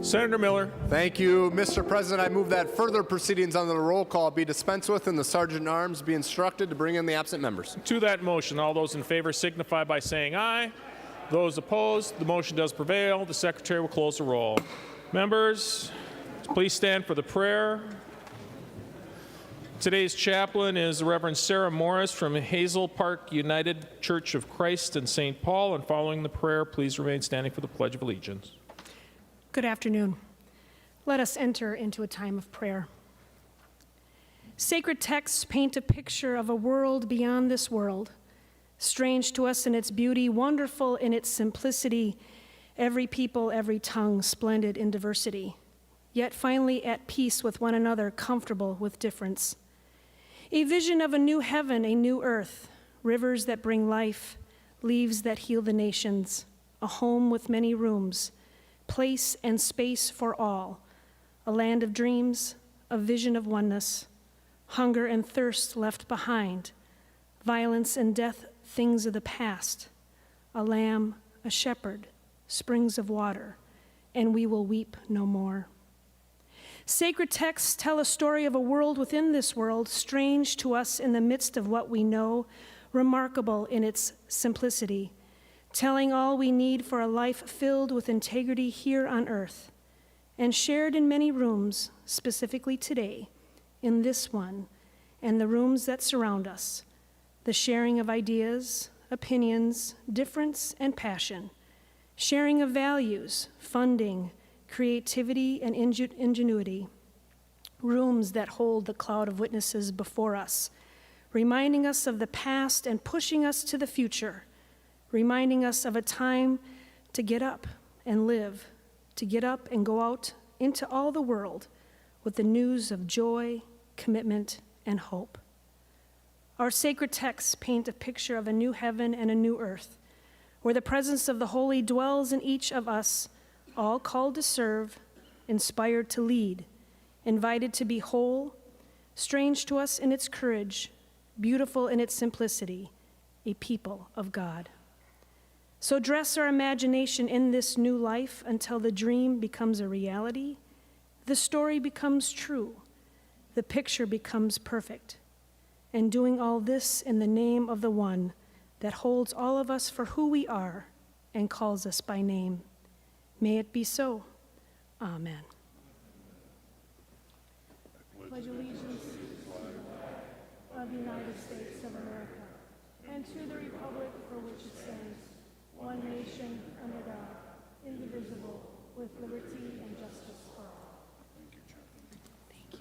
Senator Miller. Thank you, Mr. President. I move that further proceedings under the roll call be dispensed with and the Sergeant-at-Arms be instructed to bring in the absent members. To that motion, all those in favor signify by saying aye. Those opposed, the motion does prevail. The Secretary will close the roll. Members, please stand for the prayer. Today's chaplain is the Reverend Sarah Morris from Hazel Park United Church of Christ in St. Paul. And following the prayer, please remain standing for the Pledge of Allegiance. Good afternoon. Let us enter into a time of prayer. Sacred texts paint a picture of a world beyond this world, strange to us in its beauty, wonderful in its simplicity, every people, every tongue, splendid in diversity, yet finally at peace with one another, comfortable with difference. A vision of a new heaven, a new earth, rivers that bring life, leaves that heal the nations, a home with many rooms, place and space for all, a land of dreams, a vision of oneness, hunger and thirst left behind, violence and death, things of the past, a lamb, a shepherd, springs of water, and we will weep no more. Sacred texts tell a story of a world within this world, strange to us in the midst of what we know, remarkable in its simplicity, telling all we need for a life filled with integrity here on earth, and shared in many rooms, specifically today, in this one, and the rooms that surround us, the sharing of ideas, opinions, difference, and passion, sharing of values, funding, creativity, and ingenuity, rooms that hold the cloud of witnesses before us, reminding us of the past and pushing us to the future, reminding us of a time to get up and live, to get up and go out into all the world with the news of joy, commitment, and hope. Our sacred texts paint a picture of a new heaven and a new earth, where the presence of the holy dwells in each of us, all called to serve, inspired to lead, invited to be whole, strange to us in its courage, beautiful in its simplicity, a people of God. So dress our imagination in this new life until the dream becomes a reality, the story becomes true, the picture becomes perfect, and doing all this in the name of the one that holds all of us for who we are and calls us by name. May it be so. Amen. Pledge allegiance to the flag of the United States of America and to the republic for which it stands, one nation, under God, indivisible, with liberty and justice for all. Thank you.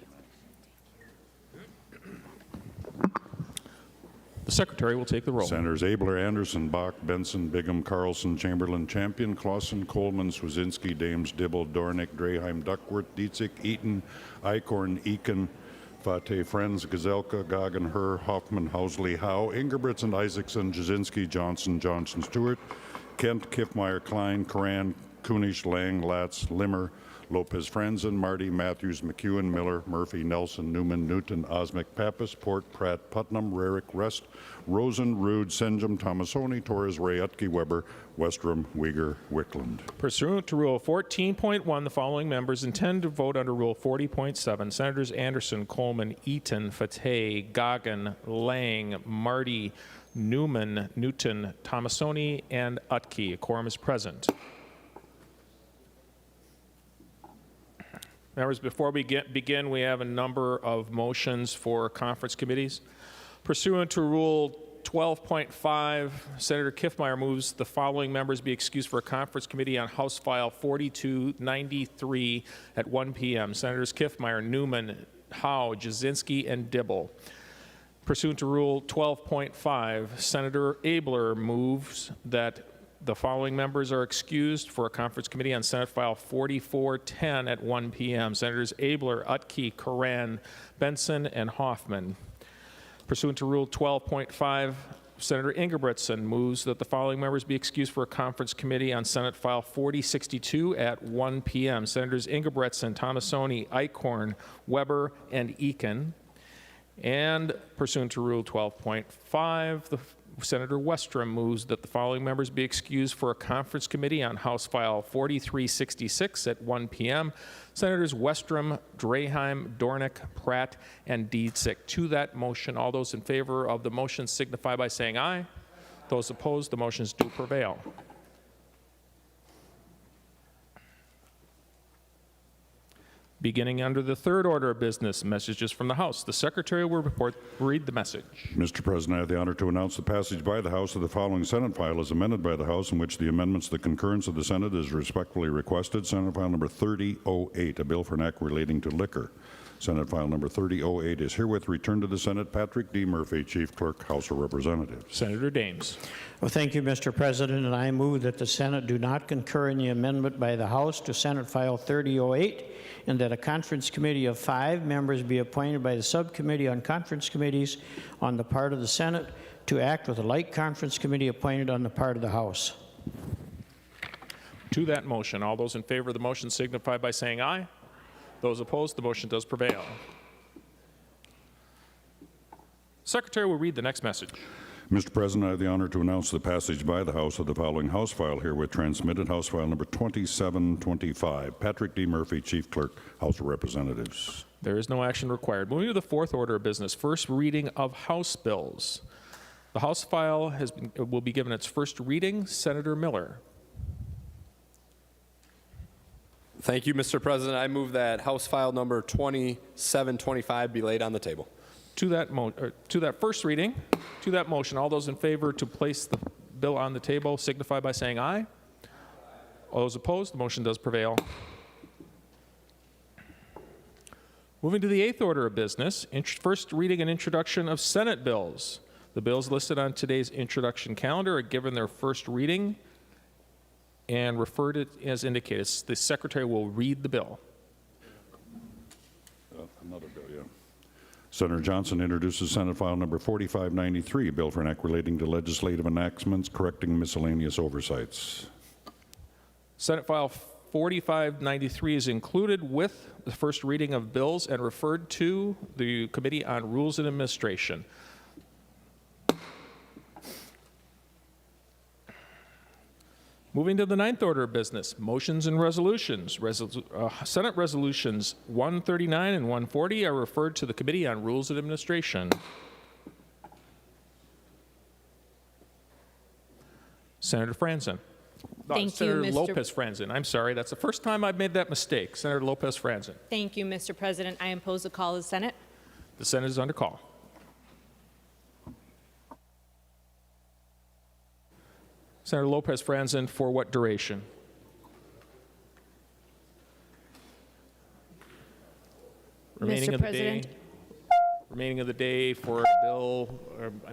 The Secretary will take the roll. Senators Abler, Anderson, Bach, Benson, Bigham, Carlson, Chamberlain, Champion, Clausen, Coleman, Swedzinski, Dames, Dibble, Dornick, Draheim, Duckworth, Dietzick, Eaton, Eichhorn, Eakin, Fate, Friends, Gazelka, Goggin, Herr, Hoffman, Housley, Howe, Ingebrigtsen, and Isaacson, Jasinski, Johnson, Johnson, Stewart, Kent, Kiffmeyer, Klein, Coran, Kunish, Lang, Latz, Limmer, Lopez, Franzen, Marty, Matthews, McEwen, Miller, Murphy, Nelson, Newman, Newton, Osmic, Pappas, Port, Pratt, Putnam, Rarick, Rest, Rosen, Rude, Senjum, Tomasoni, Torres, Ray, Utke, Weber, Westrom, Uyghur, Wickland. Pursuant to Rule 14.1, the following members intend to vote under Rule 40.7. Senators Anderson, Coleman, Eaton, Fateh, Goggin, Lang, Marty, Newman, Newton, Tomasoni, and Utke. A quorum is present. Members, before we begin, we have a number of motions for conference committees. Pursuant to Rule 12.5, Senator Kiffmeyer moves the following members be excused for a conference committee on House File 4293 at 1 p.m. Senators Kiffmeyer, Newman, Howe, Jasinski, and Dibble. Pursuant to Rule 12.5, Senator Abler moves that the following members are excused for a conference committee on Senate File 4410 at 1 p.m. Senators Abler, Utke, Coran, Benson, and Hoffman. Pursuant to Rule 12.5, Senator Ingebrigtsen moves that the following members be excused for a conference committee on Senate File 4062 at 1 p.m. Senators Ingebrigtsen, Tomasoni, Eichhorn, Weber, and Eakin. And pursuant to Rule 12.5, the Senator Westrom moves that the following members be excused for a conference committee on House File 4366 at 1 p.m. Senators Westrom, Draheim, Dornick, Pratt, and Dietzick. To that motion, all those in favor of the motion signify by saying aye. Those opposed, the motions do prevail. Beginning under the third order of business, messages from the House. The Secretary will read the message. Mr. President, I have the honor to announce the passage by the House of the following Senate file as amended by the House, in which the amendments to the concurrence of the Senate is respectfully requested. Senate File Number 3008, a bill for an act relating to liquor. Senate File Number 3008 is herewith returned to the Senate. Patrick D. Murphy, Chief Clerk, House of Representatives. Senator Dames. Well, thank you, Mr. President, and I move that the Senate do not concur in the amendment by the House to Senate File 3008, and that a conference committee of 5 members be appointed by the Subcommittee on Conference Committees on the part of the Senate to act with a like conference committee appointed on the part of the House. To that motion, all those in favor of the motion signify by saying aye. Those opposed, the motion does prevail. Secretary will read the next message. Mr. President, I have the honor to announce the passage by the House of the following House file herewith transmitted. House File Number 2725. Patrick D. Murphy, Chief Clerk, House of Representatives. There is no action required. Moving to the fourth order of business, first reading of House bills. The House file will be given its first reading. Senator Miller. Thank you, Mr. President. I move that House File Number 2725 be laid on the table. To that first reading, to that motion, all those in favor to place the bill on the table signify by saying aye. All those opposed, the motion does prevail. Moving to the eighth order of business, first reading and introduction of Senate bills. The bills listed on today's introduction calendar are given their first reading and referred to as indicated. The Secretary will read the bill. Another bill, yeah. Senator Johnson introduces Senate File Number 4593, bill for an act relating to legislative enactments correcting miscellaneous oversights. Senate File 4593 is included with the first reading of bills and referred to the Committee on Rules and Administration. Moving to the ninth order of business, motions and resolutions. Senate Resolutions 139 and 140 are referred to the Committee on Rules and Administration. Senator Franzen. Senator Lopez Franzen. I'm sorry, that's the first time I've made that mistake. Senator Lopez Franzen. Thank you, Mr. President. I impose the call of the Senate. The Senate is under call. Senator Lopez Franzen, for what duration? Remaining of the day. Remaining of the day for a bill.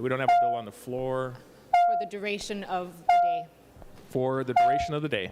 We don't have a bill on the floor. For the duration of the day. For the duration of the day.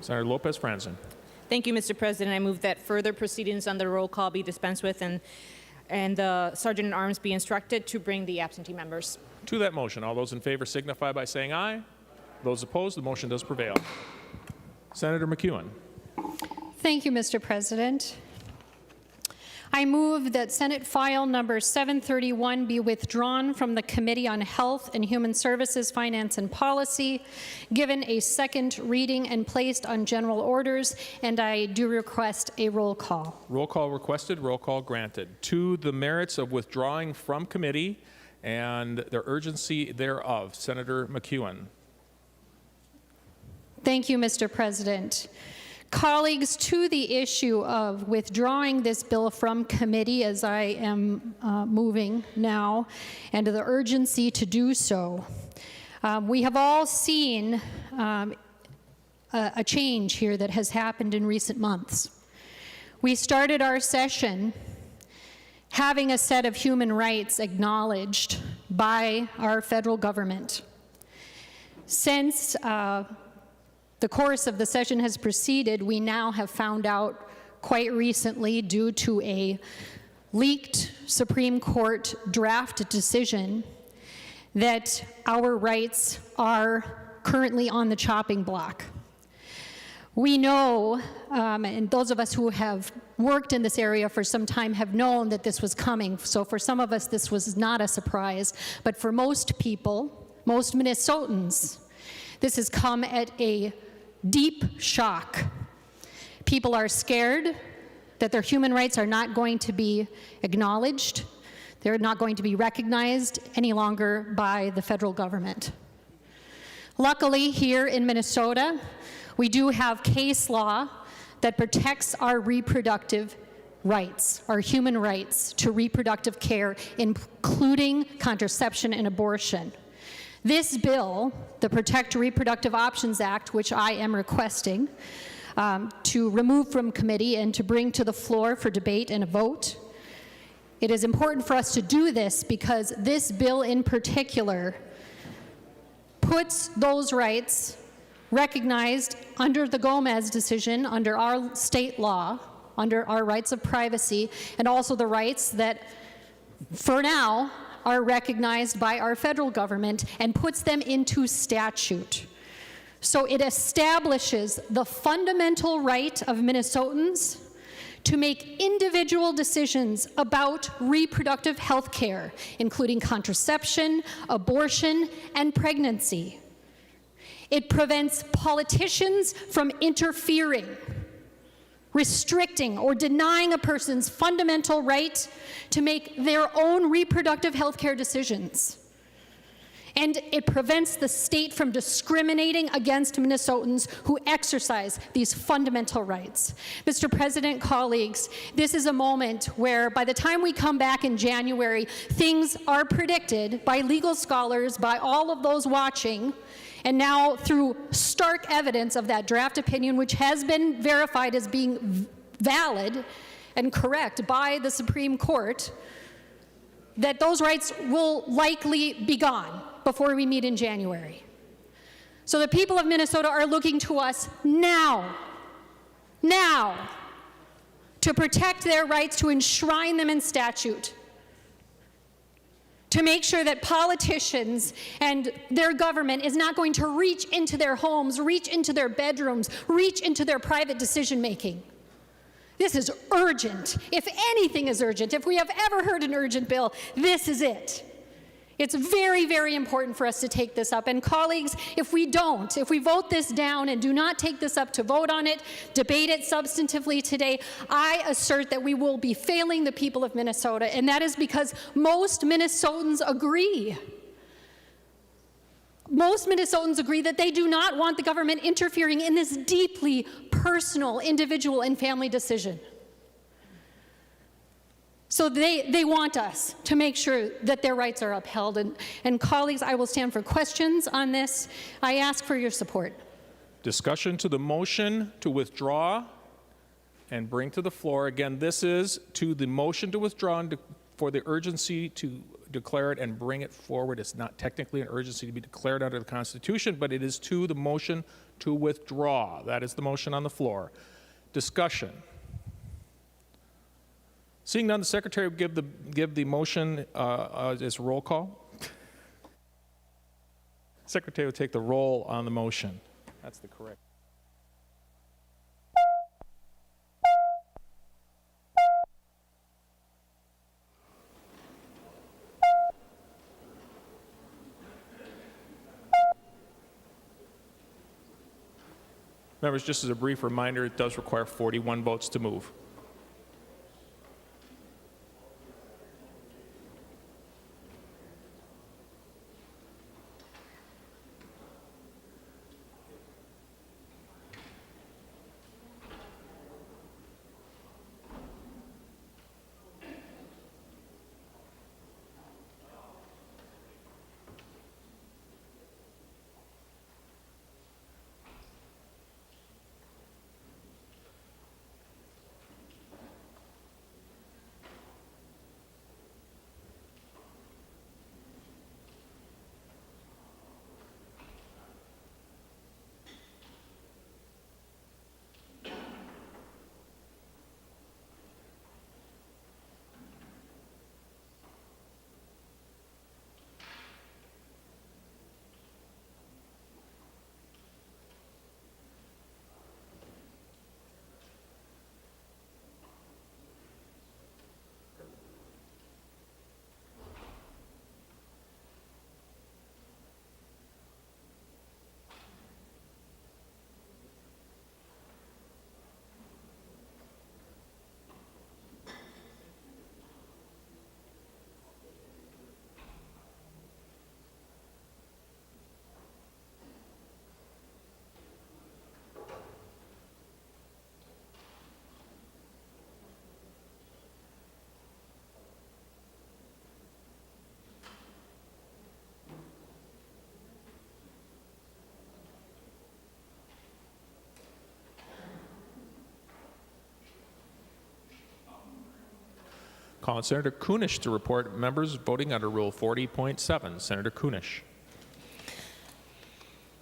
Senator Lopez Franzen. Thank you, Mr. President. I move that further proceedings on the roll call be dispensed with and the Sergeant-at-Arms be instructed to bring the absentee members. To that motion, all those in favor signify by saying aye. Those opposed, the motion does prevail. Senator McEwen. Thank you, Mr. President. I move that Senate File Number 731 be withdrawn from the Committee on Health and Human Services, Finance and Policy, given a second reading and placed on general orders, and I do request a roll call. Roll call requested, roll call granted. To the merits of withdrawing from committee and the urgency thereof, Senator McEwen. Thank you, Mr. President. Colleagues, to the issue of withdrawing this bill from committee, as I am moving now, and to the urgency to do so, we have all seen a change here that has happened in recent months. We started our session having a set of human rights acknowledged by our federal government. Since the course of the session has proceeded, we now have found out quite recently, due to a leaked Supreme Court draft decision, that our rights are currently on the chopping block. We know, and those of us who have worked in this area for some time have known that this was coming. So for some of us, this was not a surprise. But for most people, most Minnesotans, this has come at a deep shock. People are scared that their human rights are not going to be acknowledged. They're not going to be recognized any longer by the federal government. Luckily, here in Minnesota, we do have case law that protects our reproductive rights, our human rights to reproductive care, including contraception and abortion. This bill, the Protect Reproductive Options Act, which I am requesting to remove from committee and to bring to the floor for debate and a vote, it is important for us to do this because this bill in particular puts those rights recognized under the Gomez decision, under our state law, under our rights of privacy, and also the rights that, for now, are recognized by our federal government, and puts them into statute. So it establishes the fundamental right of Minnesotans to make individual decisions about reproductive health care, including contraception, abortion, and pregnancy. It prevents politicians from interfering, restricting or denying a person's fundamental right to make their own reproductive health care decisions. And it prevents the state from discriminating against Minnesotans who exercise these fundamental rights. Mr. President, colleagues, this is a moment where by the time we come back in January, things are predicted by legal scholars, by all of those watching, and now through stark evidence of that draft opinion, which has been verified as being valid and correct by the Supreme Court, that those rights will likely be gone before we meet in January. So the people of Minnesota are looking to us now, to protect their rights, to enshrine them in statute, to make sure that politicians and their government is not going to reach into their homes, reach into their bedrooms, reach into their private decision-making. This is urgent. If anything is urgent, if we have ever heard an urgent bill, this is it. It's very, very important for us to take this up. And colleagues, if we vote this down and do not take this up to vote on it, debate it substantively today, I assert that we will be failing the people of Minnesota, and that is because most Minnesotans agree. Most Minnesotans agree that they do not want the government interfering in this deeply personal, individual, and family decision. So they want us to make sure that their rights are upheld. And colleagues, I will stand for questions on this. I ask for your support. Discussion to the motion to withdraw and bring to the floor. Again, this is to the motion to withdraw and for the urgency to declare it and bring it forward. It's not technically an urgency to be declared under the Constitution, but it is to the motion to withdraw. That is the motion on the floor. Discussion. Seeing none, the Secretary will give the motion as roll call. Secretary will take the roll on the motion. That's the correct. Members, just as a brief reminder, it does require 41 votes to move. Call on Senator Kunish to report members voting under Rule 40.7. Senator Kunish.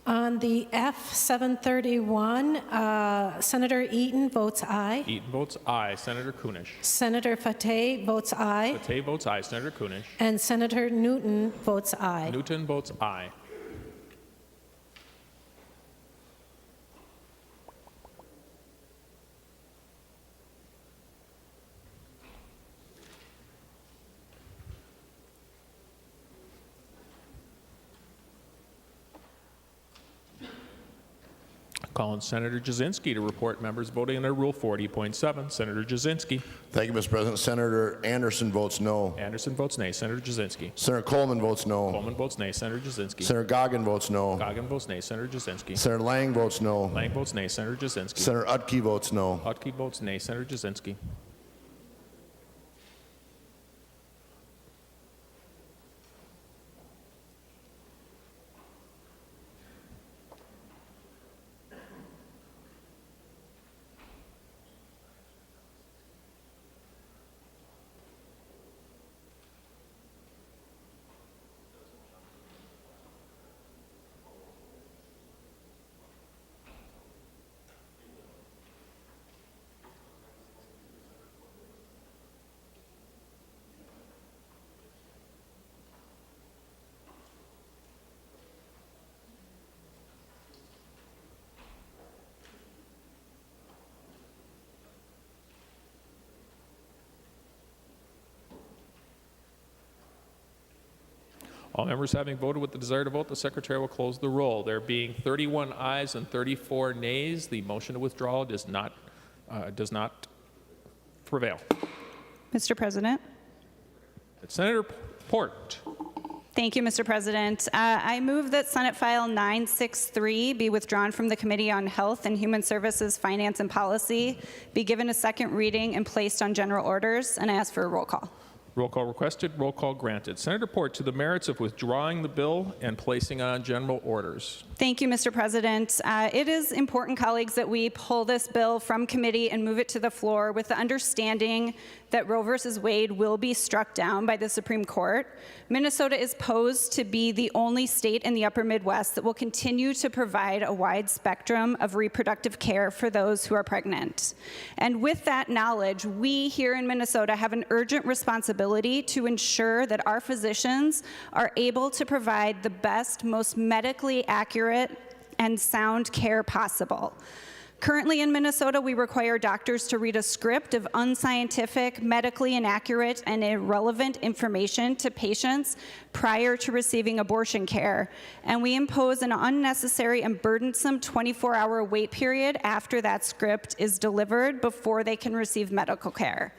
On the F-731, Senator Eaton votes aye. Eaton votes aye. Senator Kunish. Senator Fateh votes aye. Fateh votes aye. Senator Kunish. And Senator Newton votes aye. Newton votes aye. Call on Senator Jasinski to report members voting under Rule 40.7. Senator Jasinski. Thank you, Mr. President. Senator Anderson votes no. Anderson votes nay. Senator Jasinski. Senator Coleman votes no. Coleman votes nay. Senator Jasinski. Senator Goggin votes no. Goggin votes nay. Senator Jasinski. Senator Lang votes no. Lang votes nay. Senator Jasinski. Senator Utke votes no. Utke votes nay. Senator Jasinski. All members having voted with the desire to vote, the Secretary will close the roll. There being 31 ayes and 34 nays, the motion to withdraw does not prevail. Mr. President. Senator Port. Thank you, Mr. President. I move that Senate File 963 be withdrawn from the Committee on Health and Human Services, Finance and Policy, be given a second reading and placed on general orders, and I ask for a roll call. Roll call requested, roll call granted. Senator Port, to the merits of withdrawing the bill and placing on general orders. Thank you, Mr. President. It is important, colleagues, that we pull this bill from committee and move it to the floor with the understanding that Roe v. Wade will be struck down by the Supreme Court. Minnesota is posed to be the only state in the upper Midwest that will continue to provide a wide spectrum of reproductive care for those who are pregnant. And with that knowledge, we here in Minnesota have an urgent responsibility to ensure that our physicians are able to provide the best, most medically accurate and sound care possible. Currently in Minnesota, we require doctors to read a script of unscientific, medically inaccurate, and irrelevant information to patients prior to receiving abortion care. And we impose an unnecessary and burdensome 24-hour wait period after that script is delivered before they can receive medical care.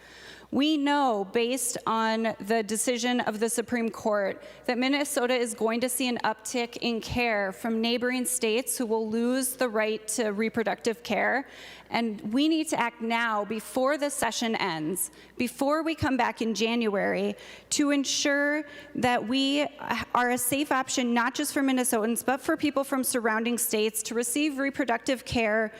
We know, based on the decision of the Supreme Court, that Minnesota is going to see an uptick in care from neighboring states who will lose the right to reproductive care. And we need to act now before the session ends, before we come back in January, to ensure that we are a safe option not just for Minnesotans, but for people from surrounding states to receive reproductive care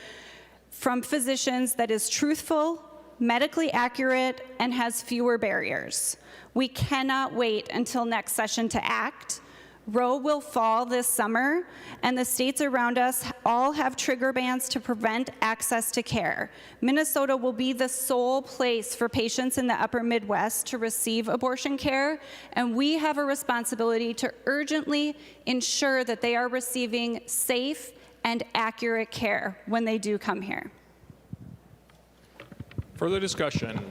from physicians that is truthful, medically accurate, and has fewer barriers. We cannot wait until next session to act. Roe will fall this summer, and the states around us all have trigger bans to prevent access to care. Minnesota will be the sole place for patients in the upper Midwest to receive abortion care, and we have a responsibility to urgently ensure that they are receiving safe and accurate care when they do come here. Further discussion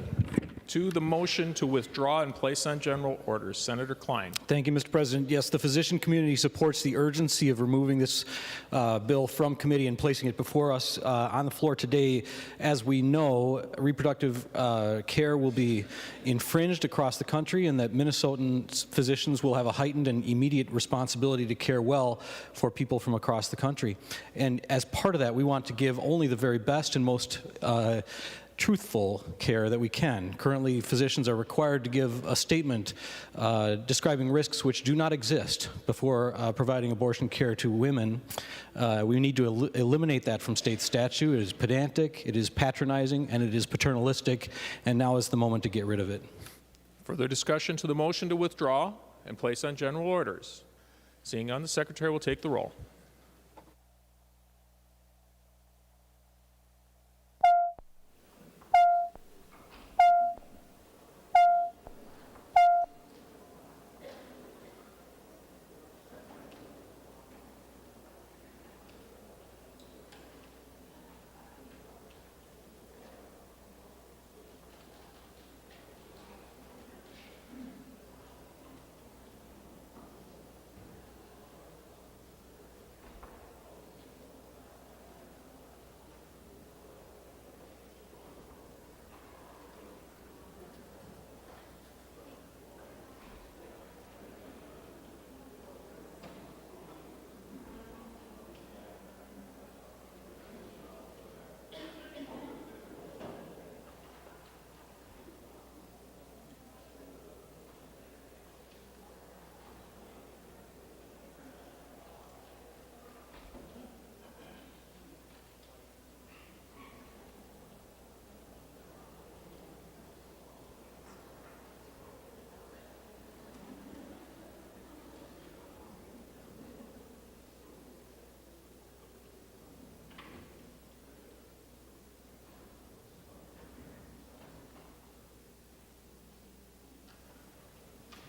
to the motion to withdraw and place on general orders. Senator Klein. Thank you, Mr. President. Yes, the physician community supports the urgency of removing this bill from committee and placing it before us on the floor today. As we know, reproductive care will be infringed across the country, and that Minnesotan physicians will have a heightened and immediate responsibility to care well for people from across the country. And as part of that, we want to give only the very best and most truthful care that we can. Currently, physicians are required to give a statement describing risks which do not exist before providing abortion care to women. We need to eliminate that from state statute. It is pedantic, it is patronizing, and it is paternalistic, and now is the moment to get rid of it. Further discussion to the motion to withdraw and place on general orders? Seeing none, the Secretary will take the roll.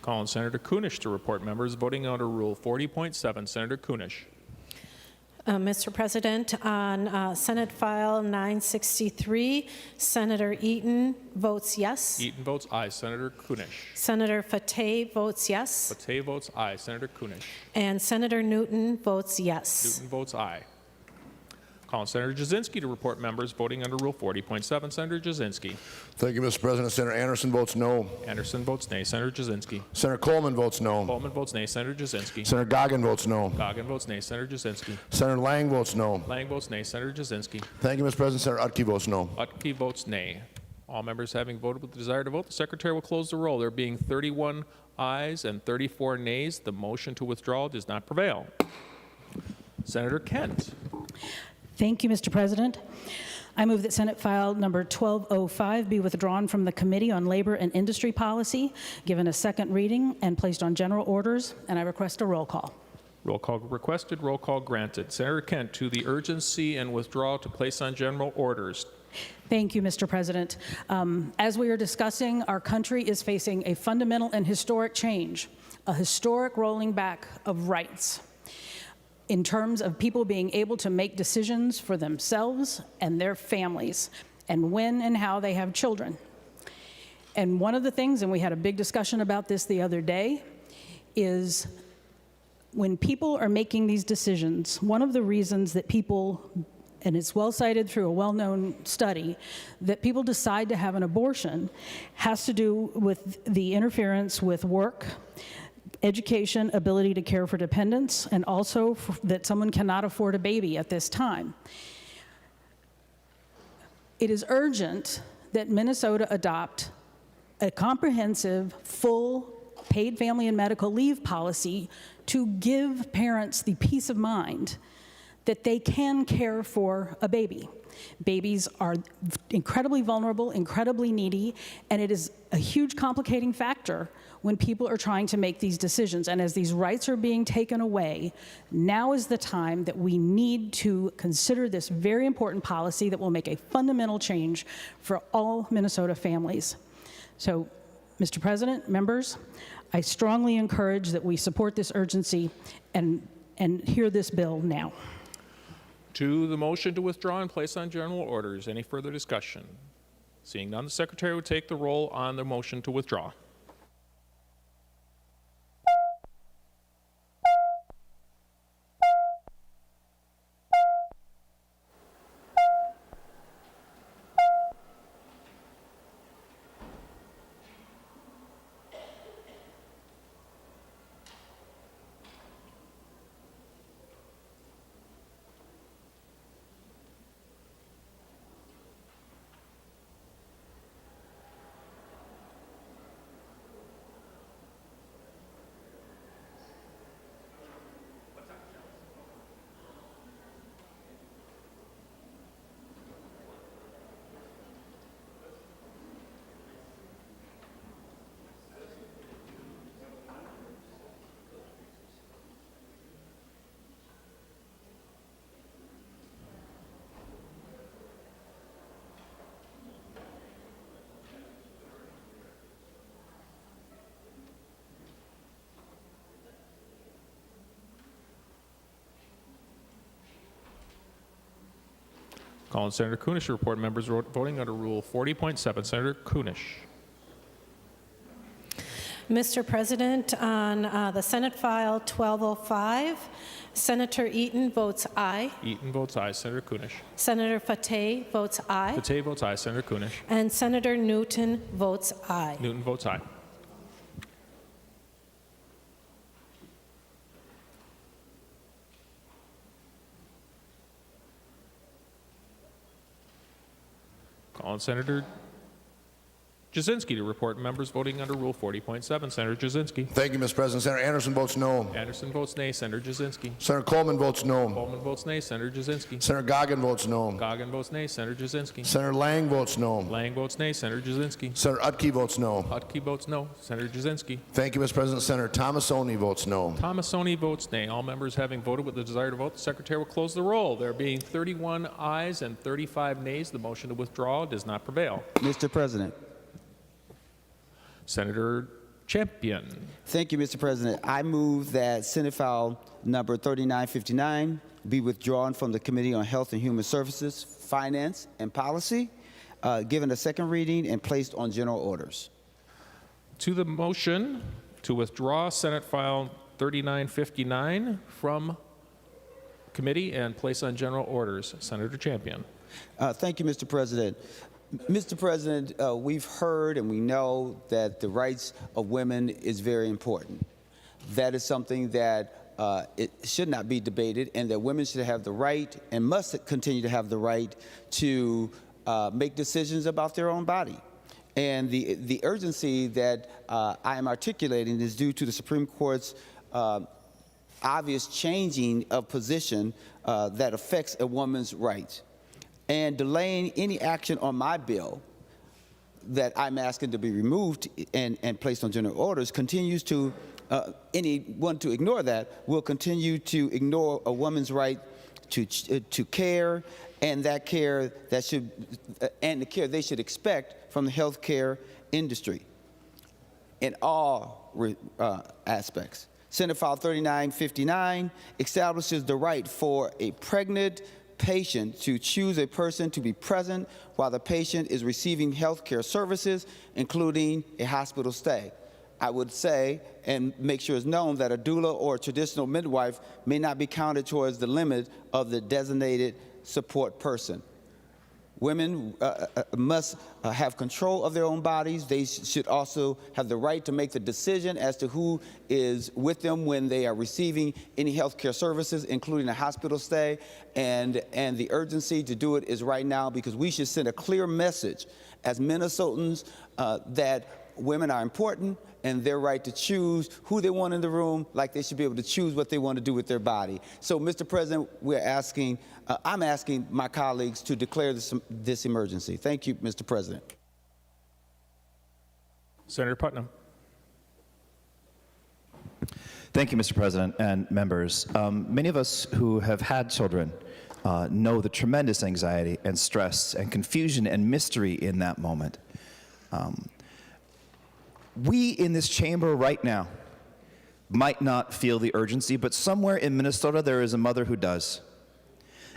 Calling Senator Kunish to report members voting under Rule 40.7. Senator Kunish. Mr. President, on Senate File 963, Senator Eaton votes yes. Eaton votes aye. Senator Kunish. Senator Fateh votes yes. Fateh votes aye. Senator Kunish. And Senator Newton votes yes. Newton votes aye. Calling Senator Jasinski to report members voting under Rule 40.7. Senator Jasinski. Thank you, Mr. President. Senator Anderson votes no. Anderson votes nay. Senator Jasinski. Senator Coleman votes no. Coleman votes nay. Senator Jasinski. Senator Goggin votes no. Goggin votes nay. Senator Jasinski. Senator Lang votes no. Lang votes nay. Senator Jasinski. Thank you, Mr. President. Senator Utke votes no. Utke votes nay. All members having voted with the desire to vote, the Secretary will close the roll. There being 31 ayes and 34 nays, the motion to withdraw does not prevail. Senator Kent. Thank you, Mr. President. I move that Senate File number 1205 be withdrawn from the Committee on Labor and Industry Policy, given a second reading, and placed on general orders, and I request a roll call. Roll call requested, roll call granted. Senator Kent, to the urgency and withdrawal to place on general orders. Thank you, Mr. President. As we are discussing, our country is facing a fundamental and historic change, a historic rolling back of rights in terms of people being able to make decisions for themselves and their families, and when and how they have children. And one of the things, and we had a big discussion about this the other day, is when people are making these decisions, one of the reasons that people, and it's well cited through a well-known study, that people decide to have an abortion has to do with the interference with work, education, ability to care for dependents, and also that someone cannot afford a baby at this time. It is urgent that Minnesota adopt a comprehensive, full, paid family and medical leave policy to give parents the peace of mind that they can care for a baby. Babies are incredibly vulnerable, incredibly needy, and it is a huge complicating factor when people are trying to make these decisions. And as these rights are being taken away, now is the time that we need to consider this very important policy that will make a fundamental change for all Minnesota families. So, Mr. President, members, I strongly encourage that we support this urgency and hear this bill now. To the motion to withdraw and place on general orders, any further discussion? Seeing none, the Secretary would take the roll on the motion to withdraw. Call on Senator Kunish to report members voting under Rule 40.7. Senator Kunish. Mr. President, on the Senate file 1205, Senator Eaton votes aye. Eaton votes aye. Senator Kunish. Senator Fateh votes aye. Fateh votes aye. Senator Kunish. And Senator Newton votes aye. Newton votes aye. Call on Senator Jasinski to report members voting under Rule 40.7. Senator Jasinski. Thank you, Mr. President. Senator Anderson votes no. Anderson votes nay. Senator Jasinski. Senator Coleman votes no. Coleman votes nay. Senator Jasinski. Senator Goggin votes no. Goggin votes nay. Senator Jasinski. Senator Lang votes no. Lang votes nay. Senator Jasinski. Senator Utke votes no. Hutke votes no. Senator Jasinski. Thank you, Mr. President. Senator Thomasoni votes no. Thomasoni votes nay. All members having voted with the desire to vote, the Secretary will close the roll. There being 31 ayes and 35 nays, the motion to withdraw does not prevail. Mr. President. Senator Champion. Thank you, Mr. President. I move that Senate file number 3959 be withdrawn from the Committee on Health and Human Services, Finance, and Policy, given a second reading and placed on general orders. To the motion to withdraw Senate file 3959 from committee and place on general orders, Senator Champion. Thank you, Mr. President. Mr. President, we've heard and we know that the rights of women is very important. That is something that it should not be debated, and that women should have the right and must continue to have the right to make decisions about their own body. And the urgency that I am articulating is due to the Supreme Court's obvious changing of position that affects a woman's rights. And delaying any action on my bill that I'm asking to be removed and placed on general orders continues to, anyone to ignore that will continue to ignore a woman's right to care, and that care that should, and the care they should expect from the healthcare industry in all aspects. Senate File 3959 establishes the right for a pregnant patient to choose a person to be present while the patient is receiving health care services, including a hospital stay. I would say and make sure it's known that a doula or a traditional midwife may not be counted towards the limit of the designated support person. Women must have control of their own bodies. They should also have the right to make the decision as to who is with them when they are receiving any health care services, including a hospital stay. And the urgency to do it is right now, because we should send a clear message as Minnesotans that women are important and their right to choose who they want in the room, like they should be able to choose what they want to do with their body. So, Mr. President, I'm asking my colleagues to declare this emergency. Thank you, Mr. President. Senator Putnam. Thank you, Mr. President and members. Many of us who have had children know the tremendous anxiety and stress and confusion and mystery in that moment. We in this chamber right now might not feel the urgency, but somewhere in Minnesota there is a mother who does.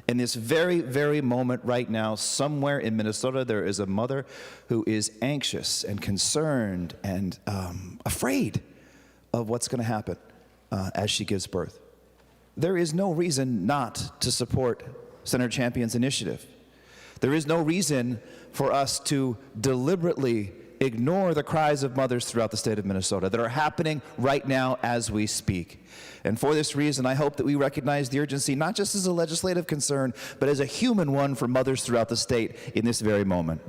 In this very, very moment right now, somewhere in Minnesota there is a mother who is anxious and concerned and afraid of what's going to happen as she gives birth. There is no reason not to support Senator Champion's initiative. There is no reason for us to deliberately ignore the cries of mothers throughout the state of Minnesota that are happening right now as we speak. And for this reason, I hope that we recognize the urgency not just as a legislative concern, but as a human one for mothers throughout the state in this very moment.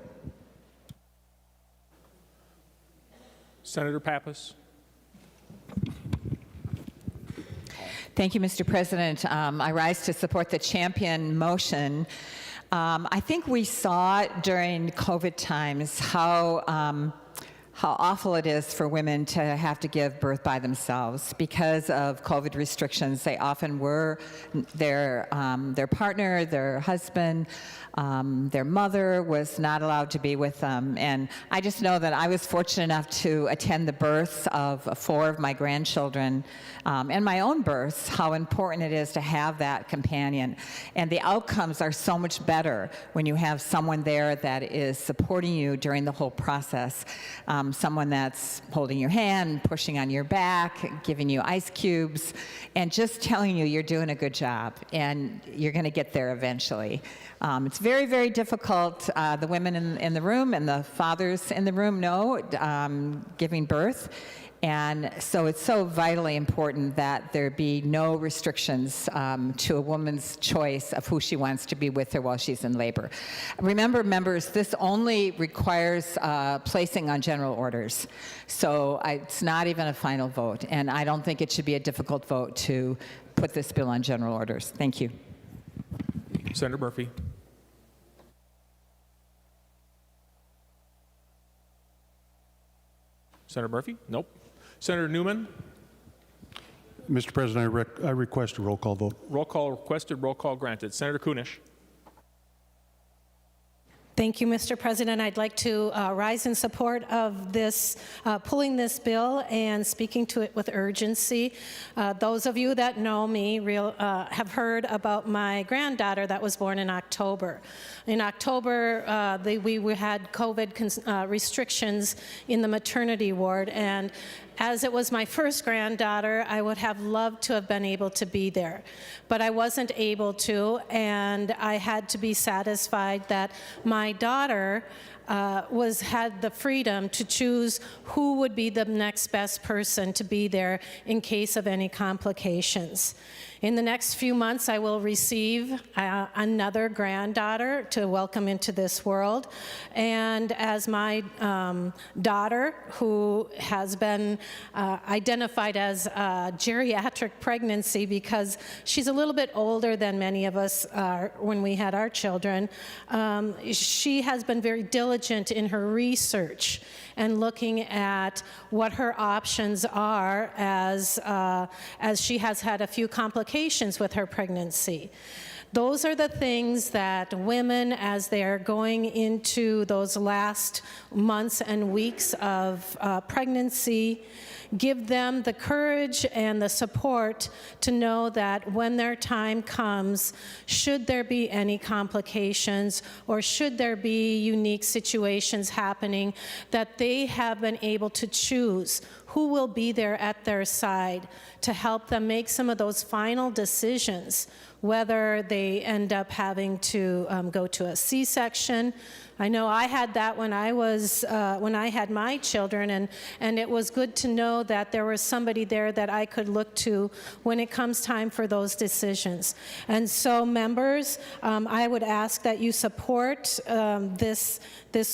Senator Pappas. Thank you, Mr. President. I rise to support the Champion motion. I think we saw during COVID times how how awful it is for women to have to give birth by themselves. Because of COVID restrictions, they often were their partner, their husband, their mother was not allowed to be with them. And I just know that I was fortunate enough to attend the births of 4 of my grandchildren and my own births, how important it is to have that companion. And the outcomes are so much better when you have someone there that is supporting you during the whole process. Someone that's holding your hand, pushing on your back, giving you ice cubes, and just telling you you're doing a good job and you're going to get there eventually. It's very, very difficult. The women in the room and the fathers in the room know giving birth. And so it's so vitally important that there be no restrictions to a woman's choice of who she wants to be with her while she's in labor. Remember, members, this only requires placing on general orders. So it's not even a final vote. And I don't think it should be a difficult vote to put this bill on general orders. Thank you. Senator Murphy. Senator Murphy? Nope. Senator Newman? Mr. President, I request a roll call vote. Roll call requested, roll call granted. Senator Kunish? Thank you, Mr. President. I'd like to rise in support of this, pulling this bill and speaking to it with urgency. Those of you that know me have heard about my granddaughter that was born in October. In October, we had COVID restrictions in the maternity ward, and as it was my first granddaughter, I would have loved to have been able to be there. But I wasn't able to, and I had to be satisfied that my daughter had the freedom to choose who would be the next best person to be there in case of any complications. In the next few months, I will receive another granddaughter to welcome into this world. And as my daughter, who has been identified as geriatric pregnancy because she's a little bit older than many of us are when we had our children, she has been very diligent in her research and looking at what her options are as she has had a few complications with her pregnancy. Those are the things that women, as they are going into those last months and weeks of pregnancy, give them the courage and the support to know that when their time comes, should there be any complications or should there be unique situations happening, that they have been able to choose who will be there at their side to help them make some of those final decisions, whether they end up having to go to a C-section. I know I had that when I had my children, and it was good to know that there was somebody there that I could look to when it comes time for those decisions. And so, members, I would ask that you support this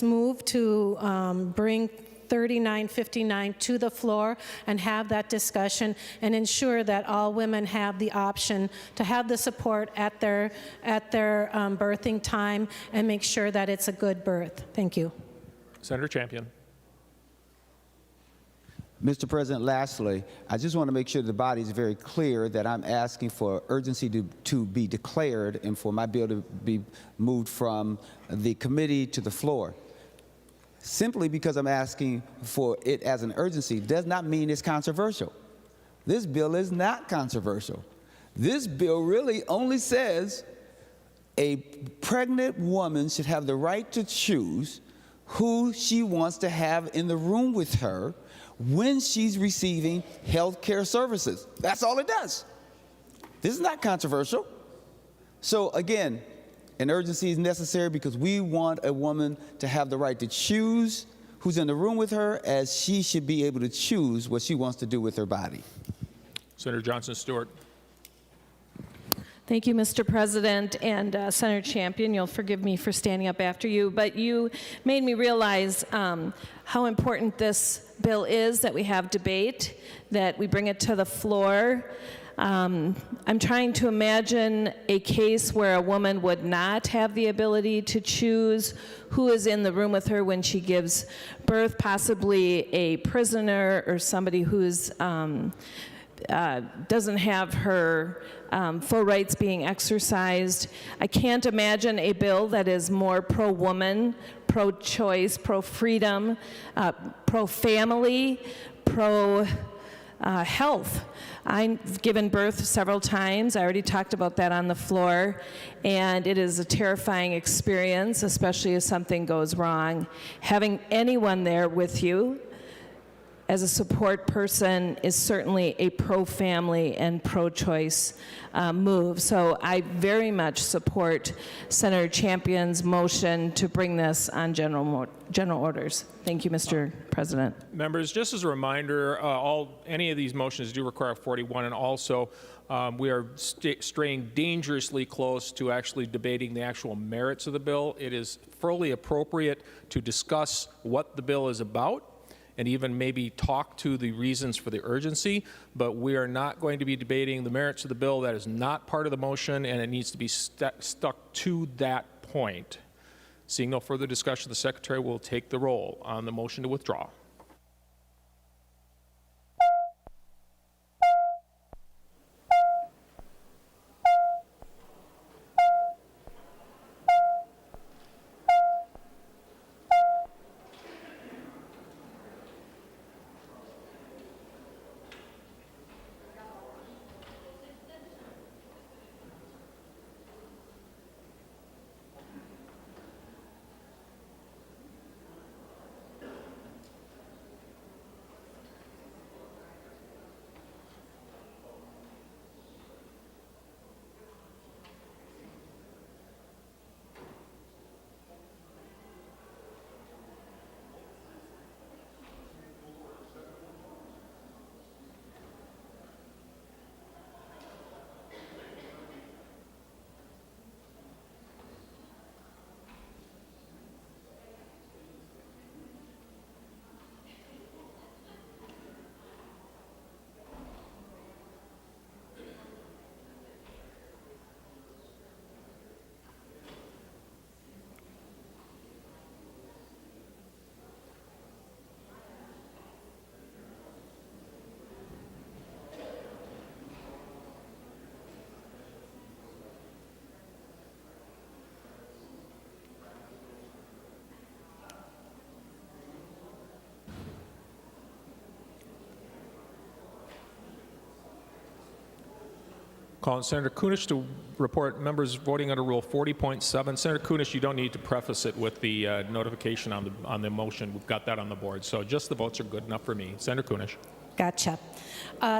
move to bring 3959 to the floor and have that discussion and ensure that all women have the option to have the support at their birthing time and make sure that it's a good birth. Thank you. Senator Champion. Mr. President, lastly, I just want to make sure the body is very clear that I'm asking for urgency to be declared and for my bill to be moved from the committee to the floor. Simply because I'm asking for it as an urgency does not mean it's controversial. This bill is not controversial. This bill really only says a pregnant woman should have the right to choose who she wants to have in the room with her when she's receiving health care services. That's all it does. This is not controversial. So again, an urgency is necessary because we want a woman to have the right to choose who's in the room with her, as she should be able to choose what she wants to do with her body. Senator Johnson-Stewart. Thank you, Mr. President. And Senator Champion, you'll forgive me for standing up after you, but you made me realize how important this bill is, that we have debate, that we bring it to the floor. I'm trying to imagine a case where a woman would not have the ability to choose who is in the room with her when she gives birth, possibly a prisoner or somebody who's doesn't have her full rights being exercised. I can't imagine a bill that is more pro-woman, pro-choice, pro-freedom, pro-family, pro-health. I've given birth several times. I already talked about that on the floor, and it is a terrifying experience, especially if something goes wrong. Having anyone there with you as a support person is certainly a pro-family and pro-choice move. So I very much support Senator Champion's motion to bring this on general orders. Thank you, Mr. President. Members, just as a reminder, any of these motions do require 41, and also we are straying dangerously close to actually debating the actual merits of the bill. It is fully appropriate to discuss what the bill is about and even maybe talk to the reasons for the urgency, but we are not going to be debating the merits of the bill. That is not part of the motion, and it needs to be stuck to that point. Seeing no further discussion, the Secretary will take the roll on the motion to withdraw. Calling Senator Kunesh to report members voting under Rule 40.7. Senator Kunesh, you don't need to preface it with the notification on the motion. We've got that on the board. So just the votes are good enough for me. Senator Kunesh. Gotcha.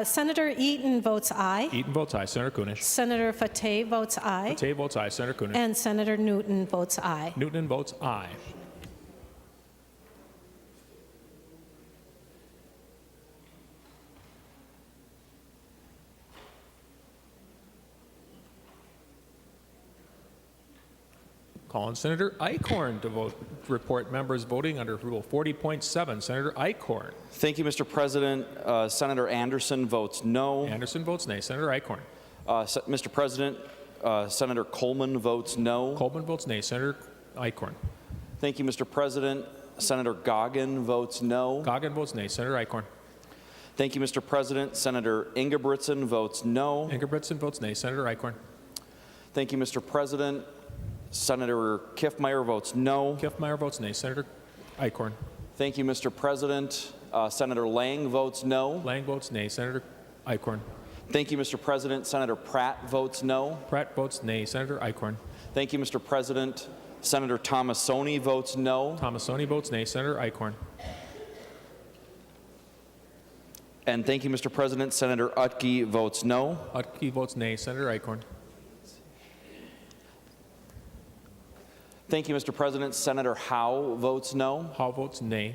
Senator Eaton votes aye. Eaton votes aye. Senator Kunesh. Senator Fateh votes aye. Fateh votes aye. Senator Kunesh. And Senator Newton votes aye. Newton votes aye. Calling Senator Eichhorn to report members voting under Rule 40.7. Senator Eichhorn. Thank you, Mr. President. Senator Anderson votes no. Anderson votes nay. Senator Eichhorn. Mr. President, Senator Coleman votes no. Coleman votes nay. Senator Eichhorn. Thank you, Mr. President. Senator Goggin votes no. Goggin votes nay. Senator Eichhorn. Thank you, Mr. President. Senator Ingebrigtsen votes no. Ingebrigtsen votes nay. Senator Eichhorn. Thank you, Mr. President. Senator Kiffmeyer votes no. Kiffmeyer votes nay. Senator Eichhorn. Thank you, Mr. President. Senator Lang votes no. Lang votes nay. Senator Eichhorn. Thank you, Mr. President. Senator Pratt votes no. Pratt votes nay. Senator Eichhorn. Thank you, Mr. President. Senator Tomassoni votes no. Tomassoni votes nay. Senator Eichhorn. And thank you, Mr. President. Senator Utke votes no. Utke votes nay. Senator Eichhorn. Thank you, Mr. President. Senator Howe votes no. Howe votes nay.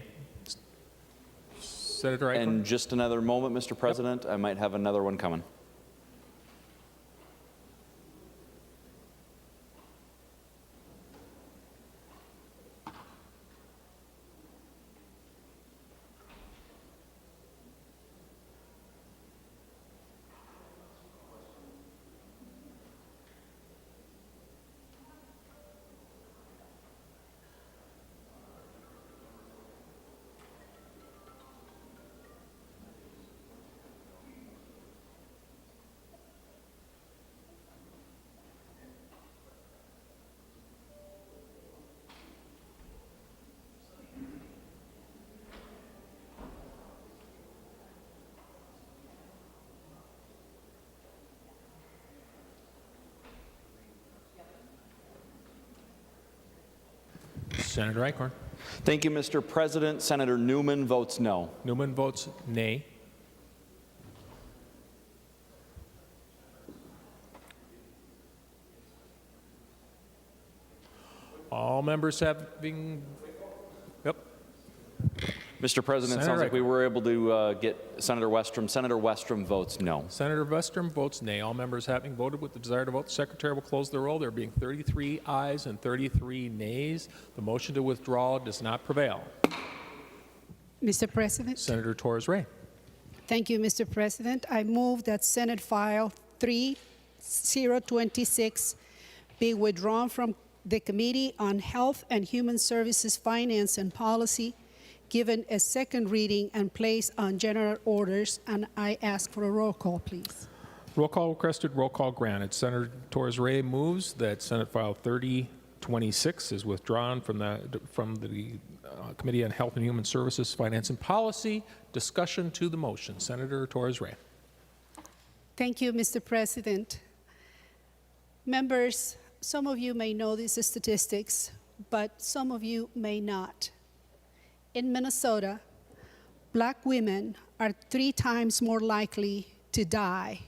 Senator Eichhorn. And just another moment, Mr. President. Yep. I might have another one coming. Senator Eichhorn. Thank you, Mr. President. Senator Newman votes no. Newman votes nay. All members having, yep. Mr. President, Senator sounds like we were able to get Senator Westrom. Senator Westrom votes no. Senator Westrom votes nay. All members having voted with the desire to vote, the Secretary will close the roll. There being 33 ayes and 33 nays. The motion to withdraw does not prevail. Mr. President. Senator Torres-Ray. Thank you, Mr. President. I move that Senate File 3026 be withdrawn from the Committee on Health and Human Services, Finance and Policy, given a second reading and placed on general orders, and I ask for a roll call, please. Roll call requested, roll call granted. Senator Torres-Ray moves that Senate File 3026 is withdrawn from the Committee on Health and Human Services, Finance and Policy. Discussion to the motion. Senator Torres-Ray. Thank you, Mr. President. Members, some of you may know these statistics, but some of you may not. In Minnesota, Black women are 3 times more likely to die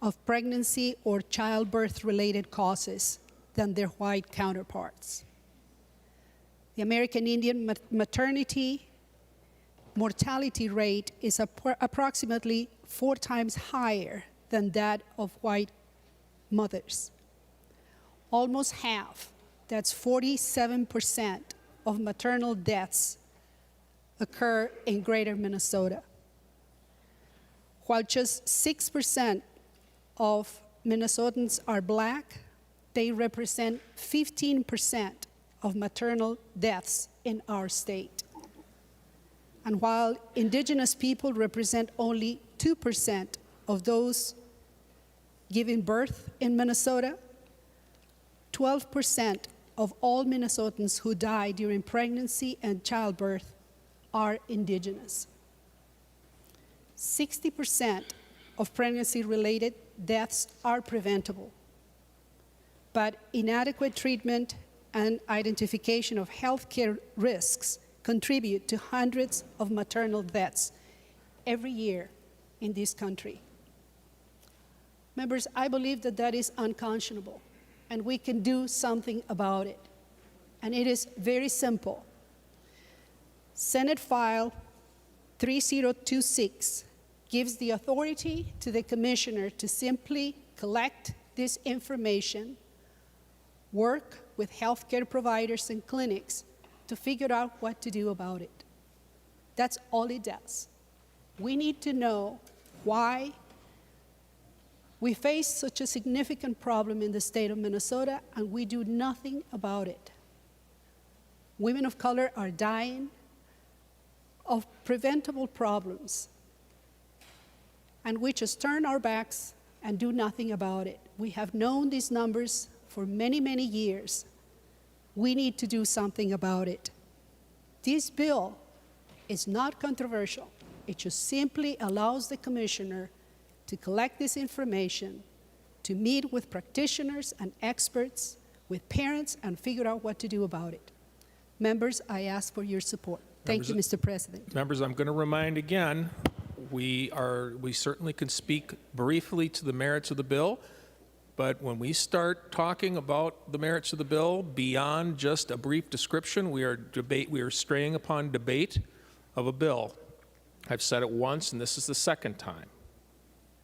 of pregnancy or childbirth-related causes than their white counterparts. The American Indian maternity mortality rate is approximately 4 times higher than that of white mothers. Almost half, that's 47% of maternal deaths occur in greater Minnesota. While just 6% of Minnesotans are Black, they represent 15% of maternal deaths in our state. And while Indigenous people represent only 2% of those giving birth in Minnesota, 12% of all Minnesotans who die during pregnancy and childbirth are Indigenous. 60% of pregnancy-related deaths are preventable, but inadequate treatment and identification of healthcare risks contribute to hundreds of maternal deaths every year in this country. Members, I believe that that is unconscionable, and we can do something about it. And it is very simple. Senate File 3026 gives the authority to the commissioner to simply collect this information, work with healthcare providers and clinics to figure out what to do about it. That's all it does. We need to know why we face such a significant problem in the state of Minnesota, and we do nothing about it. Women of color are dying of preventable problems, and we just turn our backs and do nothing about it. We have known these numbers for many, many years. We need to do something about it. This bill is not controversial. It just simply allows the commissioner to collect this information, to meet with practitioners and experts, with parents, and figure out what to do about it. Members, I ask for your support. Thank you, Mr. President. Members, I'm going to remind again, we certainly can speak briefly to the merits of the bill, but when we start talking about the merits of the bill beyond just a brief description, we are straying upon debate of a bill. I've said it once, and this is the second time.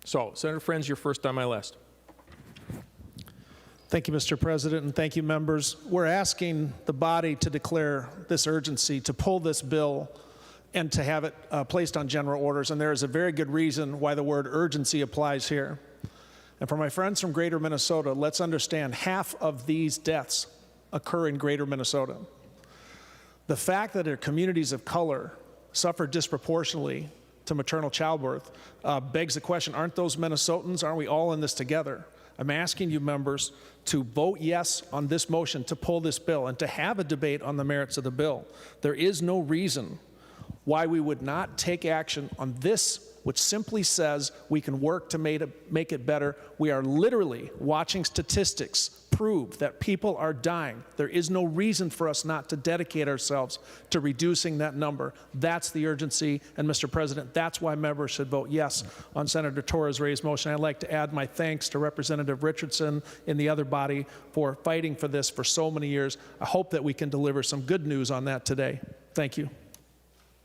So, Senator Friends, you're first on my list. Thank you, Mr. President, and thank you, members. We're asking the body to declare this urgency, to pull this bill, and to have it placed on general orders. And there is a very good reason why the word urgency applies here. And for my friends from Greater Minnesota, let's understand half of these deaths occur in Greater Minnesota. The fact that our communities of color suffer disproportionately to maternal childbirth begs the question, aren't those Minnesotans, aren't we all in this together? I'm asking you members to vote yes on this motion to pull this bill and to have a debate on the merits of the bill. There is no reason why we would not take action on this, which simply says we can work to make it better. We are literally watching statistics prove that people are dying. There is no reason for us not to dedicate ourselves to reducing that number. That's the urgency, and Mr. President, that's why members should vote yes on Senator Torres-Rey's motion. I'd like to add my thanks to Representative Richardson in the other body for fighting for this for so many years. I hope that we can deliver some good news on that today. Thank you.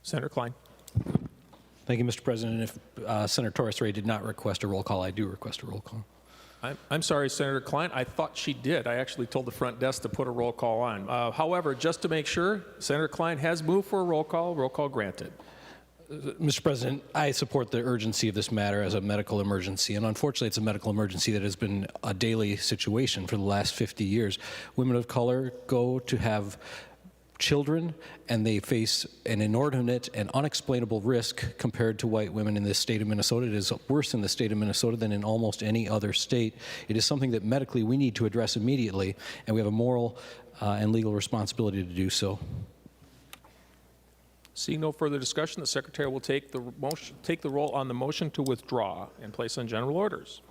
Senator Klein. Thank you, Mr. President. If Senator Torres-Rey did not request a roll call, I do request a roll call. I'm sorry, Senator Klein. I thought she did. I actually told the front desk to put a roll call on. However, just to make sure, Senator Klein has moved for a roll call. Roll call granted. Mr. President, I support the urgency of this matter as a medical emergency, and unfortunately it's a medical emergency that has been a daily situation for the last 50 years. Women of color go to have children, and they face an inordinate and unexplainable risk compared to white women in the state of Minnesota. It is worse in the state of Minnesota than in almost any other state. It is something that medically we need to address immediately, and we have a moral and legal responsibility to do so. Seeing no further discussion, the Secretary will take the roll on the motion to withdraw and place on general orders.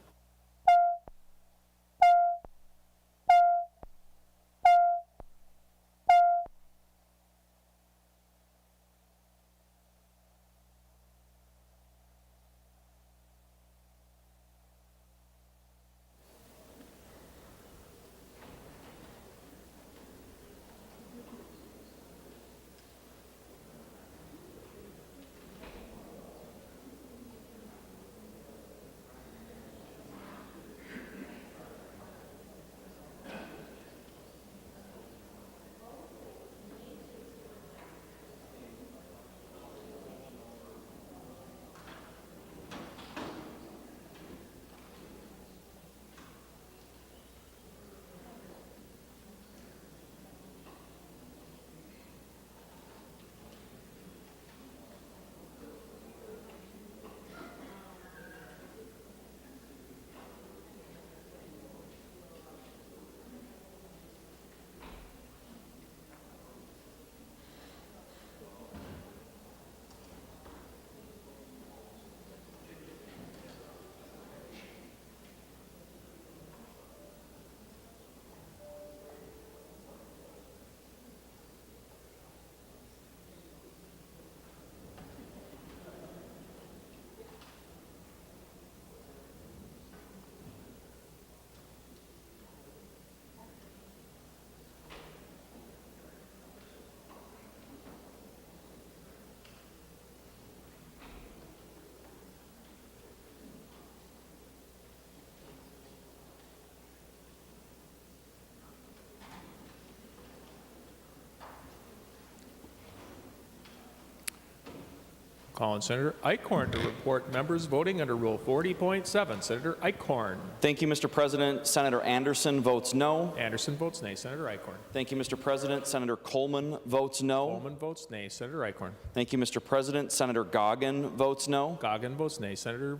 Call on Senator Eichhorn to report members voting under Rule 40.7. Senator Eichhorn. Thank you, Mr. President. Senator Anderson votes no. Anderson votes nay. Senator Eichhorn. Thank you, Mr. President. Senator Coleman votes no. Coleman votes nay. Senator Eichhorn. Thank you, Mr. President. Senator Goggin votes no. Goggin votes nay. Senator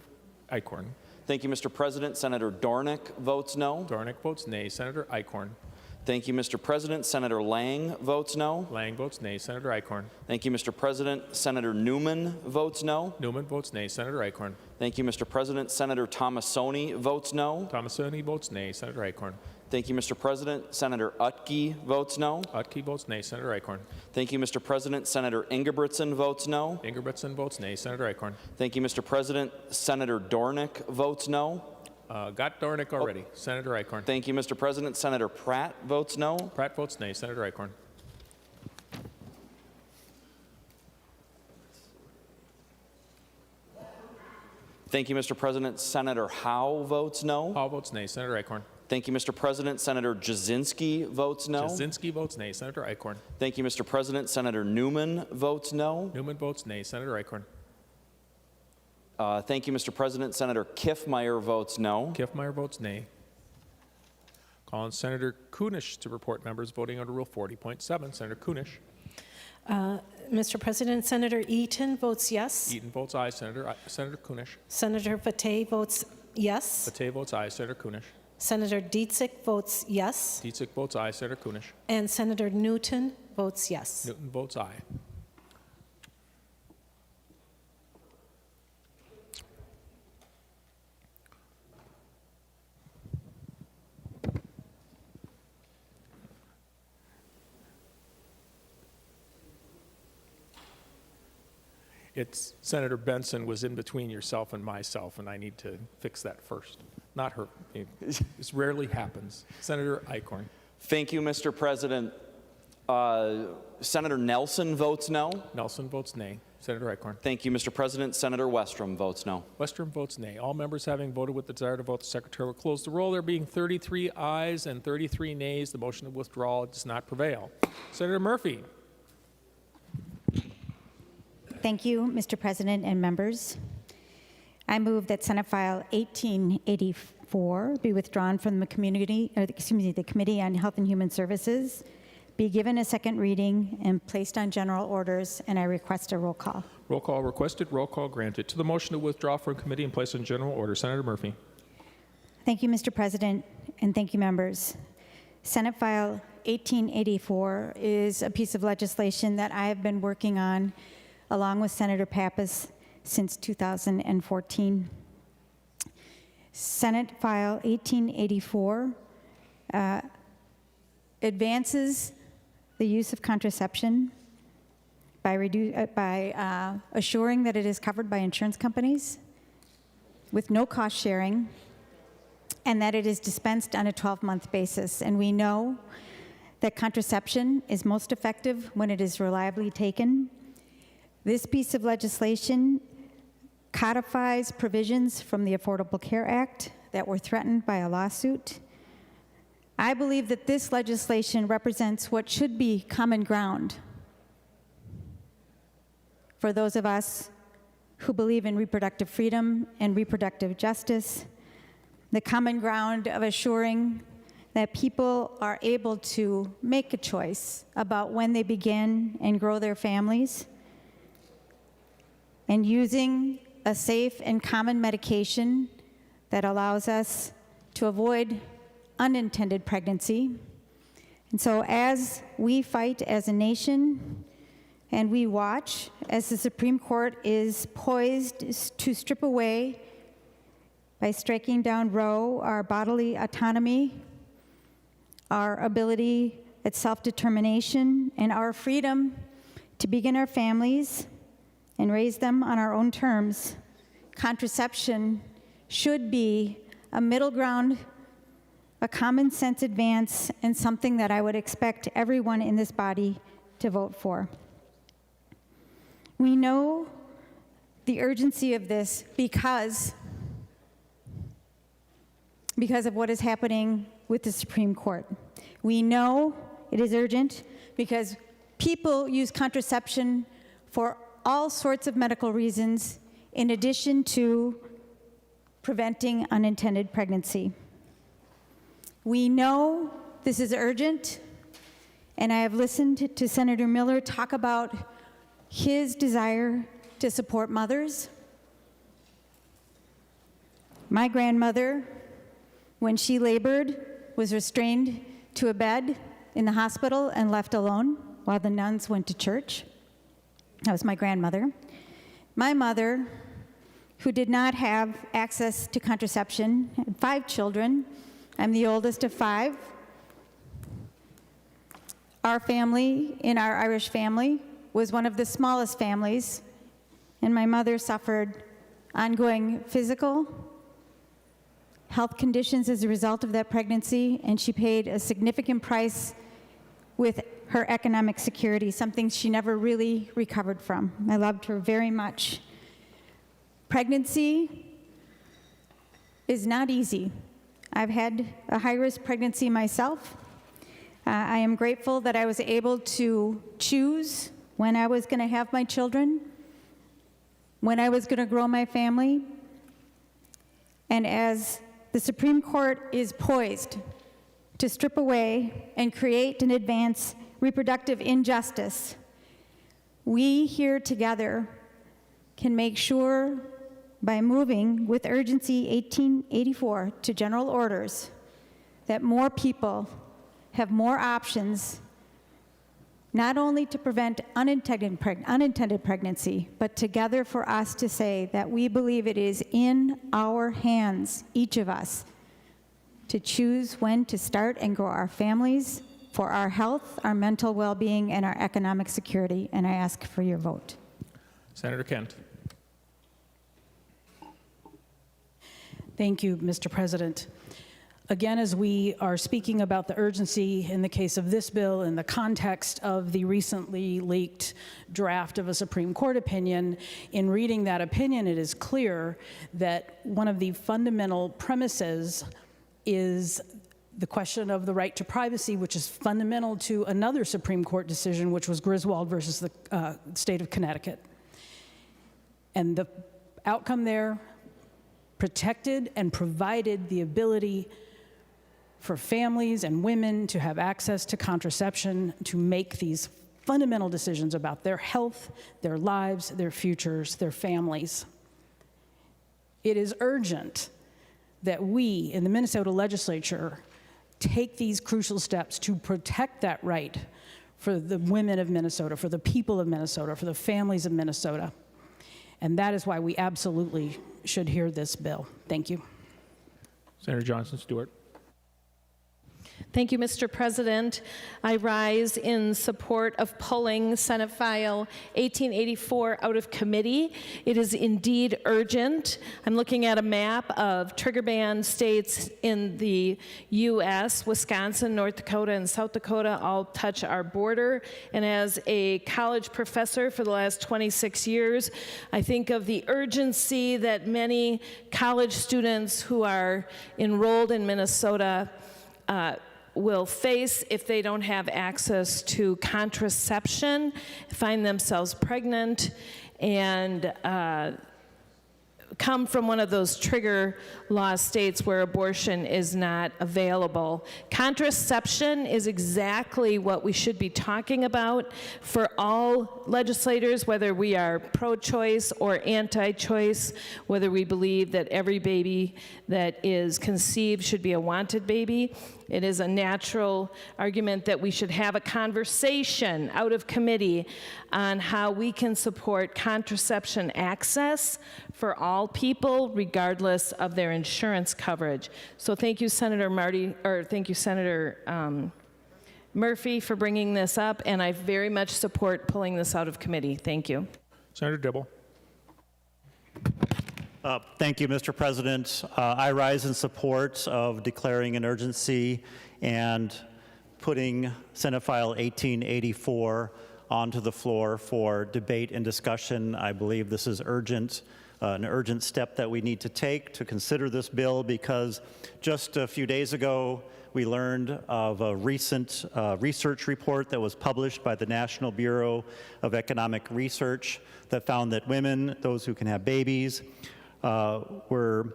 Eichhorn. Thank you, Mr. President. Senator Dornick votes no. Dornick votes nay. Senator Eichhorn. Thank you, Mr. President. Senator Lang votes no. Lang votes nay. Senator Eichhorn. Thank you, Mr. President. Senator Newman votes no. Newman votes nay. Senator Eichhorn. Thank you, Mr. President. Senator Tomassoni votes no. Tomassoni votes nay. Senator Eichhorn. Thank you, Mr. President. Senator Utke votes no. Utke votes nay. Senator Eichhorn. Thank you, Mr. President. Senator Ingebrigtsen votes no. Ingebrigtsen votes nay. Senator Eichhorn. Thank you, Mr. President. Senator Dornick votes no. Got Dornick already. Senator Eichhorn. Thank you, Mr. President. Senator Pratt votes no. Pratt votes nay. Senator Eichhorn. Thank you, Mr. President. Senator Howe votes no. Howe votes nay. Senator Eichhorn. Thank you, Mr. President. Senator Jasinski votes no. Jasinski votes nay. Senator Eichhorn. Thank you, Mr. President. Senator Newman votes no. Newman votes nay. Senator Eichhorn. Thank you, Mr. President. Senator Kiffmeyer votes no. Kiffmeyer votes nay. Call on Senator Kunish to report members voting under Rule 40.7. Senator Kunish. Mr. President, Senator Eaton votes yes. Eaton votes aye. Senator Kunish. Senator Fateh votes yes. Fateh votes aye. Senator Kunish. Senator Dietzick votes yes. Dietzick votes aye. Senator Kunish. And Senator Newton votes yes. Newton votes aye. It's Senator Benson was in between yourself and myself, and I need to fix that first. Not her. This rarely happens. Senator Eichhorn. Thank you, Mr. President. Senator Nelson votes no. Nelson votes nay. Senator Eichhorn. Thank you, Mr. President. Senator Westrom votes no. Westrom votes nay. All members having voted with the desire to vote, the Secretary will close the roll. There being 33 ayes and 33 nays, the motion of withdrawal does not prevail. Senator Murphy. Thank you, Mr. President and members. I move that Senate File 1884 be withdrawn from the Committee on Health and Human Services, be given a second reading, and placed on general orders, and I request a roll call. Roll call requested, roll call granted. To the motion to withdraw from committee and place on general order, Senator Murphy. Thank you, Mr. President, and thank you, members. Senate File 1884 is a piece of legislation that I have been working on along with Senator Pappas since 2014. Senate File 1884 advances the use of contraception by assuring that it is covered by insurance companies with no cost sharing, and that it is dispensed on a 12-month basis. And we know that contraception is most effective when it is reliably taken. This piece of legislation codifies provisions from the Affordable Care Act that were threatened by a lawsuit. I believe that this legislation represents what should be common ground for those of us who believe in reproductive freedom and reproductive justice, the common ground of assuring that people are able to make a choice about when they begin and grow their families, and using a safe and common medication that allows us to avoid unintended pregnancy. And so as we fight as a nation and we watch as the Supreme Court is poised to strip away, by striking down Roe, our bodily autonomy, our ability at self-determination, and our freedom to begin our families and raise them on our own terms, contraception should be a middle ground, a common sense advance, and something that I would expect everyone in this body to vote for. We know the urgency of this because of what is happening with the Supreme Court. We know it is urgent because people use contraception for all sorts of medical reasons, in addition to preventing unintended pregnancy. We know this is urgent, and I have listened to Senator Miller talk about his desire to support mothers. My grandmother, when she labored, was restrained to a bed in the hospital and left alone while the nuns went to church. That was my grandmother. My mother, who did not have access to contraception, had 5 children. I'm the oldest of 5. Our family, in our Irish family, was one of the smallest families, and my mother suffered ongoing physical, health conditions as a result of that pregnancy, and she paid a significant price with her economic security, something she never really recovered from. I loved her very much. Pregnancy is not easy. I've had a high-risk pregnancy myself. I am grateful that I was able to choose when I was going to have my children, when I was going to grow my family. And as the Supreme Court is poised to strip away and create and advance reproductive injustice, we here together can make sure, by moving with urgency 1884 to general orders, that more people have more options, not only to prevent unintended pregnancy, but together for us to say that we believe it is in our hands, each of us, to choose when to start and grow our families for our health, our mental well-being, and our economic security. And I ask for your vote. Senator Kent. Thank you, Mr. President. Again, as we are speaking about the urgency in the case of this bill in the context of the recently leaked draft of a Supreme Court opinion, in reading that opinion, it is clear that one of the fundamental premises is the question of the right to privacy, which is fundamental to another Supreme Court decision, which was Griswold versus the state of Connecticut. And the outcome there protected and provided the ability for families and women to have access to contraception, to make these fundamental decisions about their health, their lives, their futures, their families. It is urgent that we in the Minnesota legislature take these crucial steps to protect that right for the women of Minnesota, for the people of Minnesota, for the families of Minnesota. And that is why we absolutely should hear this bill. Thank you. Senator Johnson Stewart. Thank you, Mr. President. I rise in support of pulling Senate File 1884 out of committee. It is indeed urgent. I'm looking at a map of trigger ban states in the U.S. Wisconsin, North Dakota, and South Dakota all touch our border. And as a college professor for the last 26 years, I think of the urgency that many college students who are enrolled in Minnesota will face if they don't have access to contraception, find themselves pregnant, and come from one of those trigger law states where abortion is not available. Contraception is exactly what we should be talking about for all legislators, whether we are pro-choice or anti-choice, whether we believe that every baby that is conceived should be a wanted baby. It is a natural argument that we should have a conversation out of committee on how we can support contraception access for all people, regardless of their insurance coverage. So thank you, Senator Murphy, for bringing this up, and I very much support pulling this out of committee. Thank you. Senator Dibble. Thank you, Mr. President. I rise in support of declaring an urgency and putting Senate File 1884 onto the floor for debate and discussion. I believe this is urgent, an urgent step that we need to take to consider this bill, because just a few days ago, we learned of a recent research report that was published by the National Bureau of Economic Research that found that women, those who can have babies, who were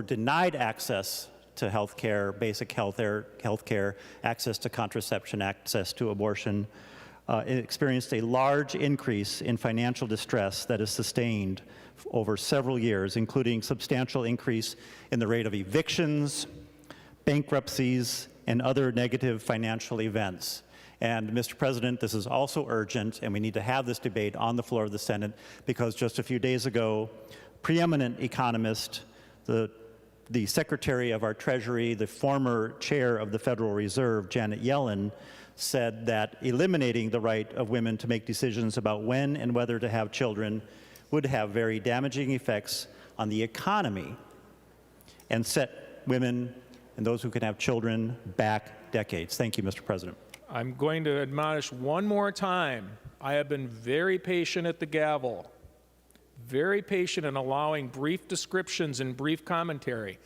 denied access to health care, basic health care, access to contraception, access to abortion, experienced a large increase in financial distress that is sustained over several years, including substantial increase in the rate of evictions, bankruptcies, and other negative financial events. And Mr. President, this is also urgent, and we need to have this debate on the floor of the Senate, because just a few days ago, preeminent economist, the Secretary of our Treasury, the former chair of the Federal Reserve, Janet Yellen, said that eliminating the right of women to make decisions about when and whether to have children would have very damaging effects on the economy and set women and those who can have children back decades. Thank you, Mr. President. I'm going to admonish one more time. I have been very patient at the gavel, very patient in allowing brief descriptions and brief commentary.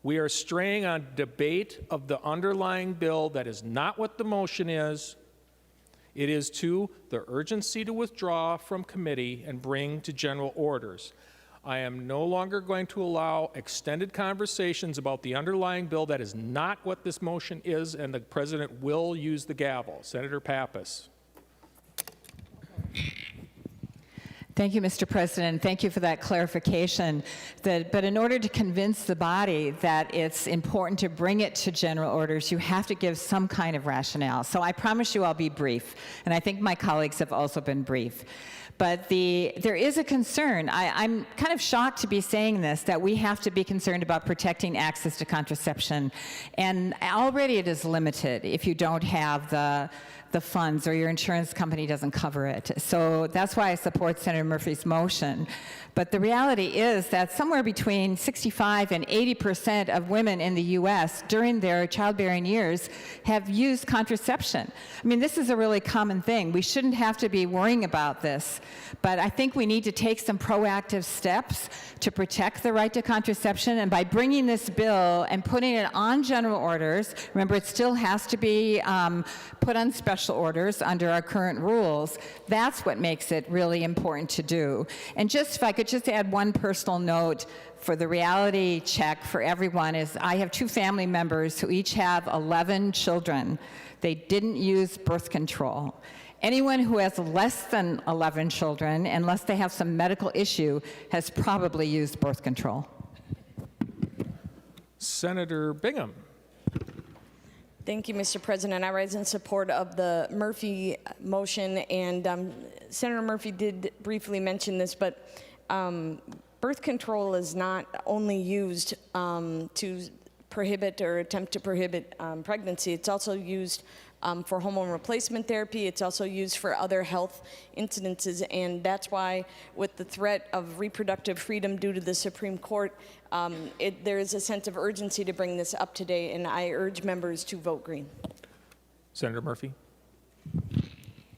We are straying on debate of the underlying bill. That is not what the motion is. It is to the urgency to withdraw from committee and bring to general orders. I am no longer going to allow extended conversations about the underlying bill. That is not what this motion is, and the President will use the gavel. Senator Pappas. Thank you, Mr. President. Thank you for that clarification. But in order to convince the body that it's important to bring it to general orders, you have to give some kind of rationale. So I promise you I'll be brief, and I think my colleagues have also been brief. But there is a concern. I'm kind of shocked to be saying this, that we have to be concerned about protecting access to contraception. And already it is limited if you don't have the funds or your insurance company doesn't cover it. So that's why I support Senator Murphy's motion. But the reality is that somewhere between 65 and 80% of women in the U.S. during their childbearing years have used contraception. I mean, this is a really common thing. We shouldn't have to be worrying about this. But I think we need to take some proactive steps to protect the right to contraception. And by bringing this bill and putting it on general orders, remember it still has to be put on special orders under our current rules, that's what makes it really important to do. And just if I could just add one personal note for the reality check for everyone is I have 2 family members who each have 11 children. They didn't use birth control. Anyone who has less than 11 children, unless they have some medical issue, has probably used birth control. Senator Bingham. Thank you, Mr. President. I rise in support of the Murphy motion, and Senator Murphy did briefly mention this, but birth control is not only used to prohibit or attempt to prohibit pregnancy. It's also used for hormone replacement therapy. It's also used for other health incidences, and that's why with the threat of reproductive freedom due to the Supreme Court, there is a sense of urgency to bring this up today, and I urge members to vote green. Senator Murphy.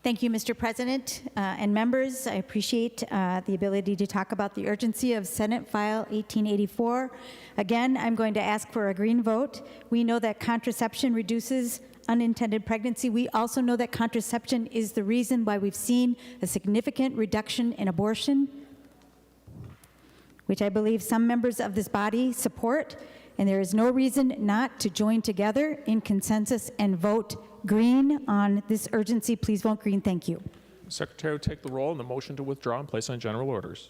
Thank you, Mr. President and members. I appreciate the ability to talk about the urgency of Senate File 1884. Again, I'm going to ask for a green vote. We know that contraception reduces unintended pregnancy. We also know that contraception is the reason why we've seen a significant reduction in abortion, which I believe some members of this body support, and there is no reason not to join together in consensus and vote green on this urgency. Please vote green. Thank you. Secretary will take the roll on the motion to withdraw and place on general orders.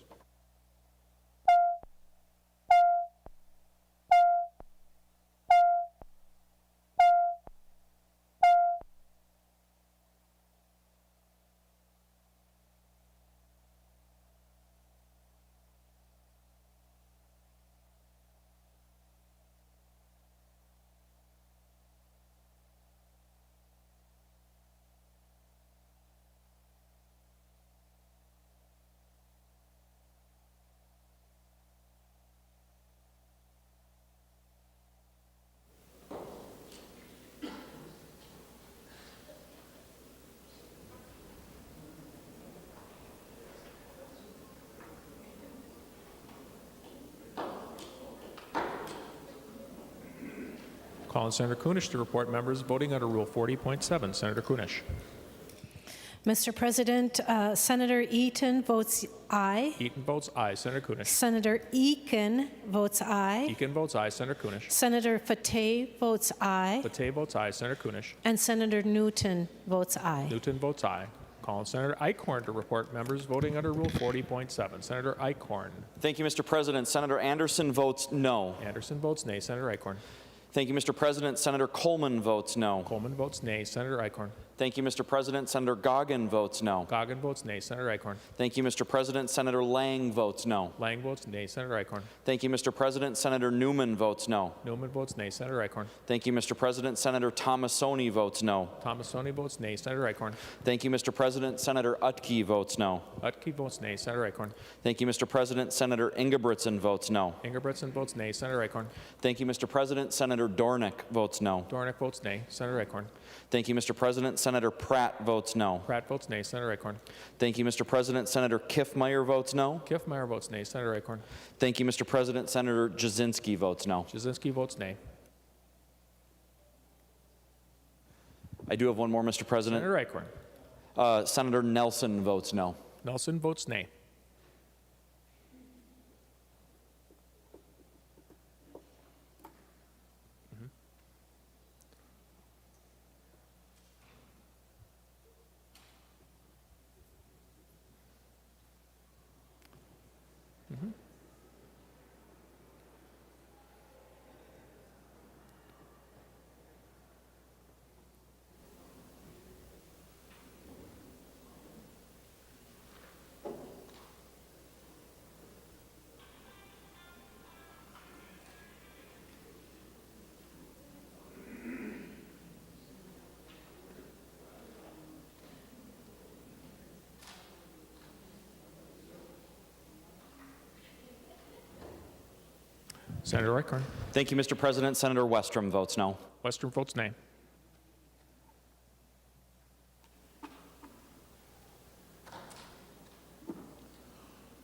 Call on Senator Kunish to report members voting under Rule 40.7. Senator Kunish. Mr. President, Senator Eaton votes aye. Eaton votes aye. Senator Kunish. Senator Eakin votes aye. Eakin votes aye. Senator Kunish. Senator Fateh votes aye. Fateh votes aye. Senator Kunish. And Senator Newton votes aye. Newton votes aye. Call on Senator Eichhorn to report members voting under Rule 40.7. Senator Eichhorn. Thank you, Mr. President. Senator Anderson votes no. Anderson votes nay. Senator Eichhorn. Thank you, Mr. President. Senator Coleman votes no. Coleman votes nay. Senator Eichhorn. Thank you, Mr. President. Senator Goggin votes no. Goggin votes nay. Senator Eichhorn. Thank you, Mr. President. Senator Lang votes no. Lang votes nay. Senator Eichhorn. Thank you, Mr. President. Senator Newman votes no. Newman votes nay. Senator Eichhorn. Thank you, Mr. President. Senator Tomasoni votes no. Tomasoni votes nay. Senator Eichhorn. Thank you, Mr. President. Senator Utke votes no. Utke votes nay. Senator Eichhorn. Thank you, Mr. President. Senator Ingebrigtsen votes no. Ingebrigtsen votes nay. Senator Eichhorn. Thank you, Mr. President. Senator Dornick votes no. Dornick votes nay. Senator Eichhorn. Thank you, Mr. President. Senator Pratt votes no. Pratt votes nay. Senator Eichhorn. Thank you, Mr. President. Senator Kiffmeyer votes no. Kiffmeyer votes nay. Senator Eichhorn. Thank you, Mr. President. Senator Jasinski votes no. Jasinski votes nay. I do have one more, Mr. President. Senator Eichhorn. Senator Nelson votes no. Nelson votes nay. Senator Eichhorn. Thank you, Mr. President. Senator Westrom votes no. Westrom votes nay.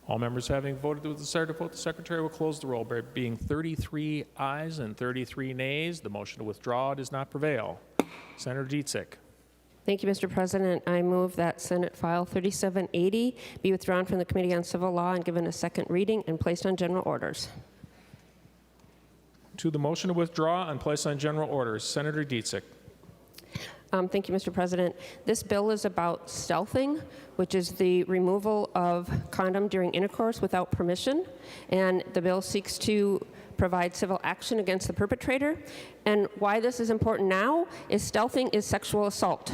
All members having voted with the desired to vote, the Secretary will close the roll. There being 33 ayes and 33 nays, the motion to withdraw does not prevail. Senator Dietzick. Thank you, Mr. President. I move that Senate File 3780 be withdrawn from the Committee on Civil Law and given a second reading and placed on general orders. To the motion to withdraw and place on general orders, Senator Dietzick. Thank you, Mr. President. This bill is about stealthing, which is the removal of condom during intercourse without permission. And the bill seeks to provide civil action against the perpetrator. And why this is important now is stealthing is sexual assault.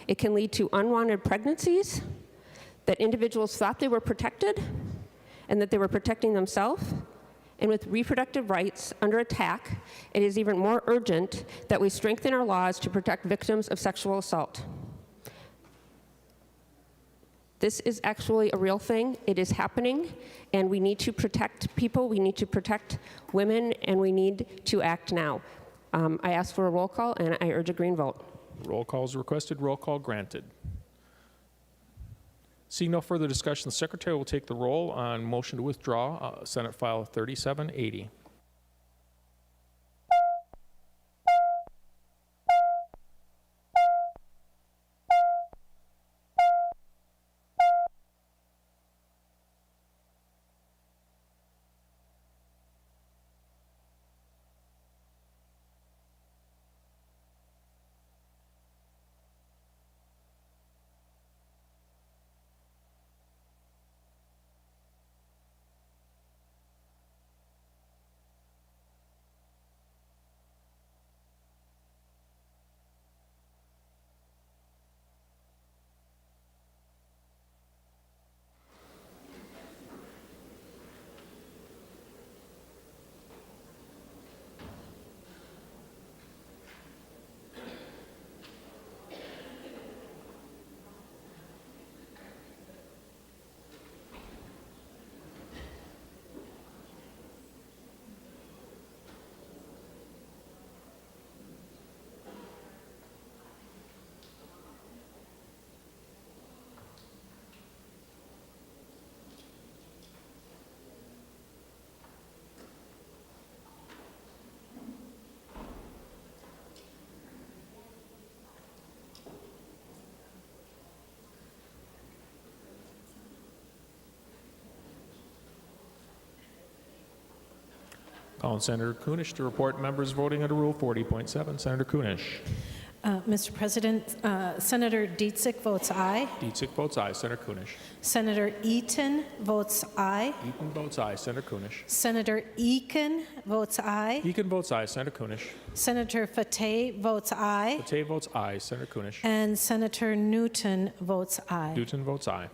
It can lead to unwanted pregnancies, that individuals thought they were protected and that they were protecting themselves. And with reproductive rights under attack, it is even more urgent that we strengthen our laws to protect victims of sexual assault. This is actually a real thing. It is happening, and we need to protect people, we need to protect women, and we need to act now. I ask for a roll call, and I urge a green vote. Roll call is requested. Roll call granted. Seeing no further discussion, the Secretary will take the roll on motion to withdraw Senate File 3780. Calling Senator Kunish to report members voting under Rule 40.7. Senator Kunish. Mr. President, Senator Dietzick votes aye. Dietzick votes aye. Senator Kunish. Senator Eaton votes aye. Eaton votes aye. Senator Kunish. Senator Eakin votes aye. Eakin votes aye. Senator Kunish. Senator Fateh votes aye. Fateh votes aye. Senator Kunish. And Senator Newton votes aye. Newton votes aye.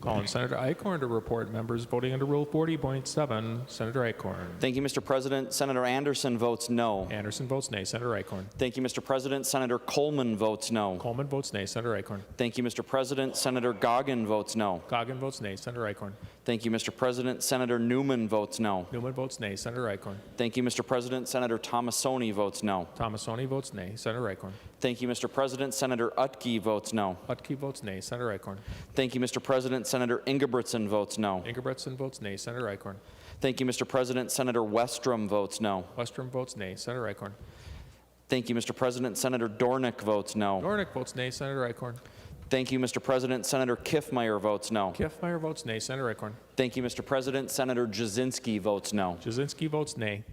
Calling Senator Eichhorn to report members voting under Rule 40.7. Senator Eichhorn. Thank you, Mr. President. Senator Anderson votes no. Anderson votes nay. Senator Eichhorn. Thank you, Mr. President. Senator Coleman votes no. Coleman votes nay. Senator Eichhorn. Thank you, Mr. President. Senator Goggin votes no. Goggin votes nay. Senator Eichhorn. Thank you, Mr. President. Senator Newman votes no. Newman votes nay. Senator Eichhorn. Thank you, Mr. President. Senator Tomassoni votes no. Tomassoni votes nay. Senator Eichhorn. Thank you, Mr. President. Senator Utke votes no. Utke votes nay. Senator Eichhorn. Thank you, Mr. President. Senator Ingebretson votes no. Ingebretson votes nay. Senator Eichhorn. Thank you, Mr. President. Senator Westrom votes no. Westrom votes nay. Senator Eichhorn. Thank you, Mr. President. Senator Dornick votes no. Dornick votes nay. Senator Eichhorn. Thank you, Mr. President. Senator Kiffmeyer votes no. Kiffmeyer votes nay. Senator Eichhorn. Thank you, Mr. President. Senator Jasinski votes no. Jasinski votes nay.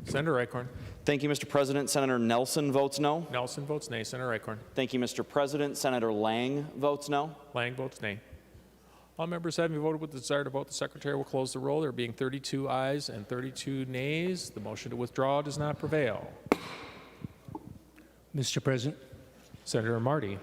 Senator Eichhorn. Thank you, Mr. President. Senator Nelson votes no. Nelson votes nay. Senator Eichhorn. Thank you, Mr. President. Senator Lang votes no. Lang votes nay. All members having voted with the desire to vote, the Secretary will close the roll. There being 32 ayes and 32 nays, the motion to withdraw does not prevail. Mr. President. Senator Marty.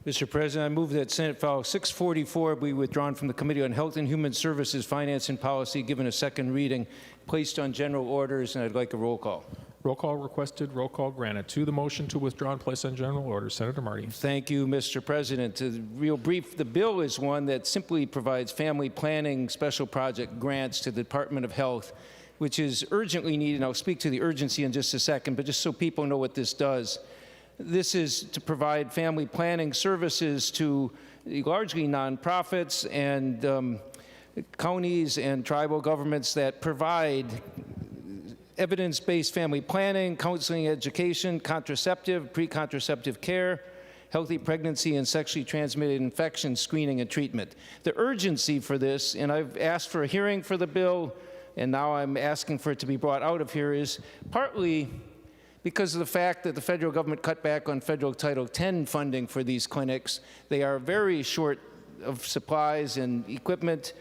Mr. President, I move that Senate File 644 be withdrawn from the Committee on Health and Human Services, Finance and Policy, given a second reading, placed on general orders, and I'd like a roll call. Roll call requested, roll call granted. To the motion to withdraw and place on general order, Senator Marty. Thank you, Mr. President. Real brief, the bill is one that simply provides family planning special project grants to the Department of Health, which is urgently needed. I'll speak to the urgency in just a second, but just so people know what this does. This is to provide family planning services to largely nonprofits and counties and tribal governments that provide evidence-based family planning, counseling, education, contraceptive, pre-contraceptive care, healthy pregnancy, and sexually transmitted infection screening and treatment. The urgency for this, and I've asked for a hearing for the bill, and now I'm asking for it to be brought out of here, is partly because of the fact that the federal government cut back on federal Title X funding for these clinics. They are very short of supplies and equipment.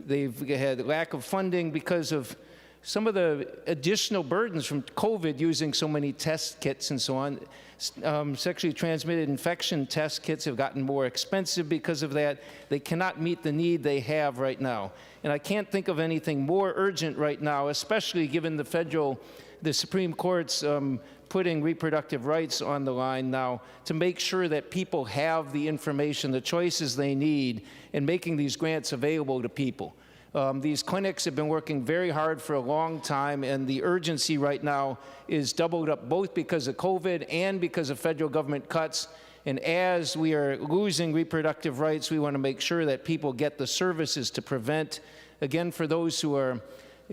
They've had lack of funding because of some of the additional burdens from COVID, using so many test kits and so on. Sexually transmitted infection test kits have gotten more expensive because of that. They cannot meet the need they have right now. And I can't think of anything more urgent right now, especially given the Supreme Court's putting reproductive rights on the line now, to make sure that people have the information, the choices they need, and making these grants available to people. These clinics have been working very hard for a long time, and the urgency right now is doubled up, both because of COVID and because of federal government cuts. And as we are losing reproductive rights, we want to make sure that people get the services to prevent. Again, for those who are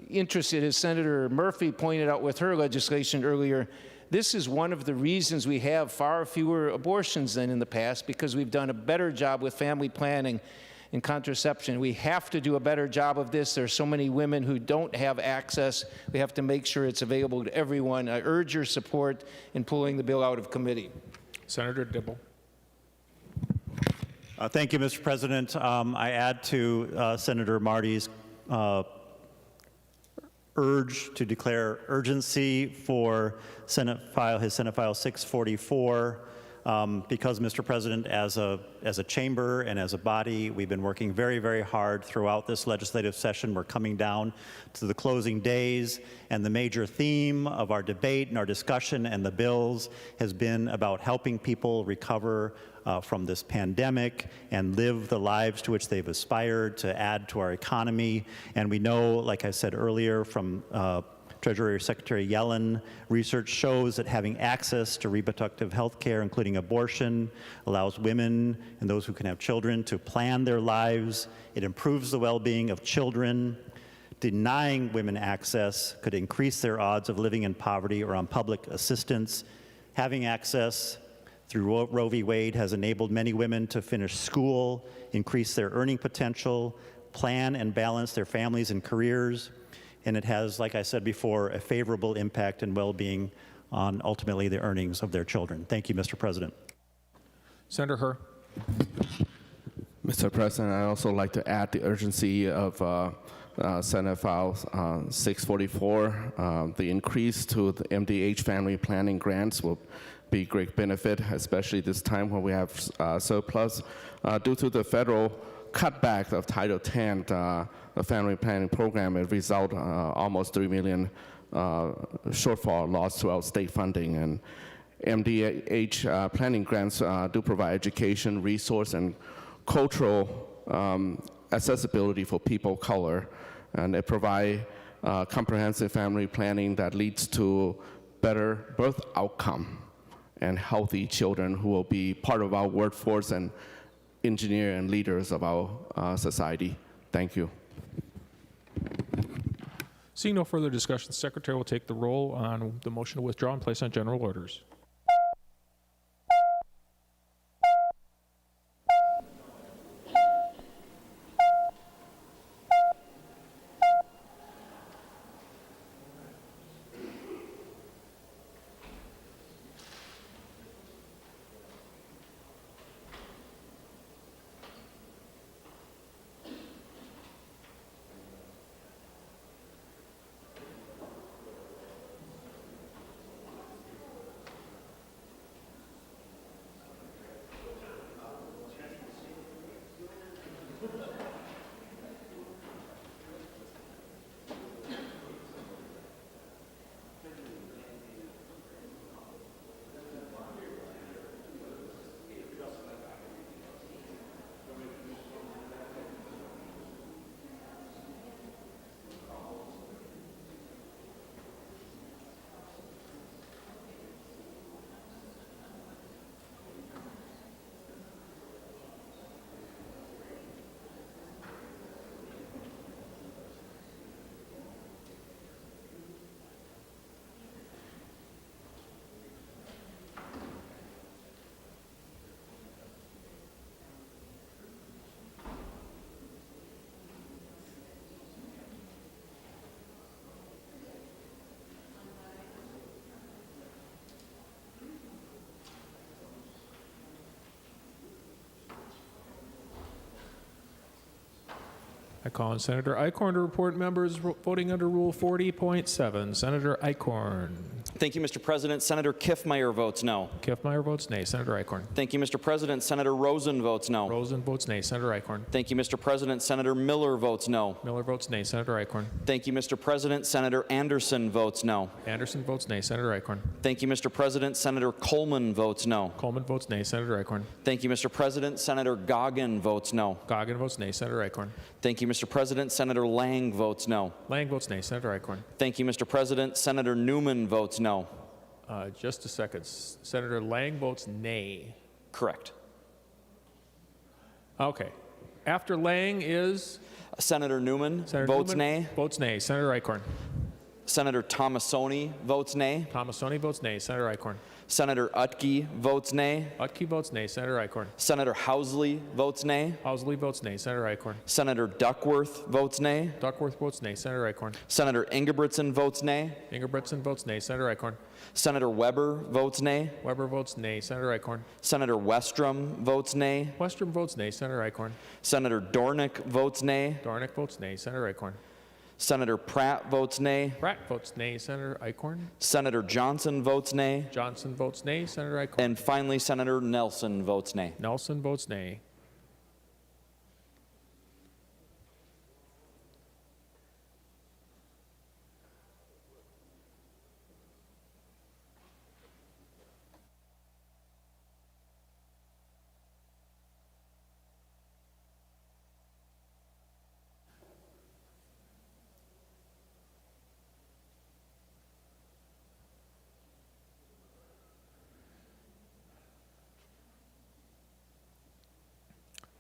interested, as Senator Murphy pointed out with her legislation earlier, this is one of the reasons we have far fewer abortions than in the past, because we've done a better job with family planning and contraception. We have to do a better job of this. There are so many women who don't have access. We have to make sure it's available to everyone. I urge your support in pulling the bill out of committee. Senator Dibble. Thank you, Mr. President. I add to Senator Marty's urge to declare urgency for his Senate File 644. Because, Mr. President, as a chamber and as a body, we've been working very, very hard throughout this legislative session. We're coming down to the closing days, and the major theme of our debate and our discussion and the bills has been about helping people recover from this pandemic and live the lives to which they've aspired, to add to our economy. And we know, like I said earlier, from Treasury Secretary Yellen, research shows that having access to reproductive health care, including abortion, allows women and those who can have children to plan their lives. It improves the well-being of children. Denying women access could increase their odds of living in poverty or on public assistance. Having access through Roe v. Wade has enabled many women to finish school, increase their earning potential, plan and balance their families and careers. And it has, like I said before, a favorable impact and well-being on ultimately the earnings of their children. Thank you, Mr. President. Senator Herr. Mr. President, I'd also like to add the urgency of Senate File 644. The increase to the MDH family planning grants will be great benefit, especially this time when we have surplus. Due to the federal cutback of Title X, the family planning program, it result almost $3 million shortfall lost to our state funding. And MDH planning grants do provide education, resource, and cultural accessibility for people of color. And they provide comprehensive family planning that leads to better birth outcome and healthy children who will be part of our workforce and engineer and leaders of our society. Thank you. Seeing no further discussion, the Secretary will take the roll on the motion to withdraw and place on general orders. I call on Senator Eichhorn to report members voting under Rule 40.7. Senator Eichhorn. Thank you, Mr. President. Senator Kiffmeyer votes no. Kiffmeyer votes nay. Senator Eichhorn. Thank you, Mr. President. Senator Rosen votes no. Rosen votes nay. Senator Eichhorn. Thank you, Mr. President. Senator Miller votes no. Miller votes nay. Senator Eichhorn. Thank you, Mr. President. Senator Anderson votes no. Anderson votes nay. Senator Eichhorn. Thank you, Mr. President. Senator Coleman votes no. Coleman votes nay. Senator Eichhorn. Thank you, Mr. President. Senator Goggin votes no. Goggin votes nay. Senator Eichhorn. Thank you, Mr. President. Senator Lang votes no. Lang votes nay. Senator Eichhorn. Thank you, Mr. President. Senator Newman votes no. Just a second. Senator Lang votes nay. Correct. Okay. After Lang is? Senator Newman Senator votes Newman nay. Votes nay. Senator Eichhorn. Senator Tomassoni votes nay. Tomassoni votes nay. Senator Eichhorn. Senator Utke votes nay. Utke votes nay. Senator Eichhorn. Senator Housley votes nay. Housley votes nay. Senator Eichhorn. Senator Duckworth votes nay. Duckworth votes nay. Senator Eichhorn. Senator Ingebrigtsen votes nay. Ingebrigtsen votes nay. Senator Eichhorn. Senator Weber votes nay. Weber votes nay. Senator Eichhorn. Senator Westrom votes nay. Westrom votes nay. Senator Eichhorn. Senator Dornick votes nay. Dornick votes nay. Senator Eichhorn. Senator Pratt votes nay. Pratt votes nay. Senator Eichhorn. Senator Johnson votes nay. Johnson votes nay. Senator Eichhorn. And finally, Senator Nelson votes nay. Nelson votes nay.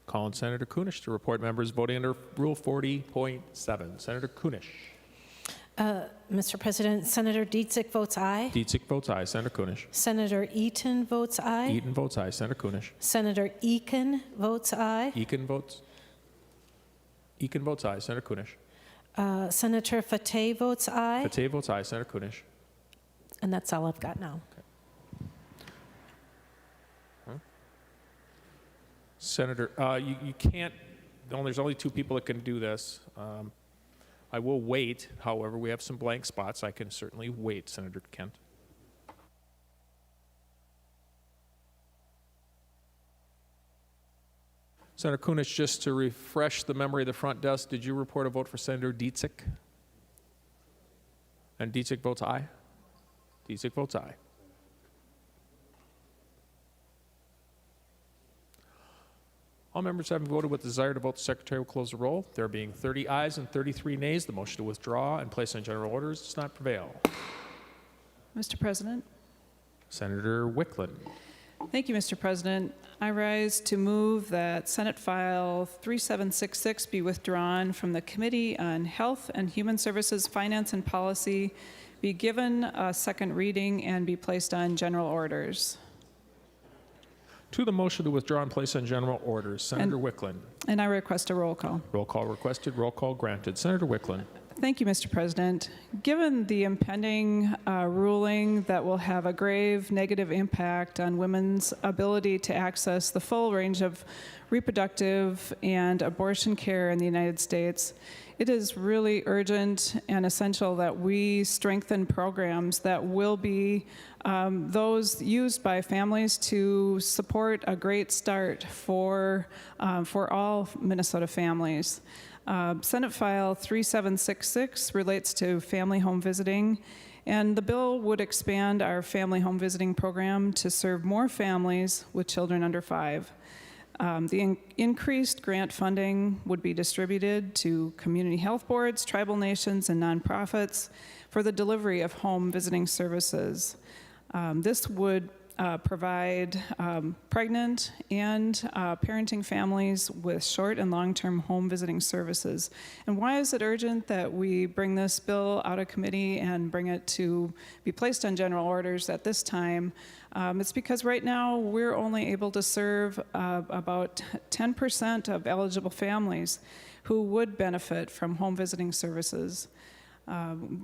Calling Senator Kunish to report members voting under Rule 40.7. Senator Kunish. Mr. President, Senator Dietzick votes aye. Dietzick votes aye. Senator Kunish. Senator Eaton votes aye. Eaton votes aye. Senator Kunish. Senator Eakin votes aye. Eakin votes aye. Senator Kunish. Senator Fateh votes aye. Fateh votes aye. Senator Kunish. And that's all I've got now. Senator, you can't, there's only two people that can do this. I will wait. However, we have some blank spots. I can certainly wait, Senator Kent. Senator Kunish, just to refresh the memory of the front desk, did you report a vote for Senator Dietzick? And Dietzick votes aye? Dietzick votes aye. All members having voted with desire to vote, the Secretary will close the roll. There being 30 ayes and 33 nays, the motion to withdraw and place on general orders does not prevail. Mr. President. Senator Wickland. Thank you, Mr. President. I rise to move that Senate File 3766 be withdrawn from the Committee on Health and Human Services, Finance and Policy, be given a second reading, and be placed on general orders. To the motion to withdraw and place on general orders, Senator Wickland. And I request a roll call. Roll call requested, roll call granted. Senator Wickland. Thank you, Mr. President. Given the impending ruling that will have a grave negative impact on women's ability to access the full range of reproductive and abortion care in the United States, it is really urgent and essential that we strengthen programs that will be those used by families to support a great start for all Minnesota families. Senate File 3766 relates to family home visiting, and the bill would expand our family home visiting program to serve more families with children under 5. The increased grant funding would be distributed to community health boards, tribal nations, and nonprofits for the delivery of home visiting services. This would provide pregnant and parenting families with short and long-term home visiting services. And why is it urgent that we bring this bill out of committee and bring it to be placed on general orders at this time? It's because right now we're only able to serve about 10% of eligible families who would benefit from home visiting services.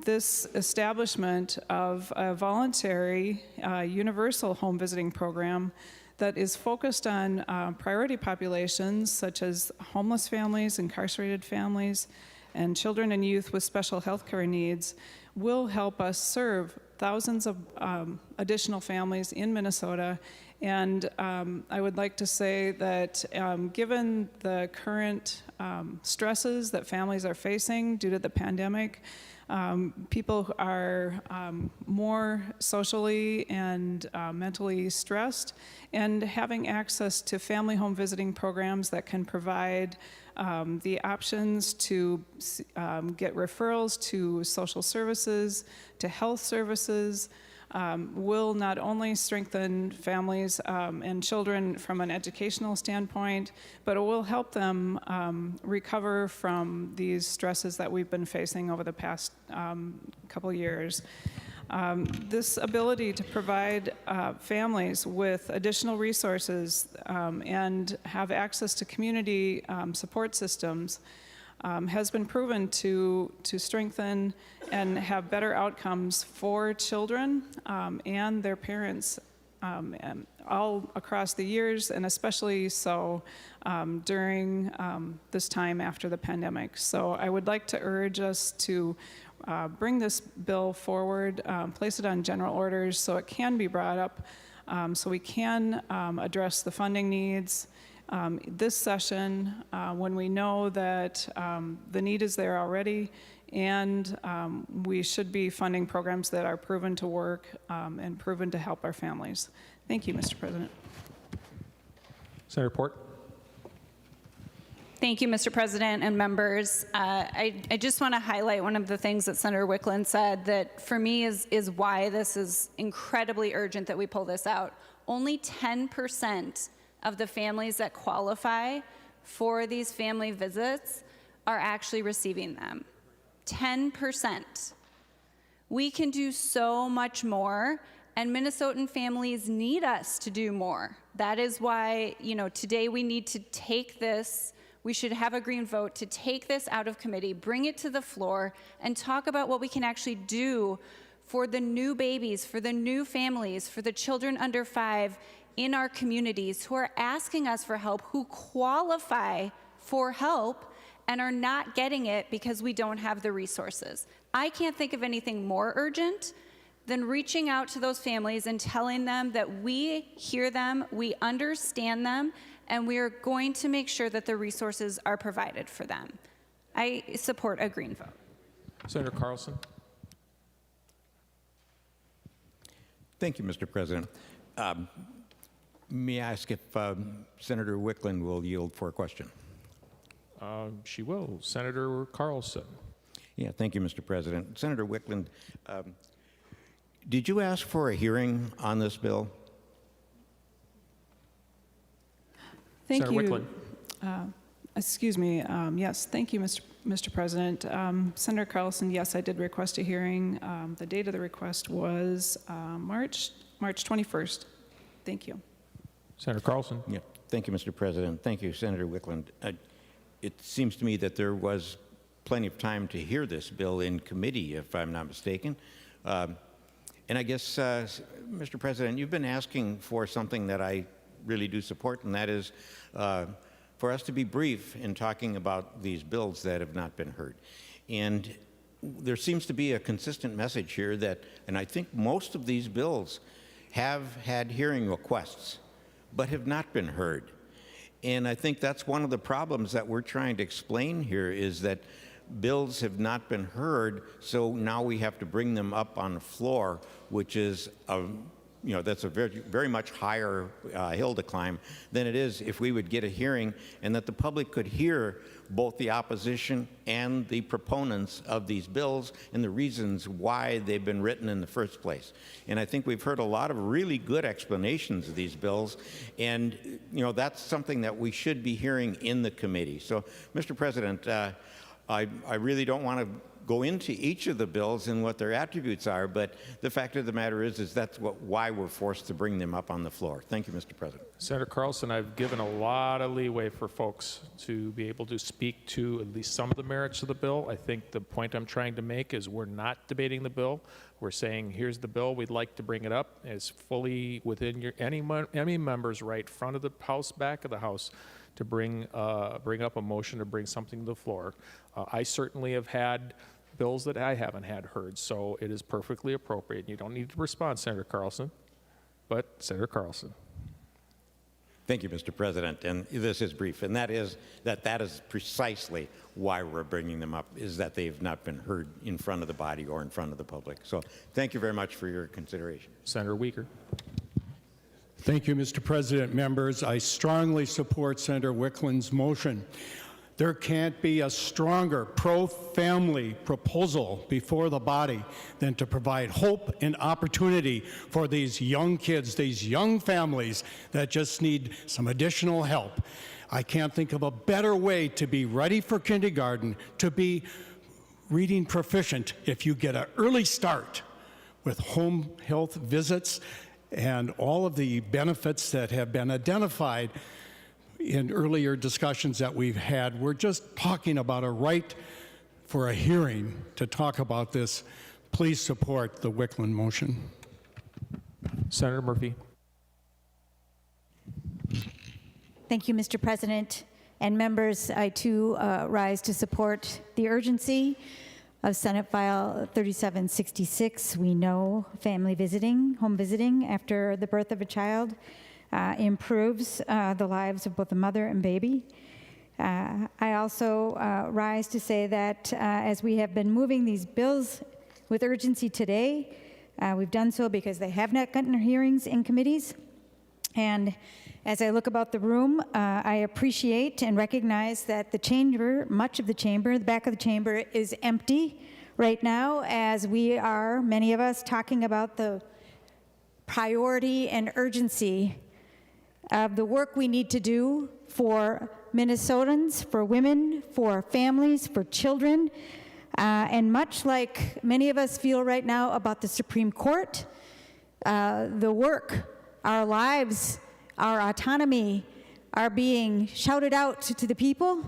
This establishment of a voluntary universal home visiting program that is focused on priority populations such as homeless families, incarcerated families, and children and youth with special health care needs will help us serve thousands of additional families in Minnesota. And I would like to say that given the current stresses that families are facing due to the pandemic, people are more socially and mentally stressed, and having access to family home visiting programs that can provide the options to get referrals to social services, to health services, will not only strengthen families and children from an educational standpoint, but it will help them recover from these stresses that we've been facing over the past couple years. This ability to provide families with additional resources and have access to community support systems has been proven to strengthen and have better outcomes for children and their parents all across the years, and especially so during this time after the pandemic. So I would like to urge us to bring this bill forward, place it on general orders so it can be brought up, so we can address the funding needs this session when we know that the need is there already, and we should be funding programs that are proven to work and proven to help our families. Thank you, Mr. President. Senator Port. Thank you, Mr. President and members. I just want to highlight one of the things that Senator Wickland said that for me is why this is incredibly urgent that we pull this out. Only 10% of the families that qualify for these family visits are actually receiving them. 10%. We can do so much more, and Minnesotan families need us to do more. That is why, today we need to take this. We should have a green vote to take this out of committee, bring it to the floor, and talk about what we can actually do for the new babies, for the new families, for the children under 5 in our communities who are asking us for help, who qualify for help and are not getting it because we don't have the resources. I can't think of anything more urgent than reaching out to those families and telling them that we hear them, we understand them, and we are going to make sure that the resources are provided for them. I support a green vote. Senator Carlson. Thank you, Mr. President. May I ask if Senator Wickland will yield for a question? She will. Senator Carlson. Yeah, thank you, Mr. President. Senator Wickland, did you ask for a hearing on this bill? Thank Senator you. Wickland. Excuse me. Yes, thank you, Mr. President. Senator Carlson, yes, I did request a hearing. The date of the request was March 21st. Thank you. Senator Carlson. Yeah, thank you, Mr. President. Thank you, Senator Wickland. It seems to me that there was plenty of time to hear this bill in committee, if I'm not mistaken. And I guess, Mr. President, you've been asking for something that I really do support, and that is for us to be brief in talking about these bills that have not been heard. And there seems to be a consistent message here that, and I think most of these bills have had hearing requests, but have not been heard. And I think that's one of the problems that we're trying to explain here, is that bills have not been heard, so now we have to bring them up on the floor, which is that's a very, very much higher hill to climb than it is if we would get a hearing and that the public could hear both the opposition and the proponents of these bills and the reasons why they've been written in the first place. And I think we've heard a lot of really good explanations of these bills, and that's something that we should be hearing in the committee. So, Mr. President, I really don't want to go into each of the bills and what their attributes are, but the fact of the matter is that's why we're forced to bring them up on the floor. Thank you, Mr. President. Senator Carlson, I've given a lot of leeway for folks to be able to speak to at least some of the merits of the bill. I think the point I'm trying to make is we're not debating the bill. We're saying, here's the bill, we'd like to bring it up. It's fully within any member's right, front of the House, back of the House, to bring up a motion to bring something to the floor. I certainly have had bills that I haven't had heard, so it is perfectly appropriate. You don't need to respond, Senator Carlson, but Senator Carlson. Thank you, Mr. President, and this is brief, and that is precisely why we're bringing them up, is that they've not been heard in front of the body or in front of the public. So thank you very much for your consideration. Senator Weaker. Thank you, Mr. President. Members, I strongly support Senator Wickland's motion. There can't be a stronger pro-family proposal before the body than to provide hope and opportunity for these young kids, these young families that just need some additional help. I can't think of a better way to be ready for kindergarten, to be reading proficient if you get an early start with home health visits and all of the benefits that have been identified in earlier discussions that we've had. We're just talking about a right for a hearing to talk about this. Please support the Wickland motion. Senator Murphy. Thank you, Mr. President. And members, I too rise to support the urgency of Senate File 3766. We know family visiting, home visiting after the birth of a child improves the lives of both the mother and baby. I also rise to say that as we have been moving these bills with urgency today, we've done so because they have not gotten hearings in committees. And as I look about the room, I appreciate and recognize that the chamber, much of the chamber, the back of the chamber is empty right now, as we are, many of us, talking about the priority and urgency of the work we need to do for Minnesotans, for women, for families, for children, and much like many of us feel right now about the Supreme Court, the work, our lives, our autonomy are being shouted out to the people,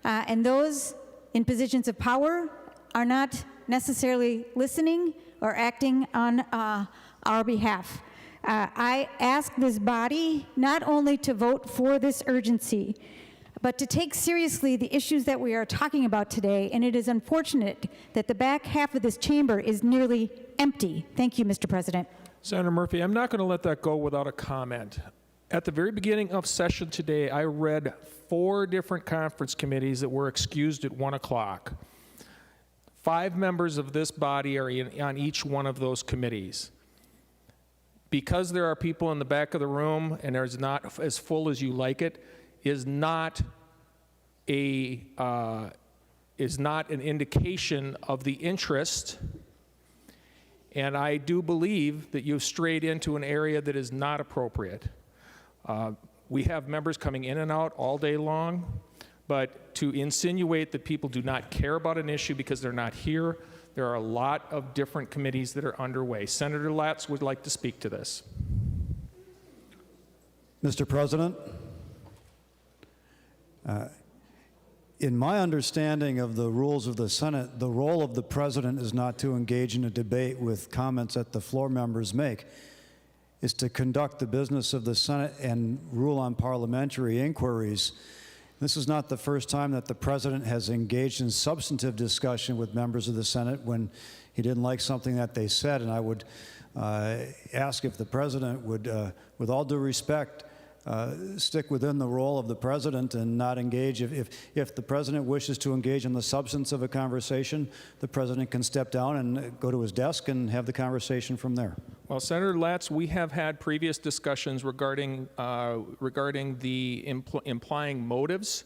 and those in positions of power are not necessarily listening or acting on our behalf. I ask this body not only to vote for this urgency, but to take seriously the issues that we are talking about today, and it is unfortunate that the back half of this chamber is nearly empty. Thank you, Mr. President. Senator Murphy, I'm not going to let that go without a comment. At the very beginning of session today, I read 4 different conference committees that were excused at 1 o'clock. 5 members of this body are on each one of those committees. Because there are people in the back of the room and there's not as full as you like it, is not an indication of the interest. And I do believe that you've strayed into an area that is not appropriate. We have members coming in and out all day long, but to insinuate that people do not care about an issue because they're not here, there are a lot of different committees that are underway. Senator Latz would like to speak to this. Mr. President, in my understanding of the rules of the Senate, the role of the President is not to engage in a debate with comments that the floor members make. Is to conduct the business of the Senate and rule on parliamentary inquiries. This is not the first time that the President has engaged in substantive discussion with members of the Senate when he didn't like something that they said, and I would ask if the President would, with all due respect, stick within the role of the President and not engage. If the President wishes to engage in the substance of a conversation, the President can step down and go to his desk and have the conversation from there. Well, Senator Latz, we have had previous discussions regarding the implying motives,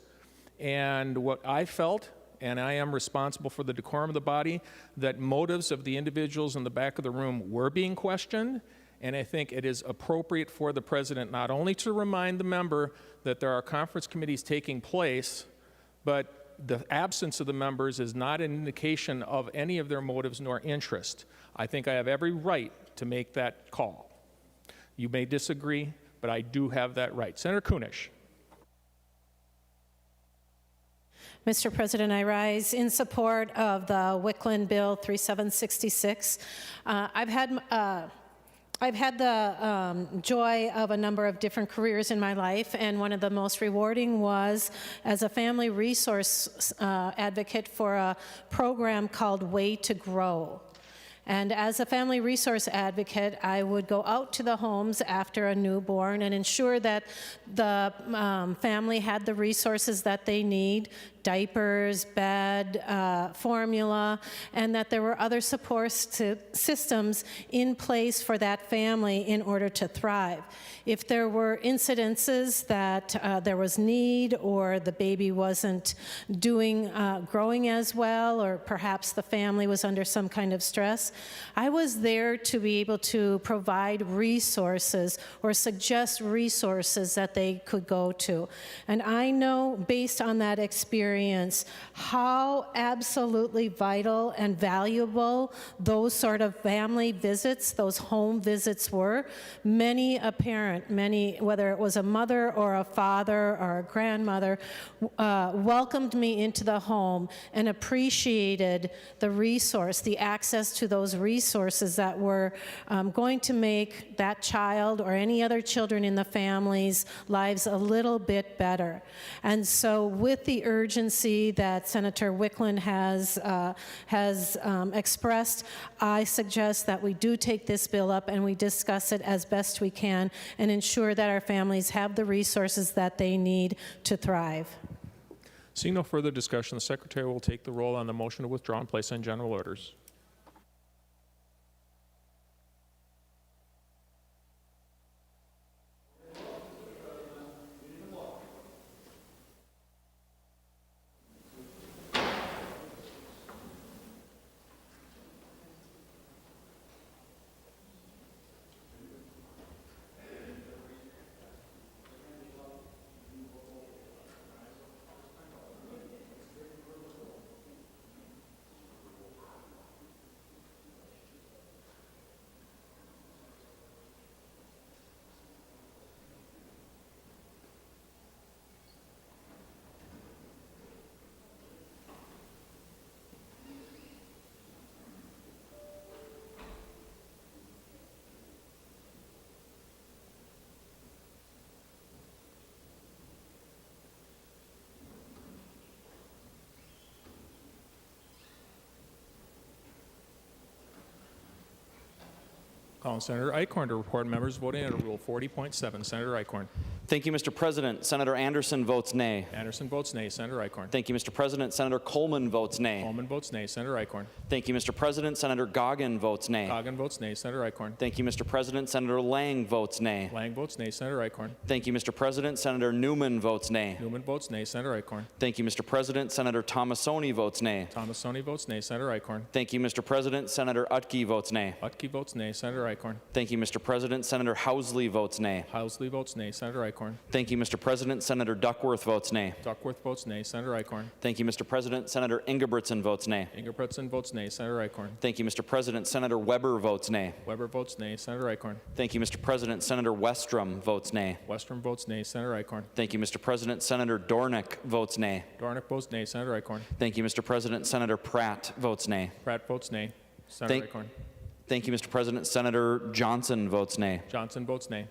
and what I felt, and I am responsible for the decorum of the body, that motives of the individuals in the back of the room were being questioned. And I think it is appropriate for the President not only to remind the member that there are conference committees taking place, but the absence of the members is not an indication of any of their motives nor interest. I think I have every right to make that call. You may disagree, but I do have that right. Senator Kunish. Mr. President, I rise in support of the Wickland Bill 3766. I've had the joy of a number of different careers in my life, and one of the most rewarding was as a family resource advocate for a program called Way to Grow. And as a family resource advocate, I would go out to the homes after a newborn and ensure that the family had the resources that they need, diapers, bed, formula, and that there were other support systems in place for that family in order to thrive. If there were incidences that there was need, or the baby wasn't growing as well, or perhaps the family was under some kind of stress, I was there to be able to provide resources or suggest resources that they could go to. And I know, based on that experience, how absolutely vital and valuable those sort of family visits, those home visits were. Many a parent, whether it was a mother or a father or a grandmother, welcomed me into the home and appreciated the resource, the access to those resources that were going to make that child or any other children in the family's lives a little bit better. And so with the urgency that Senator Wickland has expressed, I suggest that we do take this bill up and we discuss it as best we can and ensure that our families have the resources that they need to thrive. Seeing no further discussion, the Secretary will take the roll on the motion to withdraw and place on general orders. Calling Senator Eichhorn to report members voting under Rule 40.7. Senator Eichhorn. Thank you, Mr. President. Senator Anderson votes nay. Anderson votes nay. Senator Eichhorn. Thank you, Mr. President. Senator Coleman votes nay. Coleman votes nay. Senator Eichhorn. Thank you, Mr. President. Senator Goggin votes nay. Goggin votes nay. Senator Eichhorn. Thank you, Mr. President. Senator Lang votes nay. Lang votes nay. Senator Eichhorn. Thank you, Mr. President. Senator Newman votes nay. Newman votes nay. Senator Eichhorn. Thank you, Mr. President. Senator Tomassoni votes nay. Tomassoni votes nay. Senator Eichhorn. Thank you, Mr. President. Senator Utke votes nay. Utke votes nay. Senator Eichhorn. Thank you, Mr. President. Senator Housley votes nay. Housley votes nay. Senator Eichhorn. Thank you, Mr. President. Senator Duckworth votes nay. Duckworth votes nay. Senator Eichhorn. Thank you, Mr. President. Senator Ingebrigtsen votes nay. Ingebrigtsen votes nay. Senator Eichhorn. Thank you, Mr. President. Senator Weber votes nay. Weber votes nay. Senator Eichhorn. Thank you, Mr. President. Senator Westrom votes nay. Westrom votes nay. Senator Eichhorn. Thank you, Mr. President. Senator Dornick votes nay. Dornick votes nay. Senator Eichhorn. Thank you, Mr. President. Senator Pratt votes nay. Pratt votes nay. Senator Eichhorn. Thank you, Mr. President. Senator Johnson votes nay. Johnson votes nay.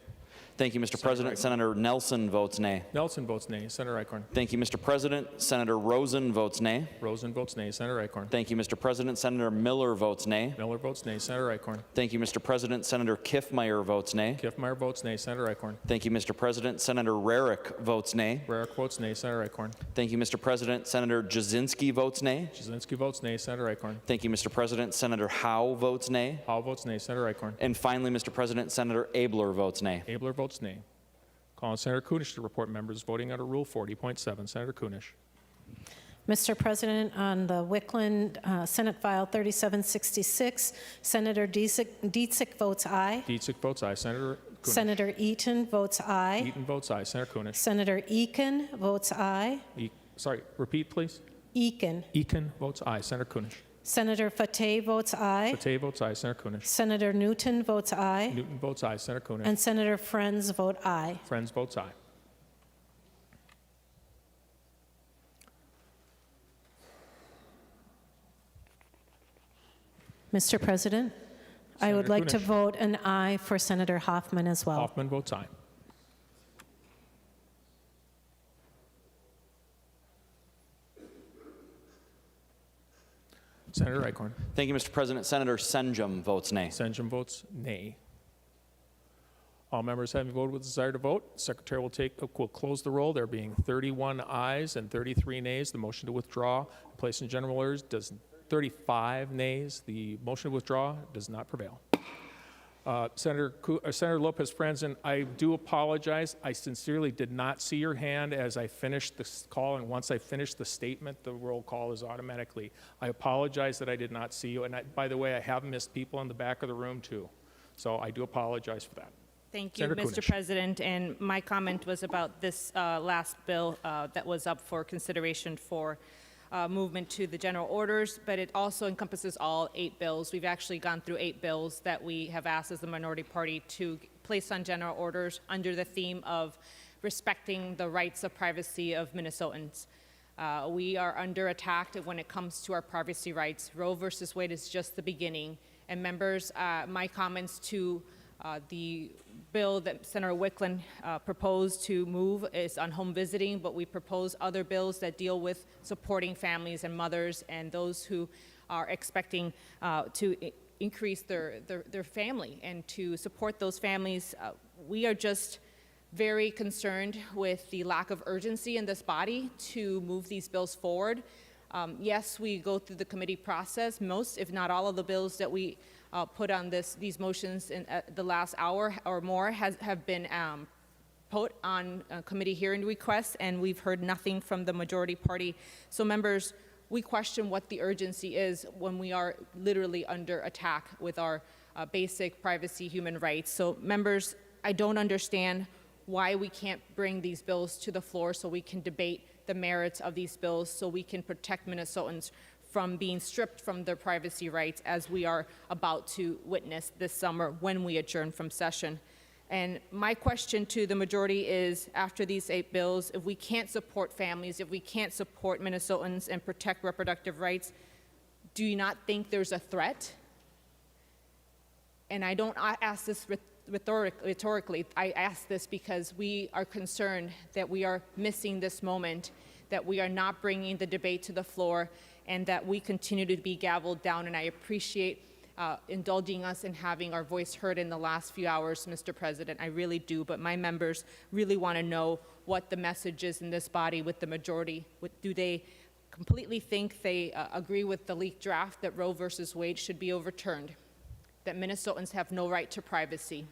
Thank you, Mr. President. Senator Nelson votes nay. Nelson votes nay. Senator Eichhorn. Thank you, Mr. President. Senator Rosen votes nay. Rosen votes nay. Senator Eichhorn. Thank you, Mr. President. Senator Miller votes nay. Miller votes nay. Senator Eichhorn. Thank you, Mr. President. Senator Kiffmeyer votes nay. Kiffmeyer votes nay. Senator Eichhorn. Thank you, Mr. President. Senator Rarick votes nay. Rarick votes nay. Senator Eichhorn. Thank you, Mr. President. Senator Jasinski votes nay. Jasinski votes nay. Senator Eichhorn. Thank you, Mr. President. Senator Howe votes nay. Howe votes nay. Senator Eichhorn. And finally, Mr. President, Senator Abler votes nay. Abler votes nay. Calling Senator Kunish to report members voting under Rule 40.7. Senator Kunish. Mr. President, on the Wickland Senate File 3766, Senator Dietzick votes aye. Dietzick votes aye. Senator Kunish. Senator Eaton votes aye. Eaton votes aye. Senator Kunish. Senator Eakin votes aye. Sorry, repeat, please. Eakin. Eakin votes aye. Senator Kunish. Senator Fateh votes aye. Fateh votes aye. Senator Kunish. Senator Newton votes aye. Newton votes aye. Senator Kunish. And Senator Friends vote aye. Friends votes aye. Mr. President, I would Senator like to Kunish. vote an aye for Senator Hoffman as well. Hoffman votes aye. Senator Eichhorn. Thank you, Mr. President. Senator Senjum votes nay. Senjum votes nay. All members having voted with desire to vote, Secretary will close the roll. There being 31 ayes and 33 nays. The motion to withdraw, place in general orders, does 35 nays. The motion to withdraw does not prevail. Senator Lopez-Franzen, I do apologize. I sincerely did not see your hand as I finished this call, and once I finished the statement, the roll call is automatically. I apologize that I did not see you, and by the way, I have missed people in the back of the room too, so I do apologize for that. Thank you, Senator Mr. Kunish. President, and my comment was about this last bill that was up for consideration for movement to the general orders, but it also encompasses all 8 bills. We've actually gone through 8 bills that we have asked as the minority party to place on general orders under the theme of respecting the rights of privacy of Minnesotans. We are under attack when it comes to our privacy rights. Roe versus Wade is just the beginning. And members, my comments to the bill that Senator Wickland proposed to move is on home visiting, but we propose other bills that deal with supporting families and mothers and those who are expecting to increase their family and to support those families. We are just very concerned with the lack of urgency in this body to move these bills forward. Yes, we go through the committee process. Most, if not all, of the bills that we put on these motions in the last hour or more have been put on committee hearing requests, and we've heard nothing from the majority party. So members, we question what the urgency is when we are literally under attack with our basic privacy human rights. So members, I don't understand why we can't bring these bills to the floor so we can debate the merits of these bills so we can protect Minnesotans from being stripped from their privacy rights as we are about to witness this summer when we adjourn from session. And my question to the majority is, after these 8 bills, if we can't support families, if we can't support Minnesotans and protect reproductive rights, do you not think there's a threat? And I don't ask this rhetorically. I ask this because we are concerned that we are missing this moment, that we are not bringing the debate to the floor, and that we continue to be gavelled down. And I appreciate indulging us in having our voice heard in the last few hours, Mr. President. I really do. But my members really want to know what the message is in this body with the majority. Do they completely think they agree with the leaked draft that Roe versus Wade should be overturned, that Minnesotans have no right to privacy?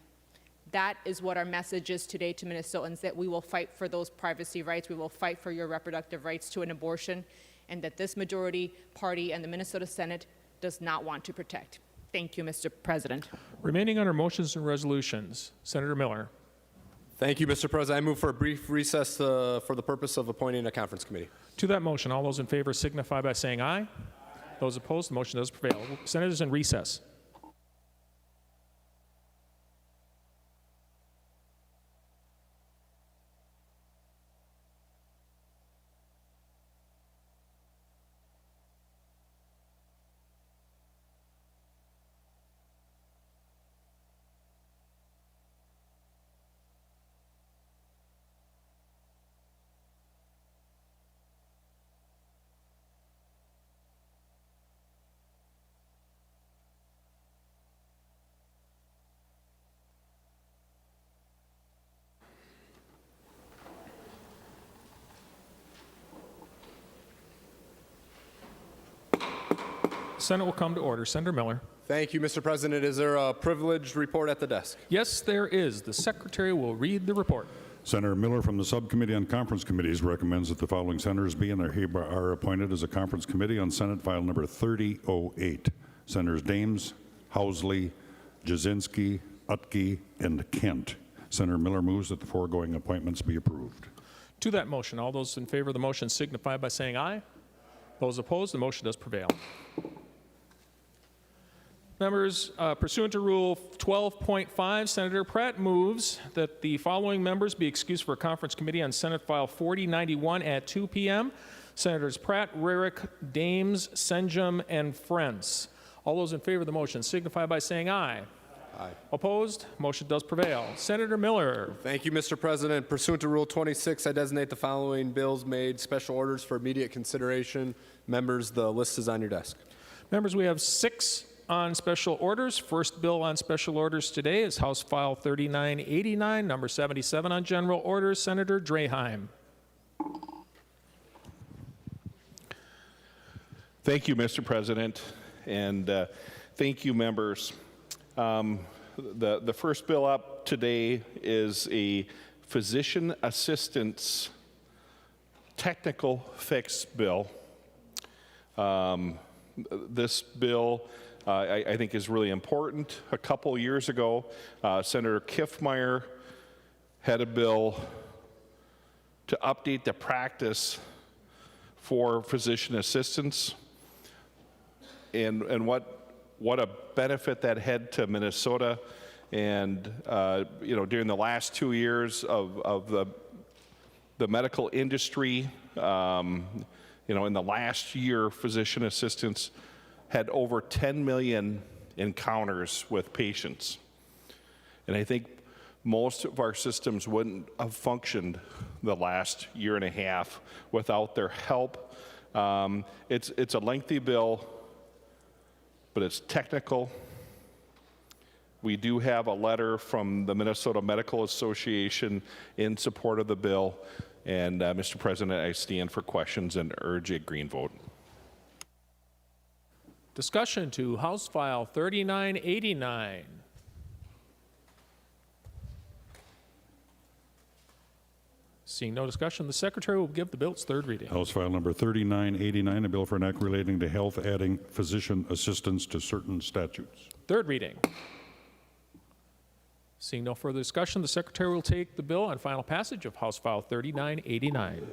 That is what our message is today to Minnesotans, that we will fight for those privacy rights. We will fight for your reproductive rights to an abortion, and that this majority party and the Minnesota Senate does not want to protect. Thank you, Mr. President. Remaining under motions and resolutions, Senator Miller. Thank you, Mr. President. I move for a brief recess for the purpose of appointing a conference committee. To that motion, all those in favor signify by saying aye. Those opposed, the motion does prevail. Senators in recess. Senate will come to order. Senator Miller. Thank you, Mr. President. Is there a privileged report at the desk? Yes, there is. The Secretary will read the report. Senator Miller from the Subcommittee on Conference Committees recommends that the following senators be and are appointed as a conference committee on Senate File Number 3008. Senators Dames, Housley, Jasinski, Utke, and Kent. Senator Miller moves that the foregoing appointments be approved. To that motion, all those in favor of the motion signify by saying aye. Those opposed, the motion does prevail. Members, pursuant to Rule 12.5, Senator Pratt moves that the following members be excused for a conference committee on Senate File 4091 at 2 p.m. Senators Pratt, Rarick, Dames, Senjum, and Friends. All those in favor of the motion signify by saying aye. Aye. Opposed? Motion does prevail. Senator Miller. Thank you, Mr. President. Pursuant to Rule 26, I designate the following bills made special orders for immediate consideration. Members, the list is on your desk. Members, we have 6 on special orders. First bill on special orders today is House File 3989, number 77 on general orders. Senator Draheim. Thank you, Mr. President, and thank you, members. The first bill up today is a physician assistance technical fix bill. This bill I think is really important. A couple years ago, Senator Kiffmeyer had a bill to update the practice for physician assistants, and what a benefit that had to Minnesota. And during the last 2 years of the medical industry, in the last year, physician assistants had over 10 million encounters with patients. And I think most of our systems wouldn't have functioned the last year and a half without their help. It's a lengthy bill, but it's technical. We do have a letter from the Minnesota Medical Association in support of the bill. And Mr. President, I stand for questions and urge a green vote. Discussion to House File 3989. Seeing no discussion, the Secretary will give the bill its third reading. House File Number 3989, a bill for an act relating to health adding physician assistance to certain statutes. Third reading. Seeing no further discussion, the Secretary will take the bill on final passage of House File 3989.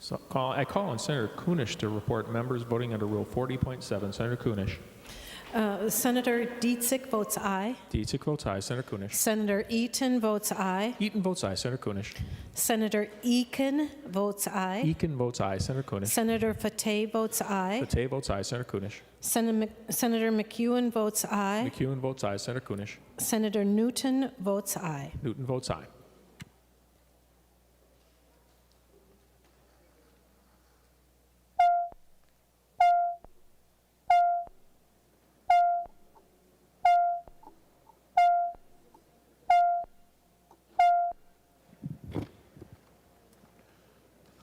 So I call on Senator Kunish to report members voting under Rule 40.7. Senator Kunish. Senator Dietzick votes aye. Dietzick votes aye. Senator Kunish. Senator Eaton votes aye. Eaton votes aye. Senator Kunish. Senator Eakin votes aye. Eakin votes aye. Senator Kunish. Senator Fateh votes aye. Fateh votes aye. Senator Kunish. Senator McEwen votes aye. McEwen votes aye. Senator Kunish. Senator Newton votes aye. Newton votes aye.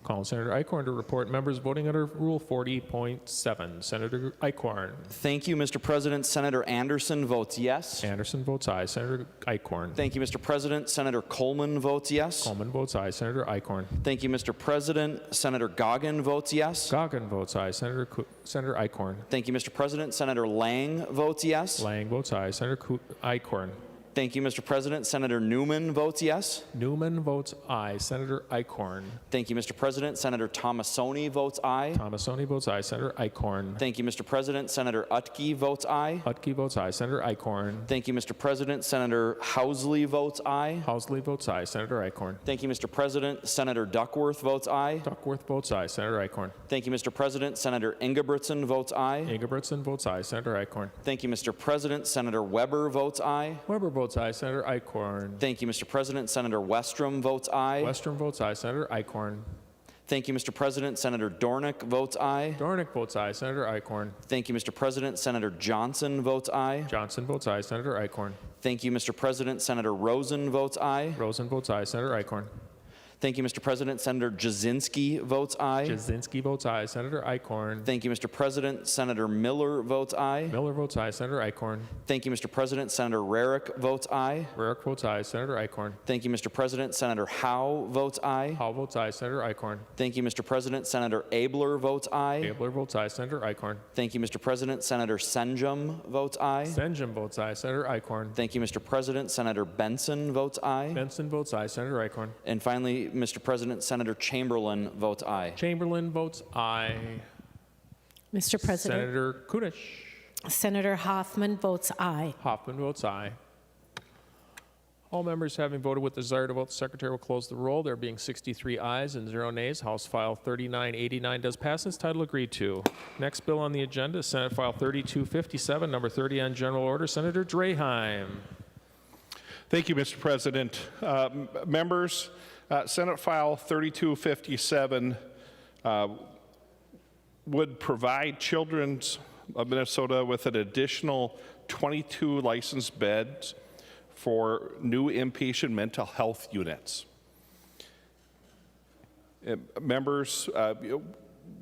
Call Senator Eichhorn to report members voting under Rule 40.7. Senator Eichhorn. Thank you, Mr. President. Senator Anderson votes yes. Anderson votes aye. Senator Eichhorn. Thank you, Mr. President. Senator Coleman votes yes. Coleman votes aye. Senator Eichhorn. Thank you, Mr. President. Senator Goggin votes yes. Goggin votes aye. Senator Eichhorn. Thank you, Mr. President. Senator Lang votes yes. Lang votes aye. Senator Eichhorn. Thank you, Mr. President. Senator Newman votes yes. Newman votes aye. Senator Eichhorn. Thank you, Mr. President. Senator Tomassoni votes aye. Tomassoni votes aye. Senator Eichhorn. Thank you, Mr. President. Senator Utke votes aye. Utke votes aye. Senator Eichhorn. Thank you, Mr. President. Senator Housley votes aye. Housley votes aye. Senator Eichhorn. Thank you, Mr. President. Senator Duckworth votes aye. Duckworth votes aye. Senator Eichhorn. Thank you, Mr. President. Senator Ingebrigtsen votes aye. Ingebrigtsen votes aye. Senator Eichhorn. Thank you, Mr. President. Senator Weber votes aye. Weber votes aye. Senator Eichhorn. Thank you, Mr. President. Senator Westrom votes aye. Westrom votes aye. Senator Eichhorn. Thank you, Mr. President. Senator Dornick votes aye. Dornick votes aye. Senator Eichhorn. Thank you, Mr. President. Senator Johnson votes aye. Johnson votes aye. Senator Eichhorn. Thank you, Mr. President. Senator Rosen votes aye. Rosen votes aye. Senator Eichhorn. Thank you, Mr. President. Senator Jasinski votes aye. Jasinski votes aye. Senator Eichhorn. Thank you, Mr. President. Senator Miller votes aye. Miller votes aye. Senator Eichhorn. Thank you, Mr. President. Senator Rarick votes aye. Rarick votes aye. Senator Eichhorn. Thank you, Mr. President. Senator Howe votes aye. Howe votes aye. Senator Eichhorn. Thank you, Mr. President. Senator Abler votes aye. Abler votes aye. Senator Eichhorn. Thank you, Mr. President. Senator Senjum votes aye. Senjum votes aye. Senator Eichhorn. Thank you, Mr. President. Senator Benson votes aye. Benson votes aye. Senator Eichhorn. And finally, Mr. President, Senator Chamberlain votes aye. Chamberlain votes aye. Mr. President. Senator Kunish. Senator Hoffman votes aye. Hoffman votes aye. All members having voted with the desire to vote, the Secretary will close the roll. There being 63 ayes and 0 nays, House File 3989 does pass. Its title agreed to. Next bill on the agenda is Senate File 3257, number 30 on general order. Senator Draheim. Thank you, Mr. President. Members, Senate File 3257 would provide Children's of Minnesota with an additional 22 licensed beds for new inpatient mental health units. Members,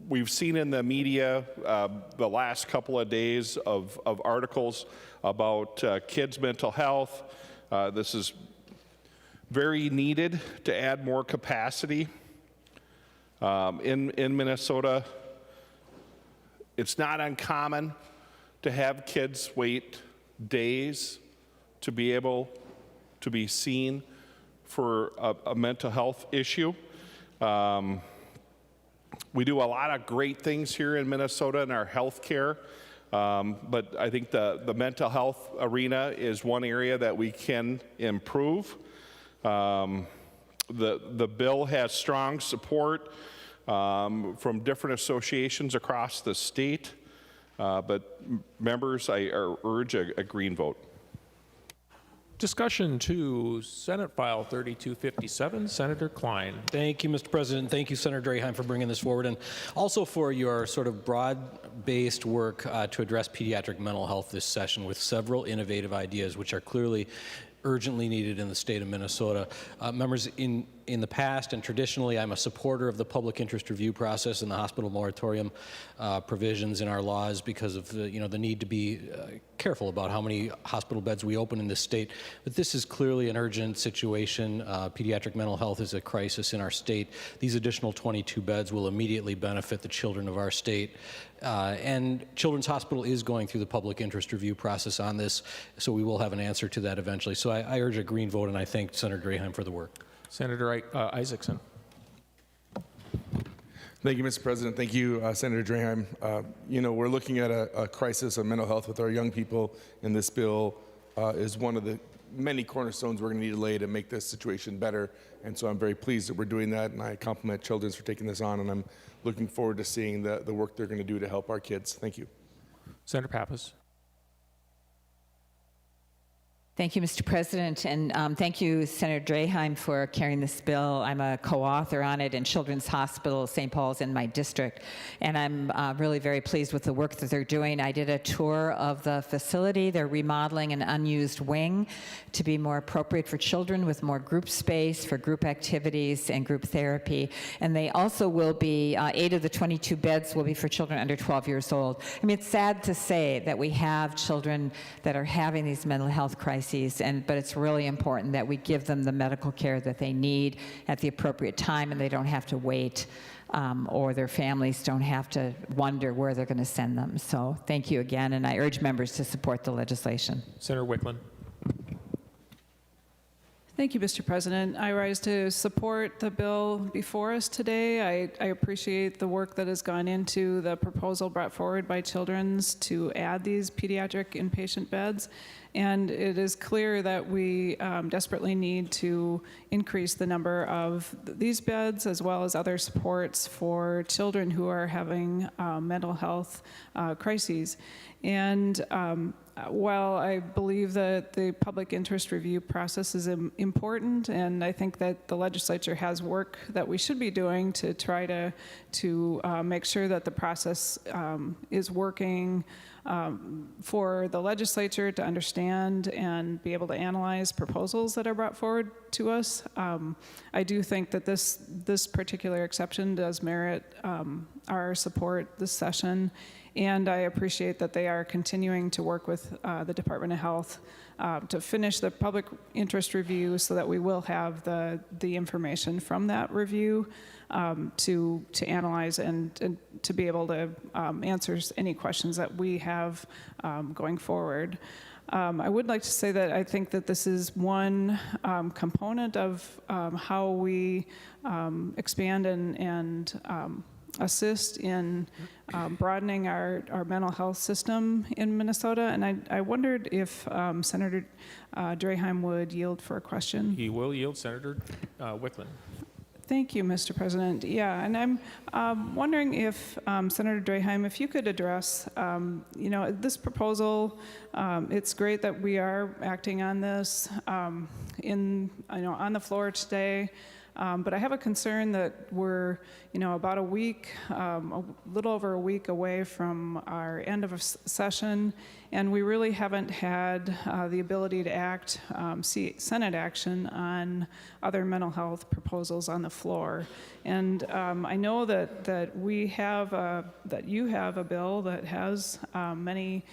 we've seen in the media the last couple of days of articles about kids' mental health. This is very needed to add more capacity. In Minnesota, it's not uncommon to have kids wait days to be able to be seen for a mental health issue. We do a lot of great things here in Minnesota in our health care, but I think the mental health arena is one area that we can improve. The bill has strong support from different associations across the state, but members, I urge a green vote. Discussion to Senate File 3257, Senator Klein. Thank you, Mr. President. Thank you, Senator Draheim, for bringing this forward, and also for your sort of broad-based work to address pediatric mental health this session with several innovative ideas, which are clearly urgently needed in the state of Minnesota. Members, in the past and traditionally, I'm a supporter of the public interest review process and the hospital moratorium provisions in our laws because of the need to be careful about how many hospital beds we open in this state. But this is clearly an urgent situation. Pediatric mental health is a crisis in our state. These additional 22 beds will immediately benefit the children of our state. And Children's Hospital is going through the public interest review process on this, so we will have an answer to that eventually. So I urge a green vote, and I thank Senator Draheim for the work. Senator Isaacson. Thank you, Mr. President. Thank you, Senator Draheim. You know, we're looking at a crisis of mental health with our young people, and this bill is one of the many cornerstones we're going to need to lay to make this situation better. And so I'm very pleased that we're doing that, and I compliment Children's for taking this on, and I'm looking forward to seeing the work they're going to do to help our kids. Thank you. Senator Pappas. Thank you, Mr. President, and thank you, Senator Draheim, for carrying this bill. I'm a co-author on it in Children's Hospital St. Paul's in my district, and I'm really very pleased with the work that they're doing. I did a tour of the facility. They're remodeling an unused wing to be more appropriate for children with more group space for group activities and group therapy, and they also will be, 8 of the 22 beds will be for children under 12 years old. I mean, it's sad to say that we have children that are having these mental health crises, but it's really important that we give them the medical care that they need at the appropriate time, and they don't have to wait, or their families don't have to wonder where they're going to send them. So thank you again, and I urge members to support the legislation. Senator Wickland. Thank you, Mr. President. I rise to support the bill before us today. I appreciate the work that has gone into the proposal brought forward by Children's to add these pediatric inpatient beds. And it is clear that we desperately need to increase the number of these beds as well as other supports for children who are having mental health crises. And while I believe that the public interest review process is important, and I think that the legislature has work that we should be doing to try to make sure that the process is working for the legislature to understand and be able to analyze proposals that are brought forward to us. I do think that this particular exception does merit our support this session, and I appreciate that they are continuing to work with the Department of Health to finish the public interest review so that we will have the information from that review to analyze and to be able to answer any questions that we have going forward. I would like to say that I think that this is one component of how we expand and assist in broadening our mental health system in Minnesota. And I wondered if Senator Draheim would yield for a question. He will yield. Senator Wickland. Thank you, Mr. President. Yeah, and I'm wondering if, Senator Draheim, if you could address, this proposal, it's great that we are acting on this on the floor today. But I have a concern that we're, about a week, a little over a week away from our end of a session, and we really haven't had the ability to see Senate action on other mental health proposals on the floor. And I know that we have, that you have a bill that has many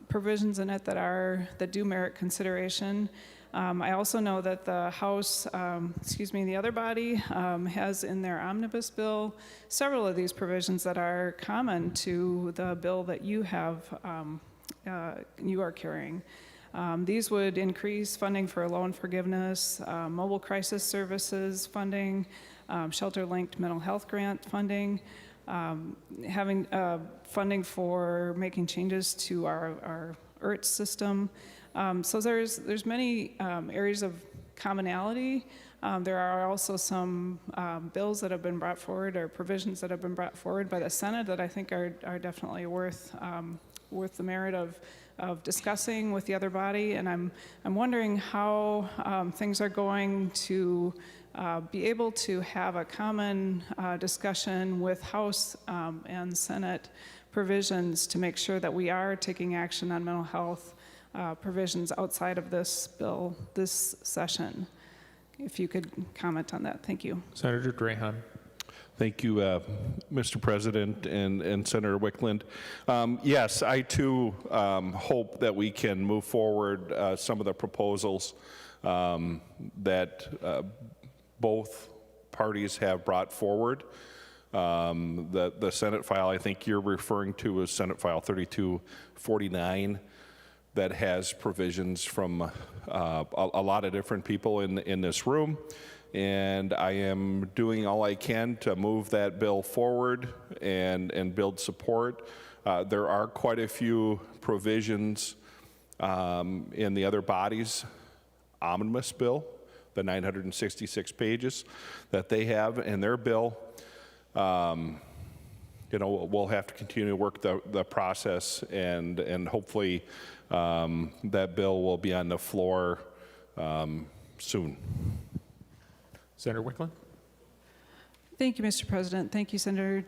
provisions in it that do merit consideration. I also know that the House, the other body, has in their omnibus bill several of these provisions that are common to the bill that you are carrying. These would increase funding for loan forgiveness, mobile crisis services funding, shelter-linked mental health grant funding, having funding for making changes to our IRT system. So there's many areas of commonality. There are also some bills that have been brought forward, or provisions that have been brought forward by the Senate that I think are definitely worth the merit of discussing with the other body. And I'm wondering how things are going to be able to have a common discussion with House and Senate provisions to make sure that we are taking action on mental health provisions outside of this bill this session. If you could comment on that. Thank you. Senator Draheim. Thank you, Mr. President and Senator Wickland. Yes, I too hope that we can move forward some of the proposals that both parties have brought forward. The Senate file I think you're referring to is Senate File 3249. That has provisions from a lot of different people in this room, and I am doing all I can to move that bill forward and build support. There are quite a few provisions in the other body's omnibus bill, the 966 pages that they have in their bill. You know, we'll have to continue to work the process, and hopefully that bill will be on the floor soon. Senator Wickland. Thank you, Mr. President. Thank you, Senator,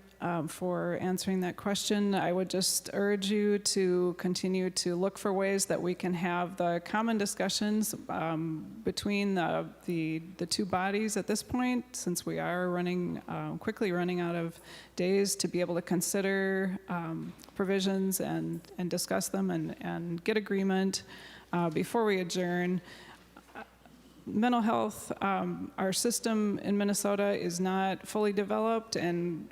for answering that question. I would just urge you to continue to look for ways that we can have the common discussions between the two bodies at this point, since we are quickly running out of days to be able to consider provisions and discuss them and get agreement before we adjourn. Mental health, our system in Minnesota is not fully developed, and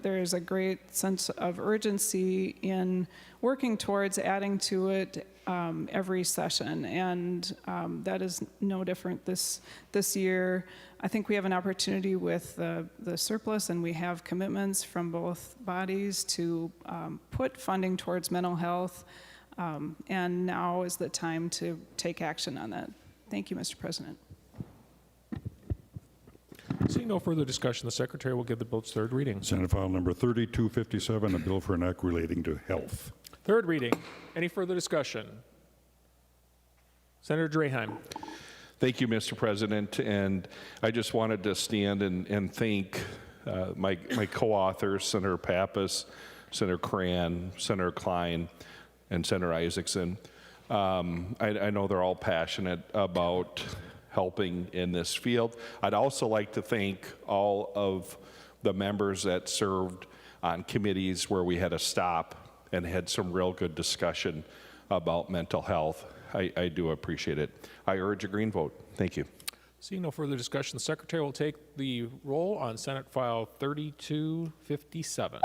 there is a great sense of urgency in working towards adding to it every session, and that is no different this year. I think we have an opportunity with the surplus, and we have commitments from both bodies to put funding towards mental health, and now is the time to take action on that. Thank you, Mr. President. Seeing no further discussion, the Secretary will give the bill its third reading. Senate File Number 3257, a bill for an act relating to health. Third reading. Any further discussion? Senator Draheim. Thank you, Mr. President. And I just wanted to stand and thank my co-authors, Senator Pappas, Senator Cran, Senator Klein, and Senator Isaacson. I know they're all passionate about helping in this field. I'd also like to thank all of the members that served on committees where we had to stop and had some real good discussion about mental health. I do appreciate it. I urge a green vote. Thank you. Seeing no further discussion, the Secretary will take the roll on Senate File 3257.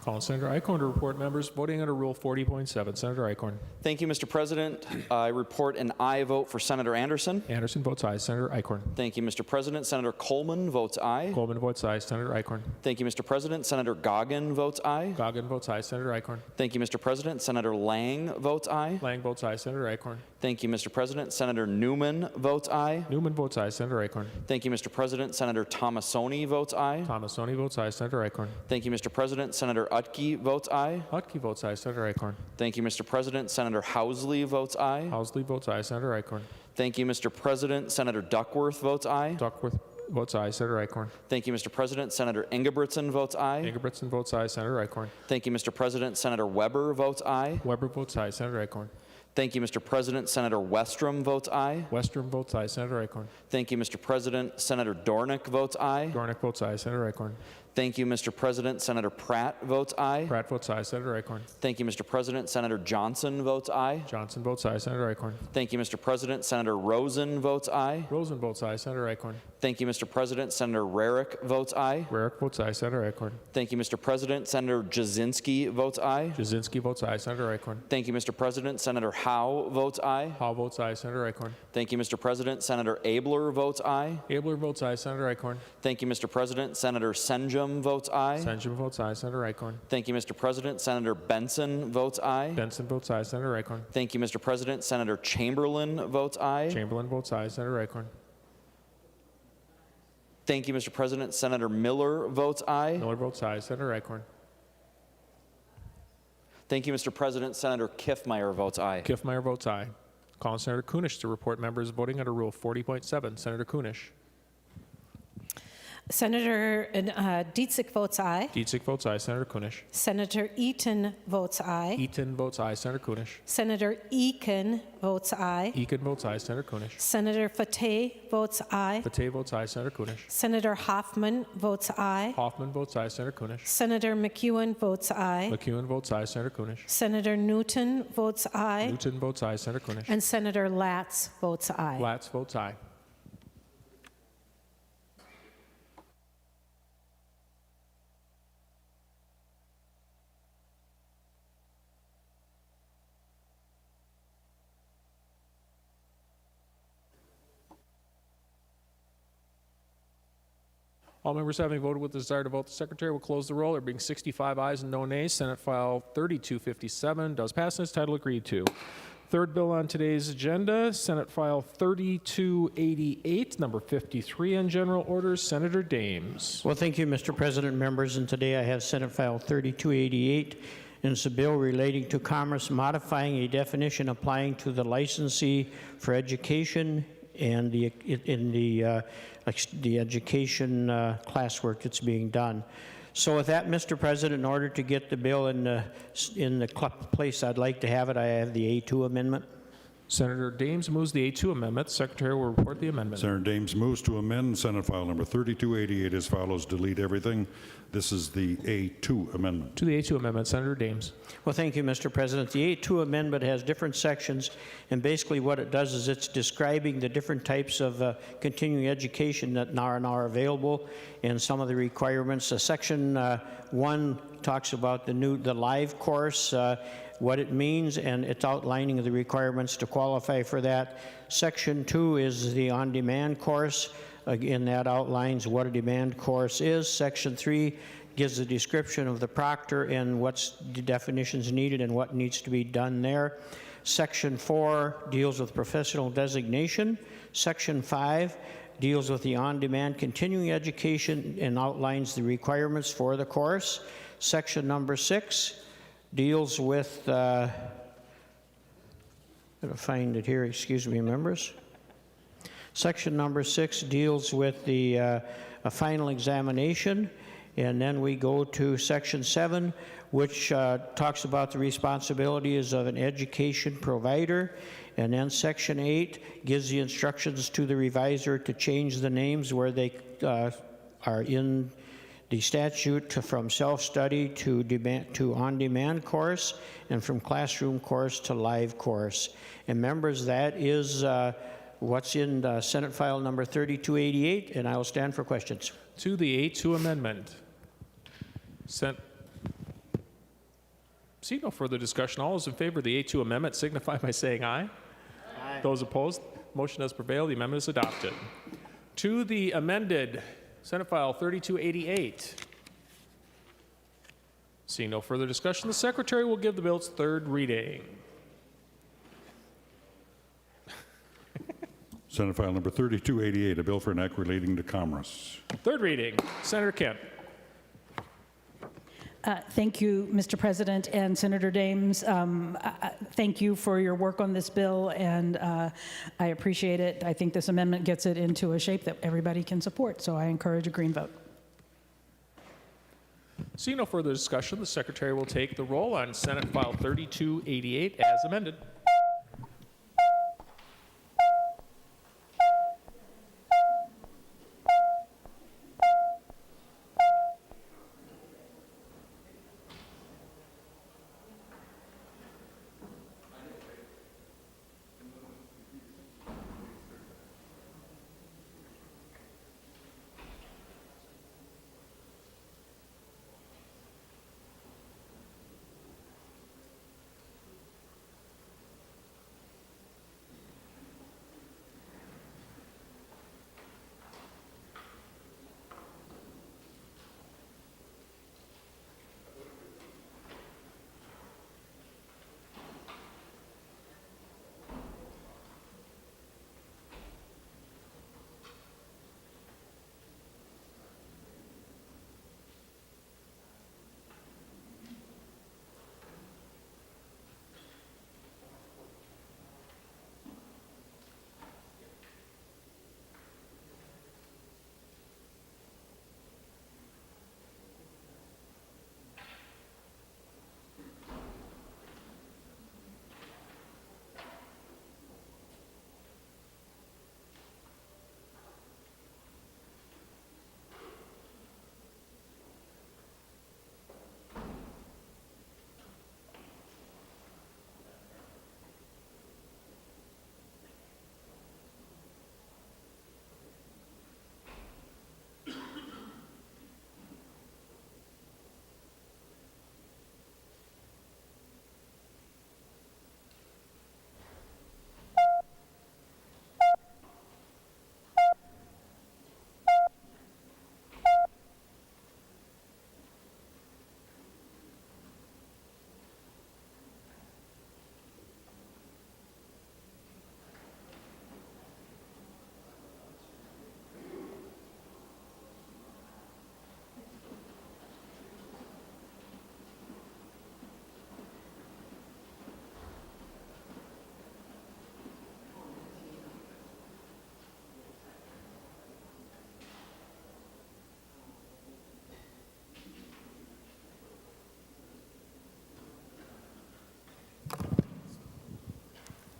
Call on Senator Eichhorn to report members voting under Rule 40.7. Senator Eichhorn. Thank you, Mr. President. I report an aye vote for Senator Anderson. Anderson votes aye. Senator Eichhorn. Thank you, Mr. President. Senator Coleman votes aye. Coleman votes aye. Senator Eichhorn. Thank you, Mr. President. Senator Goggin votes aye. Goggin votes aye. Senator Eichhorn. Thank you, Mr. President. Senator Lang votes aye. Lang votes aye. Senator Eichhorn. Thank you, Mr. President. Senator Newman votes aye. Newman votes aye. Senator Eichhorn. Thank you, Mr. President. Senator Tomasoni votes aye. Tomasoni votes aye. Senator Eichhorn. Thank you, Mr. President. Senator Utke votes aye. Utke votes aye. Senator Eichhorn. Thank you, Mr. President. Senator Housley votes aye. Housley votes aye. Senator Eichhorn. Thank you, Mr. President. Senator Duckworth votes aye. Duckworth Votes aye. Senator Eichhorn. Thank you, Mr. President. Senator Ingebrigtsen votes aye. Ingebrigtsen votes aye. Senator Eichhorn. Thank you, Mr. President. Senator Weber votes aye. Weber votes aye. Senator Eichhorn. Thank you, Mr. President. Senator Westrom votes aye. Westrom votes aye. Senator Eichhorn. Thank you, Mr. President. Senator Dornick votes aye. Dornick votes aye. Senator Eichhorn. Thank you, Mr. President. Senator Pratt votes aye. Pratt votes aye. Senator Eichhorn. Thank you, Mr. President. Senator Johnson votes aye. Johnson votes aye. Senator Eichhorn. Thank you, Mr. President. Senator Rosen votes aye. Rosen votes aye. Senator Eichhorn. Thank you, Mr. President. Senator Rarick votes aye. Rarick votes aye. Senator Eichhorn. Thank you, Mr. President. Senator Jasinski votes aye. Jasinski votes aye. Senator Eichhorn. Thank you, Mr. President. Senator Howe votes aye. Howe votes aye. Senator Eichhorn. Thank you, Mr. President. Senator Abler votes aye. Abler votes aye. Senator Eichhorn. Thank you, Mr. President. Senator Senjum votes aye. Senjum votes aye. Senator Eichhorn. Thank you, Mr. President. Senator Benson votes aye. Benson votes aye. Senator Eichhorn. Thank you, Mr. President. Senator Chamberlain votes aye. Chamberlain votes aye. Senator Eichhorn. Thank you, Mr. President. Senator Miller votes aye. Miller votes aye. Senator Eichhorn. Thank you, Mr. President. Senator Kiffmeyer votes aye. Kiffmeyer votes aye. Call on Senator Kunish to report members voting under Rule 40.7. Senator Kunish. Senator Dietzick votes aye. Dietzick votes aye. Senator Kunish. Senator Eaton votes aye. Eaton votes aye. Senator Kunish. Senator Eakin votes aye. Eakin votes aye. Senator Kunish. Senator Fateh votes aye. Fateh votes aye. Senator Kunish. Senator Hoffman votes aye. Hoffman votes aye. Senator Kunish. Senator McEwen votes aye. McEwen votes aye. Senator Kunish. Senator Newton votes aye. Newton votes aye. Senator Kunish. And Senator Latz votes aye. Latz votes aye. All members having voted with the desire to vote, the Secretary will close the roll. There being 65 ayes and no nays, Senate File 3257 does pass and is title agreed to. Third bill on today's agenda, Senate File 3288, number 53 on general orders, Senator Dames. Well, thank you, Mr. President, members, and today I have Senate File 3288, and it's a bill relating to commerce modifying a definition applying to the licensee for education and the education classwork that's being done. So with that, Mr. President, in order to get the bill in the place I'd like to have it, I have the A2 amendment. Senator Dames moves the A2 amendment. The Secretary will report the amendment. Senator Dames moves to amend Senate File number 3288 as follows. Delete everything. This is the A2 amendment. To the A2 amendment, Senator Dames. Well, thank you, Mr. President. The A2 amendment has different sections, and basically what it does is it's describing the different types of continuing education that now are available and some of the requirements. Section 1 talks about the live course, what it means, and it's outlining the requirements to qualify for that. Section 2 is the on-demand course. Again, that outlines what a demand course is. Section 3 gives a description of the proctor and what's the definitions needed and what needs to be done there. Section 4 deals with professional designation. Section 5 deals with the on-demand continuing education and outlines the requirements for the course. Section number 6 deals with, I'm going to find it here, excuse me, members. Section number 6 deals with the a final examination, and then we go to Section 7, which talks about the responsibilities of an education provider, and then Section 8 gives the instructions to the reviser to change the names where they are in the statute from self-study to on-demand course, and from classroom course to live course. And members, that is what's in Senate File number 3288, and I will stand for questions. To the A2 amendment. See no further discussion. All those in favor of the A2 amendment signify by saying aye. Aye. Those opposed, motion has prevailed. The amendment is adopted. To the amended Senate File 3288. Seeing no further discussion, the Secretary will give the bill its third reading. Senate File number 3288, a bill for an act relating to commerce. Third reading, Senator Kent. Thank you, Mr. President, and Senator Dames. Thank you for your work on this bill, and I appreciate it. I think this amendment gets it into a shape that everybody can support, so I encourage a green vote. Seeing no further discussion, the Secretary will take the roll on Senate File 3288 as amended.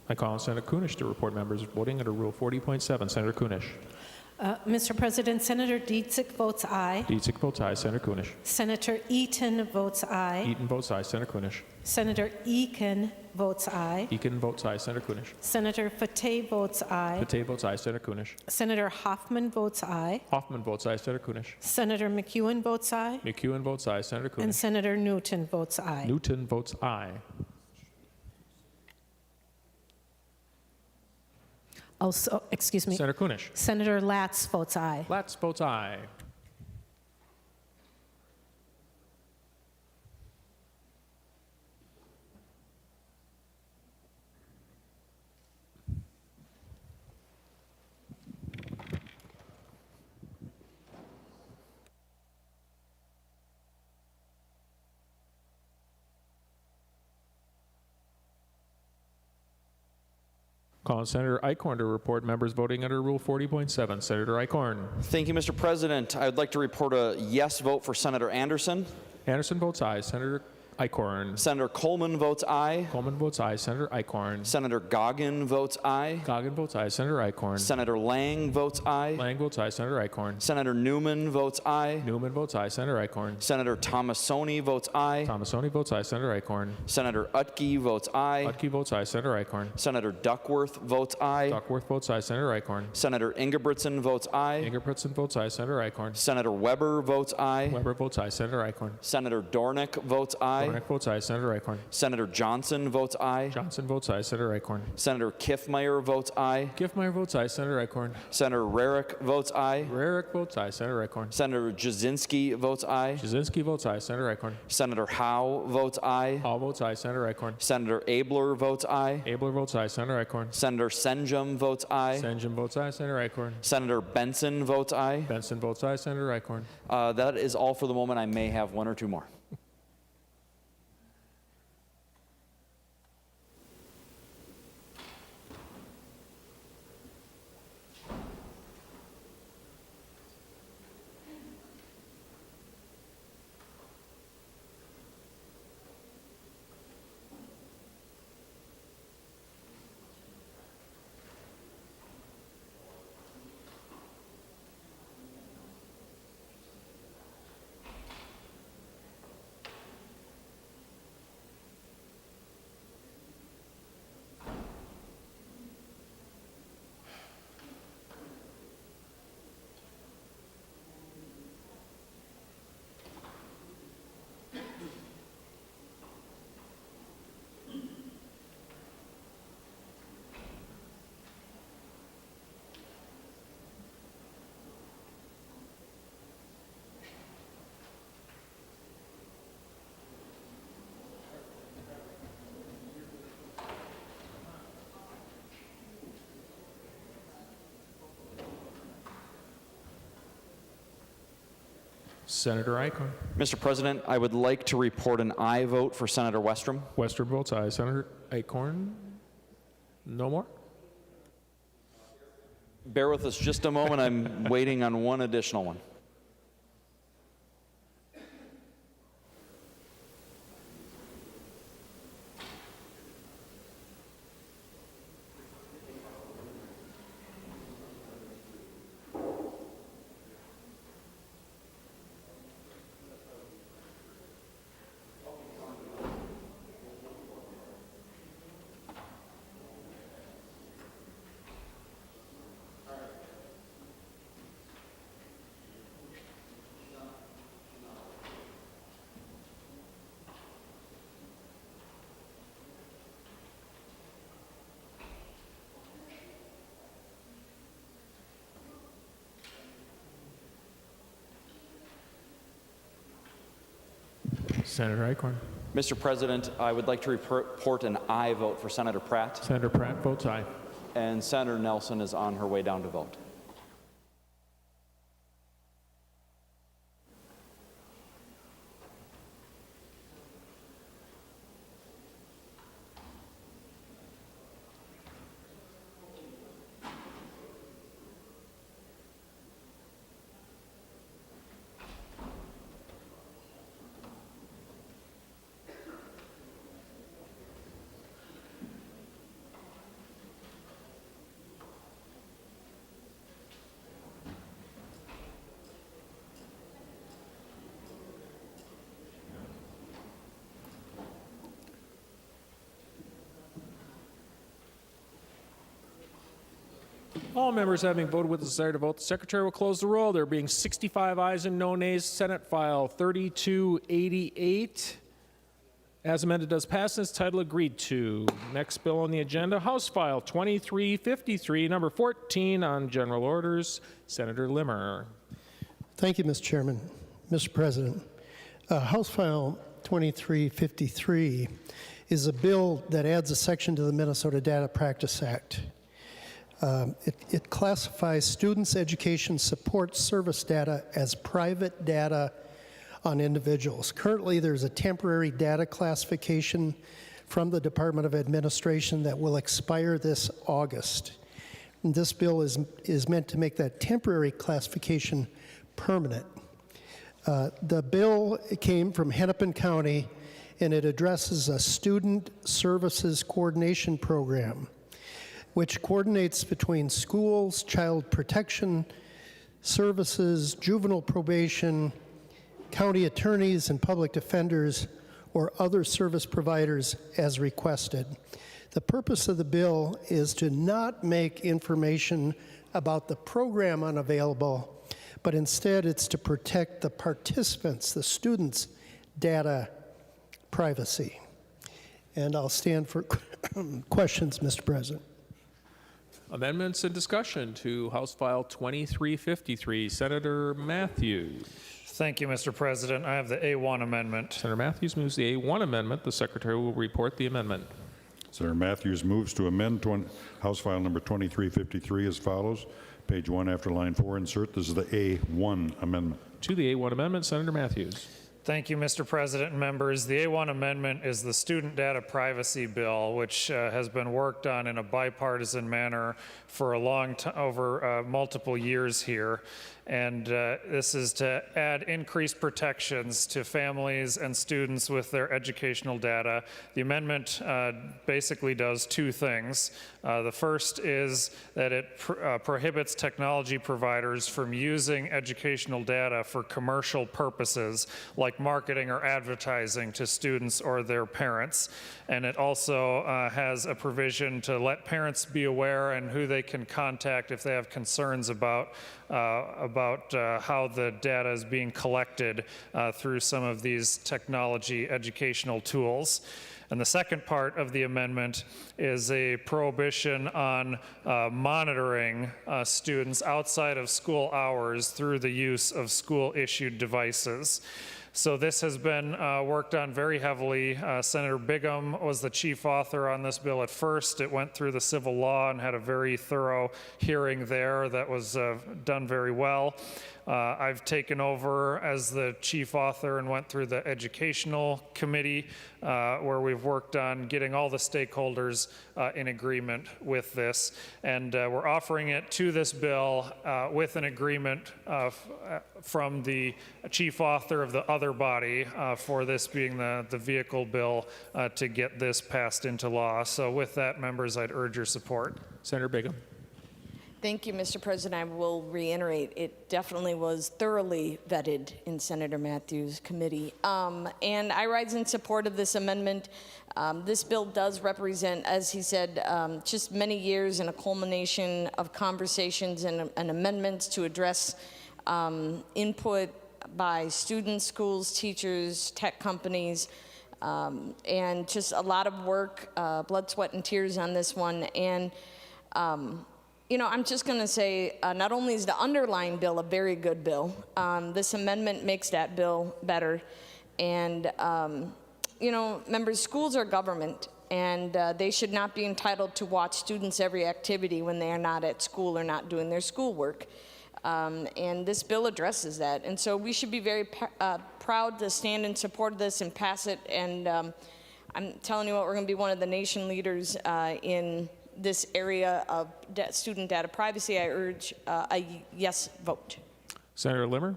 I call on Senator Kunish to report members voting under Rule 40.7. Senator Kunish. Mr. President, Senator Dietzick votes aye. Dietzick votes aye. Senator Kunish. Senator Eaton votes aye. Eaton votes aye. Senator Kunish. Senator Eakin votes aye. Eakin votes aye. Senator Kunish. Senator Fateh votes aye. Fateh votes aye. Senator Kunish. Senator Hoffman votes aye. Hoffman votes aye. Senator Kunish. Senator McEwen votes aye. McEwen votes aye. Senator Kunish. And Senator Newton votes aye. Newton votes aye. Also, excuse me. Senator Kunish. Senator Latz votes aye. Latz votes aye. Calling Senator Eichhorn to report members voting under Rule 40.7. Senator Eichhorn. Thank you, Mr. President. I would like to report a yes vote for Senator Anderson. Anderson votes aye. Senator Eichhorn. Senator Coleman votes aye. Coleman votes aye. Senator Eichhorn. Senator Goggin votes aye. Goggin votes aye. Senator Eichhorn. Senator Lang votes aye. Lang votes aye. Senator Eichhorn. Senator Newman votes aye. Newman votes aye. Senator Eichhorn. Senator Tomassoni votes aye. Tomassoni votes aye. Senator Eichhorn. Senator Utke votes aye. Utke votes aye. Senator Eichhorn. Senator Duckworth votes aye. Duckworth votes aye. Senator Eichhorn. Senator Ingebrigtsen votes aye. Ingebrigtsen votes aye. Senator Eichhorn. Senator Weber votes aye. Weber votes aye. Senator Eichhorn. Senator Dornick votes aye. Dornick votes aye. Senator Eichhorn. Senator Johnson votes aye. Johnson votes aye. Senator Eichhorn. Senator Kiffmeyer votes aye. Kiffmeyer votes aye. Senator Eichhorn. Senator Rarick votes aye. Rarick votes aye. Senator Eichhorn. Senator Jasinski votes aye. Jasinski votes aye. Senator Eichhorn. Senator Howe votes aye. Howe votes aye. Senator Eichhorn. Senator Abler votes aye. Abler votes aye. Senator Eichhorn. Senator Senjum votes aye. Senjum votes aye. Senator Eichhorn. Senator Benson votes aye. Benson votes aye. Senator Eichhorn. That is all for the moment. I may have one or two more. Senator Eichhorn. Mr. President, I would like to report an aye vote for Senator Westrom. Western votes aye. Senator Eichhorn? No more? Bear with us just a moment. I'm waiting on one additional one. Senator Eichhorn. Mr. President, I would like to report an aye vote for Senator Pratt. Senator Pratt votes aye. And Senator Nelson is on her way down to vote. All members having voted with the desire to vote, the Secretary will close the roll. There being 65 ayes and no nays, Senate File 3288. As amended, does pass in its title agreed to. Next bill on the agenda, House File 2353, number 14 on general orders. Senator Limmer. Thank you, Mr. Chairman. Mr. President, House File 2353 is a bill that adds a section to the Minnesota Data Practice Act. It classifies students' education support service data as private data on individuals. Currently, there's a temporary data classification from the Department of Administration that will expire this August. And this bill is meant to make that temporary classification permanent. The bill came from Hennepin County, and it addresses a student services coordination program, which coordinates between schools, child protection services, juvenile probation, county attorneys and public defenders, or other service providers as requested. The purpose of the bill is to not make information about the program unavailable, but instead it's to protect the participants, the students' data privacy. And I'll stand for questions, Mr. President. Amendments and discussion to House File 2353. Senator Matthews. Thank you, Mr. President. I have the A1 amendment. Senator Matthews moves the A1 amendment. The Secretary will report the amendment. Senator Matthews moves to amend House File number 2353 as follows. Page 1 after line 4, insert. This is the A1 amendment. To the A1 amendment, Senator Matthews. Thank you, Mr. President and members. The A1 amendment is the Student Data Privacy Bill, which has been worked on in a bipartisan manner for a long time, over multiple years here. And this is to add increased protections to families and students with their educational data. The amendment basically does two things. The first is that it prohibits technology providers from using educational data for commercial purposes, like marketing or advertising to students or their parents. And it also has a provision to let parents be aware and who they can contact if they have concerns about how the data is being collected through some of these technology educational tools. And the second part of the amendment is a prohibition on monitoring students outside of school hours through the use of school-issued devices. So this has been worked on very heavily. Senator Bigham was the chief author on this bill at first. It went through the civil law and had a very thorough hearing there that was done very well. I've taken over as the chief author and went through the educational committee where we've worked on getting all the stakeholders in agreement with this. And we're offering it to this bill with an agreement from the chief author of the other body for this being the vehicle bill to get this passed into law. So with that, members, I'd urge your support. Senator Bingham. Thank you, Mr. President. I will reiterate, it definitely was thoroughly vetted in Senator Matthews' committee. And I rise in support of this amendment. This bill does represent, as he said, just many years and a culmination of conversations and amendments to address input by students, schools, teachers, tech companies, and just a lot of work, blood, sweat, and tears on this one. And you know, I'm just going to say, not only is the underlying bill a very good bill, this amendment makes that bill better. And, you know, members, schools are government, and they should not be entitled to watch students' every activity when they are not at school or not doing their schoolwork. And this bill addresses that. And so we should be very proud to stand in support of this and pass it. And I'm telling you what, we're going to be one of the nation leaders in this area of student data privacy. I urge a yes vote. Senator Limmer.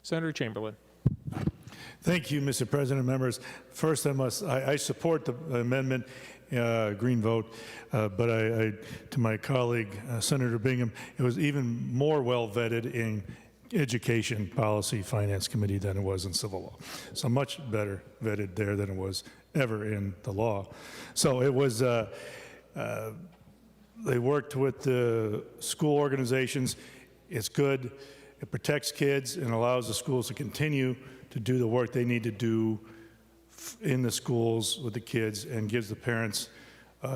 Senator Chamberlain. Thank you, Mr. President, members. First, I support the amendment, green vote, but to my colleague, Senator Bingham, it was even more well vetted in Education, Policy, Finance Committee than it was in civil law. So much better vetted there than it was ever in the law. So it was, they worked with the school organizations. It's good. It protects kids and allows the schools to continue to do the work they need to do in the schools with the kids and gives the parents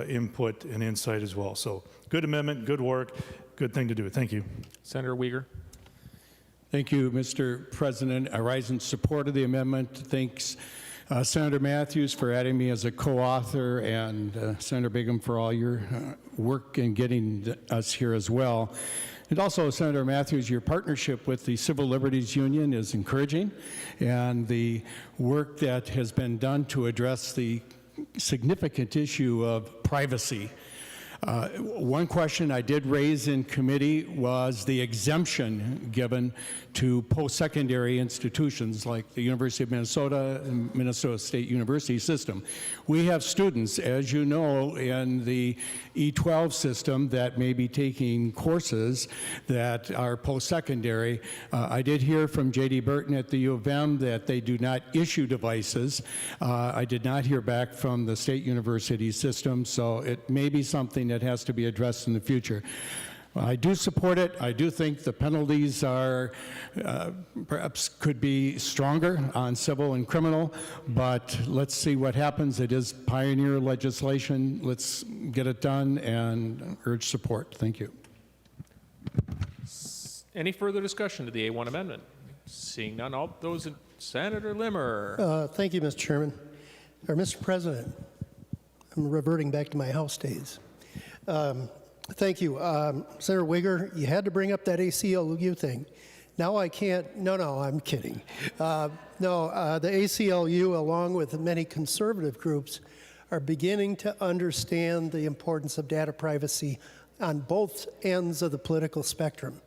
input and insight as well. So good amendment, good work, good thing to do. Thank you. Senator Uyghur. Thank you, Mr. President. I rise in support of the amendment. Thanks, Senator Matthews, for adding me as a co-author, and Senator Bingham for all your work in getting us here as well. And also, Senator Matthews, your partnership with the Civil Liberties Union is encouraging, and the work that has been done to address the significant issue of privacy. One question I did raise in committee was the exemption given to post-secondary institutions like the University of Minnesota and Minnesota State University system. We have students, as you know, in the E12 system that may be taking courses that are post-secondary. I did hear from J.D. Burton at the U of M that they do not issue devices. I did not hear back from the State University system, so it may be something that has to be addressed in the future. I do support it. I do think the penalties are perhaps could be stronger on civil and criminal, but let's see what happens. It is pioneer legislation. Let's get it done and urge support. Thank you. Any further discussion to the A1 amendment? Seeing none, all those in Senator Limmer. Thank you, Mr. Chairman. Or Mr. President, I'm reverting back to my House days. Thank you. Senator Uyghur, you had to bring up that ACLU thing. Now I can't, no, I'm kidding. The ACLU, along with many conservative groups, are beginning to understand the importance of data privacy on both ends of the political spectrum.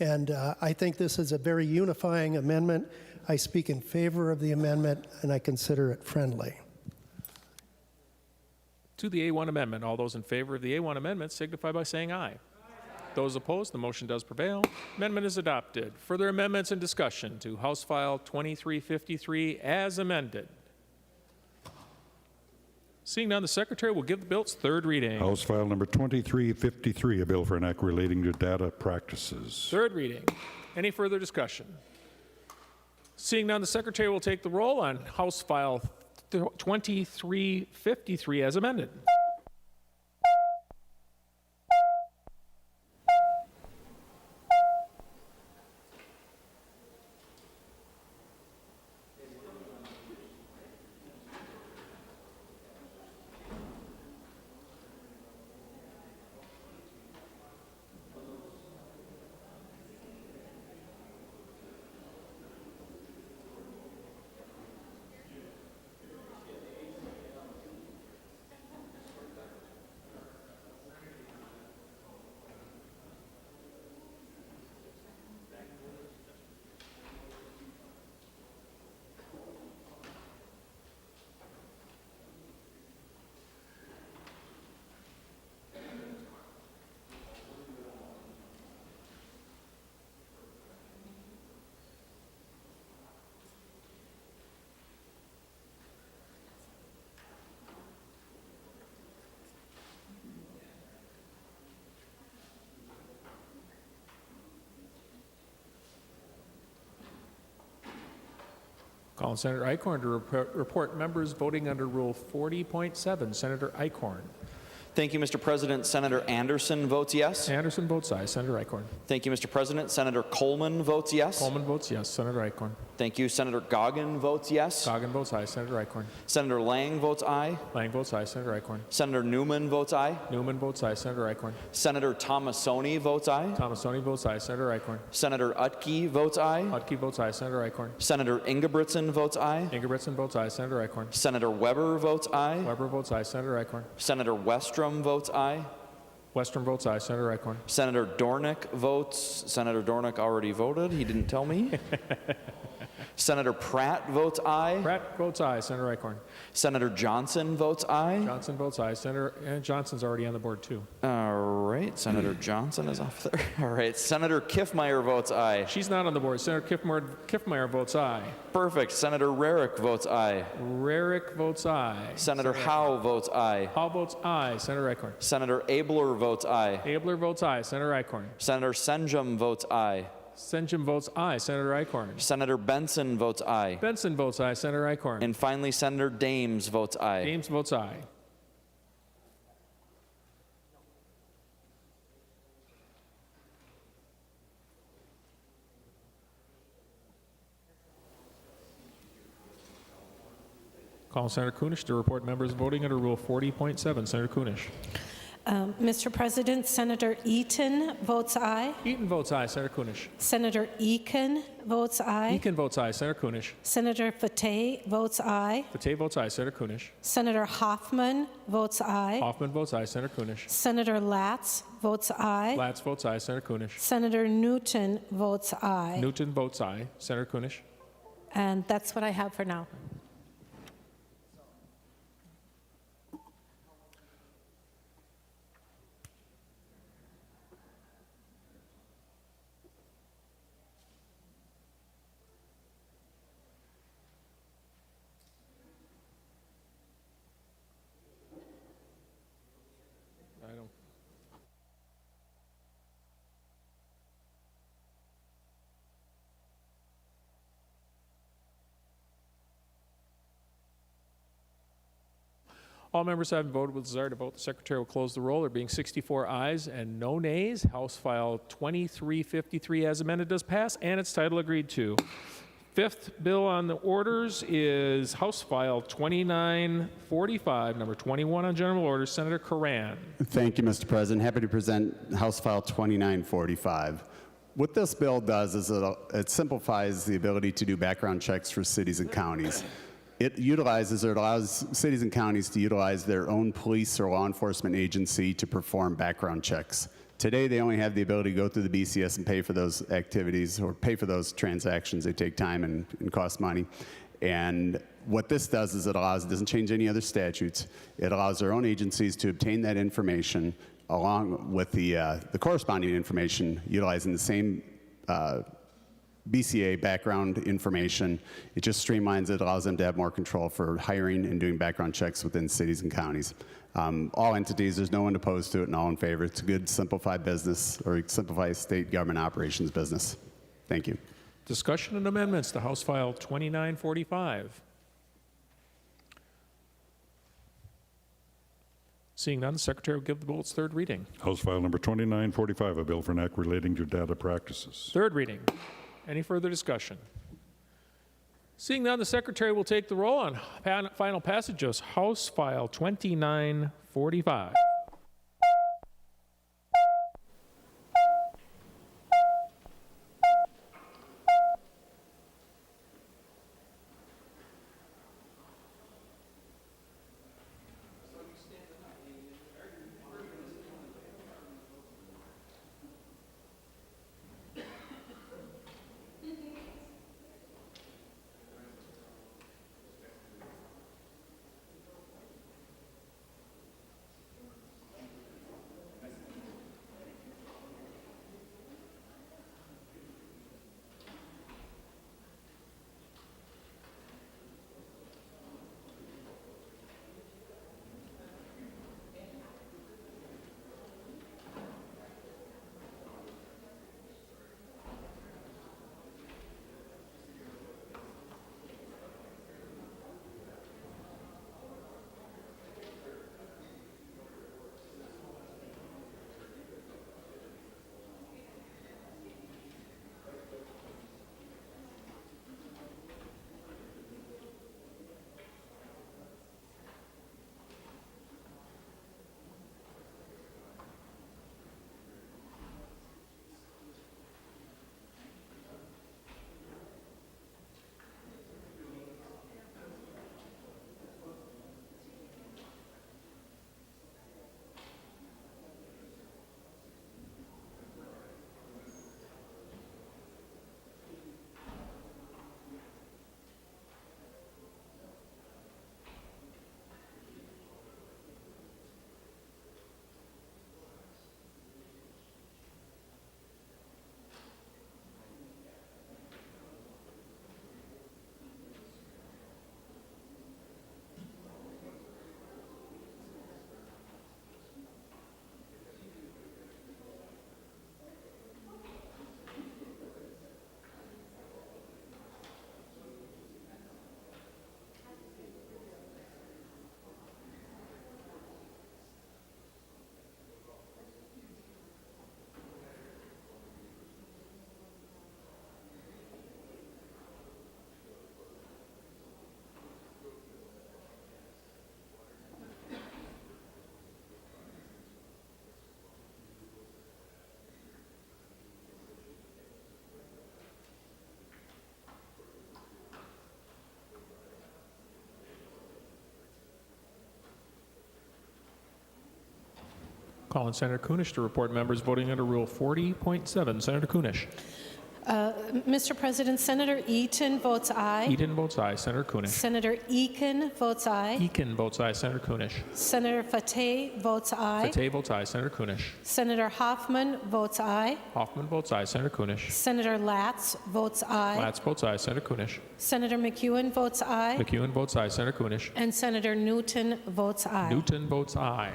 And I think this is a very unifying amendment. I speak in favor of the amendment, and I consider it friendly. To the A1 amendment, all those in favor of the A1 amendment signify by saying aye. Aye. Those opposed, the motion does prevail. Amendment is adopted. Further amendments and discussion to House File 2353 as amended. Seeing none, the Secretary will give the bill its third reading. House File Number 2353, a bill for an act relating to data practices. Third reading. Any further discussion? Seeing none, the Secretary will take the roll on House File 2353 as amended. Calling Senator Eichhorn to report members voting under Rule 40.7. Senator Eichhorn. Thank you, Mr. President. Senator Anderson votes yes. Anderson votes aye. Senator Eichhorn. Thank you, Mr. President. Senator Coleman votes yes. Coleman votes yes. Senator Eichhorn. Thank you. Senator Goggin votes yes. Goggin votes aye. Senator Eichhorn. Senator Lang votes aye. Lang votes aye. Senator Eichhorn. Senator Newman votes aye. Newman votes aye. Senator Eichhorn. Senator Tomassoni votes aye. Tomassoni votes aye. Senator Eichhorn. Senator Utke votes aye. Utke votes aye. Senator Eichhorn. Senator Ingebrigtsen votes aye. Ingebrigtsen votes aye. Senator Eichhorn. Senator Weber votes aye. Weber votes aye. Senator Eichhorn. Senator Westrom votes aye. Western votes aye. Senator Eichhorn. Senator Dornick votes. Senator Dornick already voted. He didn't tell me. Senator Pratt votes aye. Pratt votes aye. Senator Eichhorn. Senator Johnson votes aye. Johnson votes aye. Senator Johnson's already on the board too. All right. Senator Johnson is off there. All right. Senator Kiffmeyer votes aye. She's not on the board. Senator Kiffmeyer votes aye. Perfect. Senator Rarick votes aye. Rarick votes aye. Senator Howe votes aye. Howe votes aye. Senator Eichhorn. Senator Abler votes aye. Abler votes aye. Senator Eichhorn. Senator Senjum votes aye. Senjum votes aye. Senator Eichhorn. Senator Benson votes aye. Benson votes aye. Senator Eichhorn. And finally, Senator Dames votes aye. Dames votes aye. Call Senator Kunish to report members voting under Rule 40.7. Senator Kunish. Mr. President, Senator Eaton votes aye. Eaton votes aye. Senator Kunish. Senator Eakin votes aye. Eakin votes aye. Senator Kunish. Senator Fateh votes aye. Fateh votes aye. Senator Kunish. Senator Hoffman votes aye. Hoffman votes aye. Senator Kunish. Senator Latz votes aye. Latz votes aye. Senator Kunish. Senator Newton votes aye. Newton votes aye. Senator Kunish. And that's what I have for now. All members having voted with desire to vote, the Secretary will close the roll. There being 64 ayes and no nays, House File 2353 as amended does pass, and its title agreed to. Fifth bill on the orders is House File 2945, number 21 on general orders. Senator Curran. Thank you, Mr. President. Happy to present House File 2945. What this bill does is it simplifies the ability to do background checks for cities and counties. It allows cities and counties to utilize their own police or law enforcement agency to perform background checks. Today, they only have the ability to go through the BCS and pay for those activities or pay for those transactions. They take time and cost money. And what this does is it doesn't change any other statutes. It allows their own agencies to obtain that information along with the corresponding information utilizing the same BCA background information. It just streamlines it, allows them to have more control for hiring and doing background checks within cities and counties. All entities, there's no one opposed to it and all in favor. It's a good simplified business or simplified state government operations business. Thank you. Discussion and amendments to House File 2945. Seeing none, the Secretary will give the bill its third reading. House File Number 2945, a bill for an act relating to data practices. Third reading. Any further discussion? Seeing none, the Secretary will take the roll on final passage of House File 2945. Call on Senator Kunish to report members voting under Rule 40.7. Senator Kunish. Mr. President, Senator Eaton votes aye. Eaton votes aye. Senator Kunish. Senator Eakin votes aye. Eakin votes aye. Senator Kunish. Senator Fateh votes aye. Fateh votes aye. Senator Kunish. Senator Hoffman votes aye. Hoffman votes aye. Senator Kunish. Senator Latz votes aye. Latz votes aye. Senator Kunish. Senator McEwen votes aye. McEwen votes aye. Senator Kunish. And Senator Newton votes aye. Newton votes aye.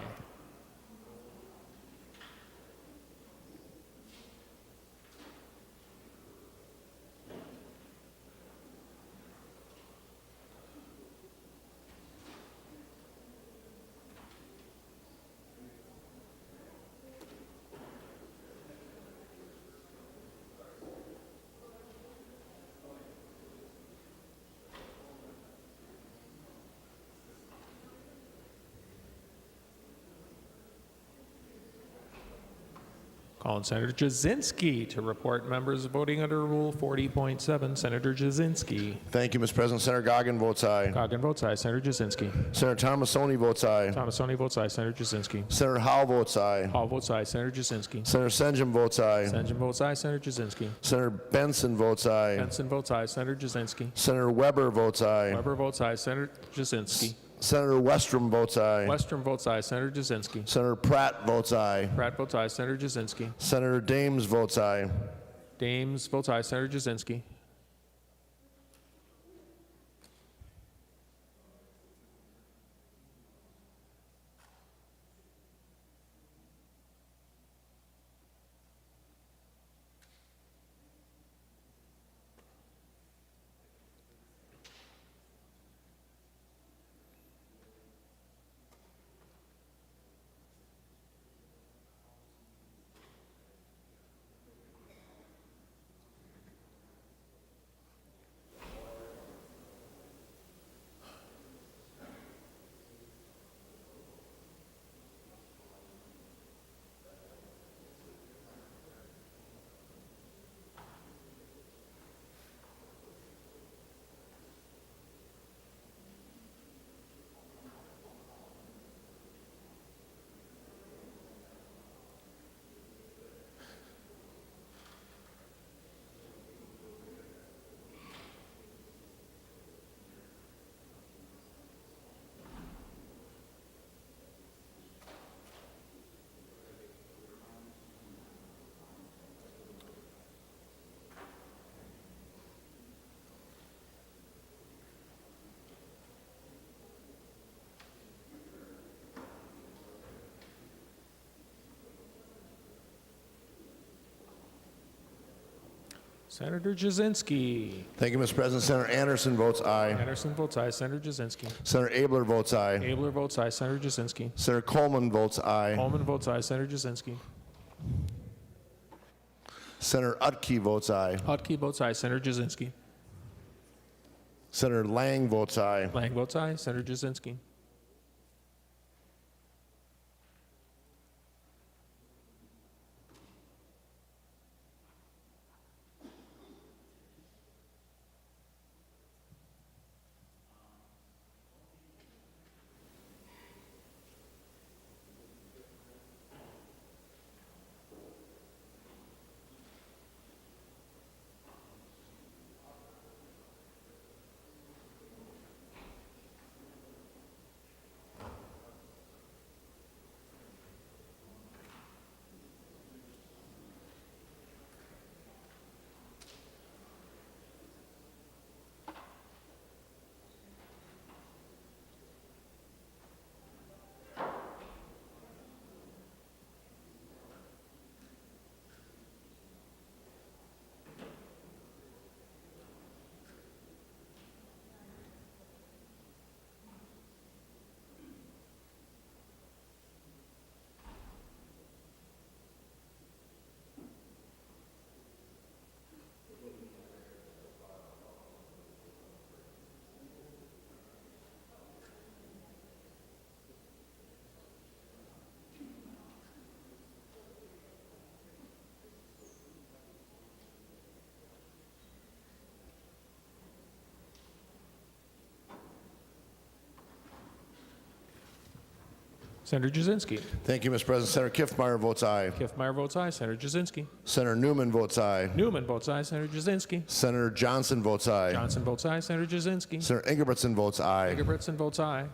Call on Senator Jasinski to report members voting under Rule 40.7. Senator Jasinski. Thank you, Mr. President. Senator Goggin votes aye. Goggin votes aye. Senator Jasinski. Senator Thomasoni votes aye. Thomasoni votes aye. Senator Jasinski. Senator Howell votes aye. Hall votes aye. Senator Jasinski. Senator Senjum votes aye. Senjum votes aye. Senator Jasinski. Senator Benson votes aye. Benson votes aye. Senator Jasinski. Senator Weber votes aye. Weber votes aye. Senator Jasinski. Senator Westrom votes aye. Westrom votes aye. Senator Jasinski. Senator Pratt votes aye. Pratt votes aye. Senator Jasinski. Senator Dames votes aye. Dames votes aye. Senator Jasinski. Senator Jasinski. Thank you, Mr. President. Senator Anderson votes aye. Anderson votes aye. Senator Jasinski. Senator Abler votes aye. Abler votes aye. Senator Jasinski. Senator Coleman votes aye. Coleman votes aye. Senator Jasinski. Senator Utke votes aye. Hutke votes aye. Senator Jasinski. Senator Lang votes aye. Lang votes aye. Senator Jasinski. Senator Jasinski. Thank you, Mr. President. Senator Kiffmeyer votes aye. Kiffmeyer votes aye. Senator Jasinski. Senator Newman votes aye. Newman votes aye. Senator Jasinski. Senator Johnson votes aye. Johnson votes aye. Senator Jasinski. Senator Ingebrigtsen votes aye. Ingebrigtsen votes aye.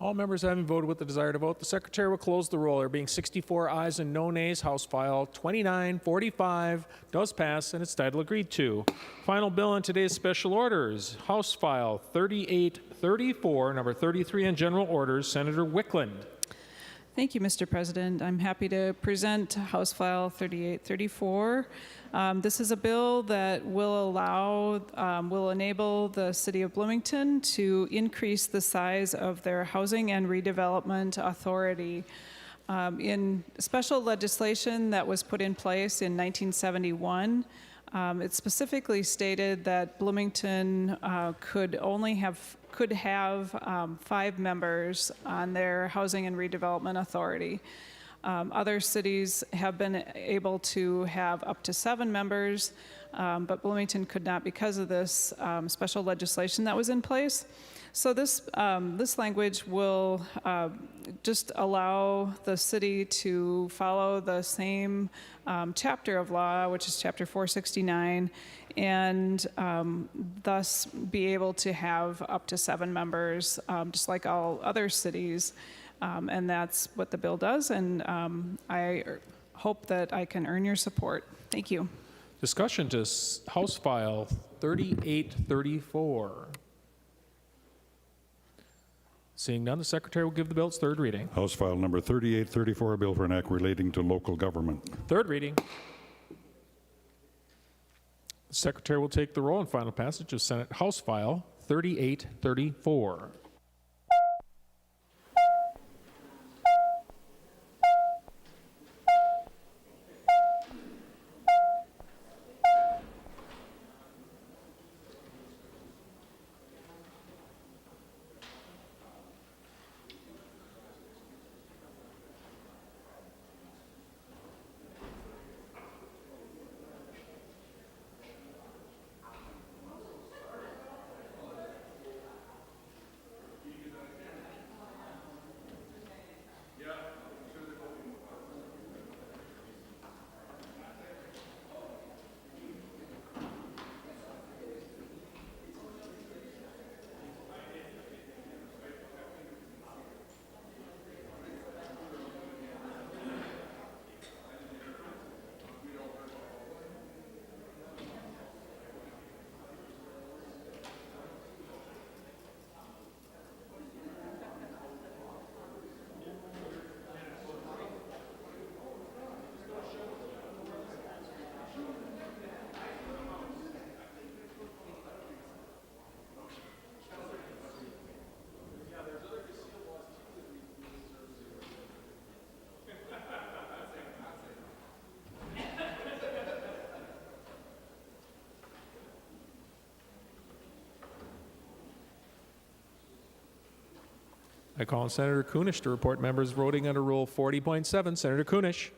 All members having voted with the desire to vote, the Secretary will close the roll. There being 64 ayes and no nays, House File 2945 does pass and its title agreed to. Final bill on today's special orders, House File 3834, number 33 in general orders, Senator Wickland. Thank you, Mr. President. I'm happy to present House File 3834. This is a bill that will enable the City of Bloomington to increase the size of their Housing and Redevelopment Authority. In special legislation that was put in place in 1971, it specifically stated that Bloomington could have 5 members on their Housing and Redevelopment Authority. Other cities have been able to have up to 7 members, but Bloomington could not because of this special legislation that was in place. So this language will just allow the city to follow the same chapter of law, which is Chapter 469, and thus be able to have up to 7 members, just like all other cities. And that's what the bill does, and I hope that I can earn your support. Thank you. Discussion to House File 3834. Seeing none, the Secretary will give the bill its third reading. House File number 3834, a bill for an act relating to local government. Third reading. The Secretary will take the roll in final passage of Senate House File 3834. I call on Senator Kunish to report members voting under Rule 40.7. Senator Kunish.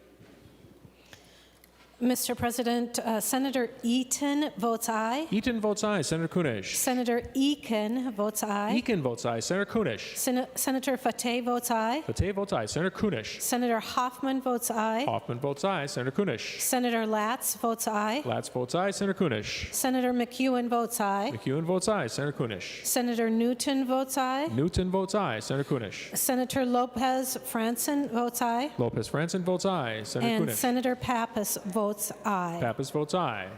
Mr. President, Senator Eaton votes aye. Eaton votes aye. Senator Kunish. Senator Eakin votes aye. Eakin votes aye. Senator Kunish. Senator Fateh votes aye. Fateh votes aye. Senator Kunish. Senator Hoffman votes aye. Hoffman votes aye. Senator Kunish. Senator Latz votes aye. Latz votes aye. Senator Kunish. Senator McEwen votes aye. McEwen votes aye. Senator Kunish. Senator Newton votes aye. Newton votes aye. Senator Kunish. Senator Lopez Franson votes aye. Lopez Franson votes aye. Senator And Kunish. Senator Pappas votes aye. Pappas votes aye.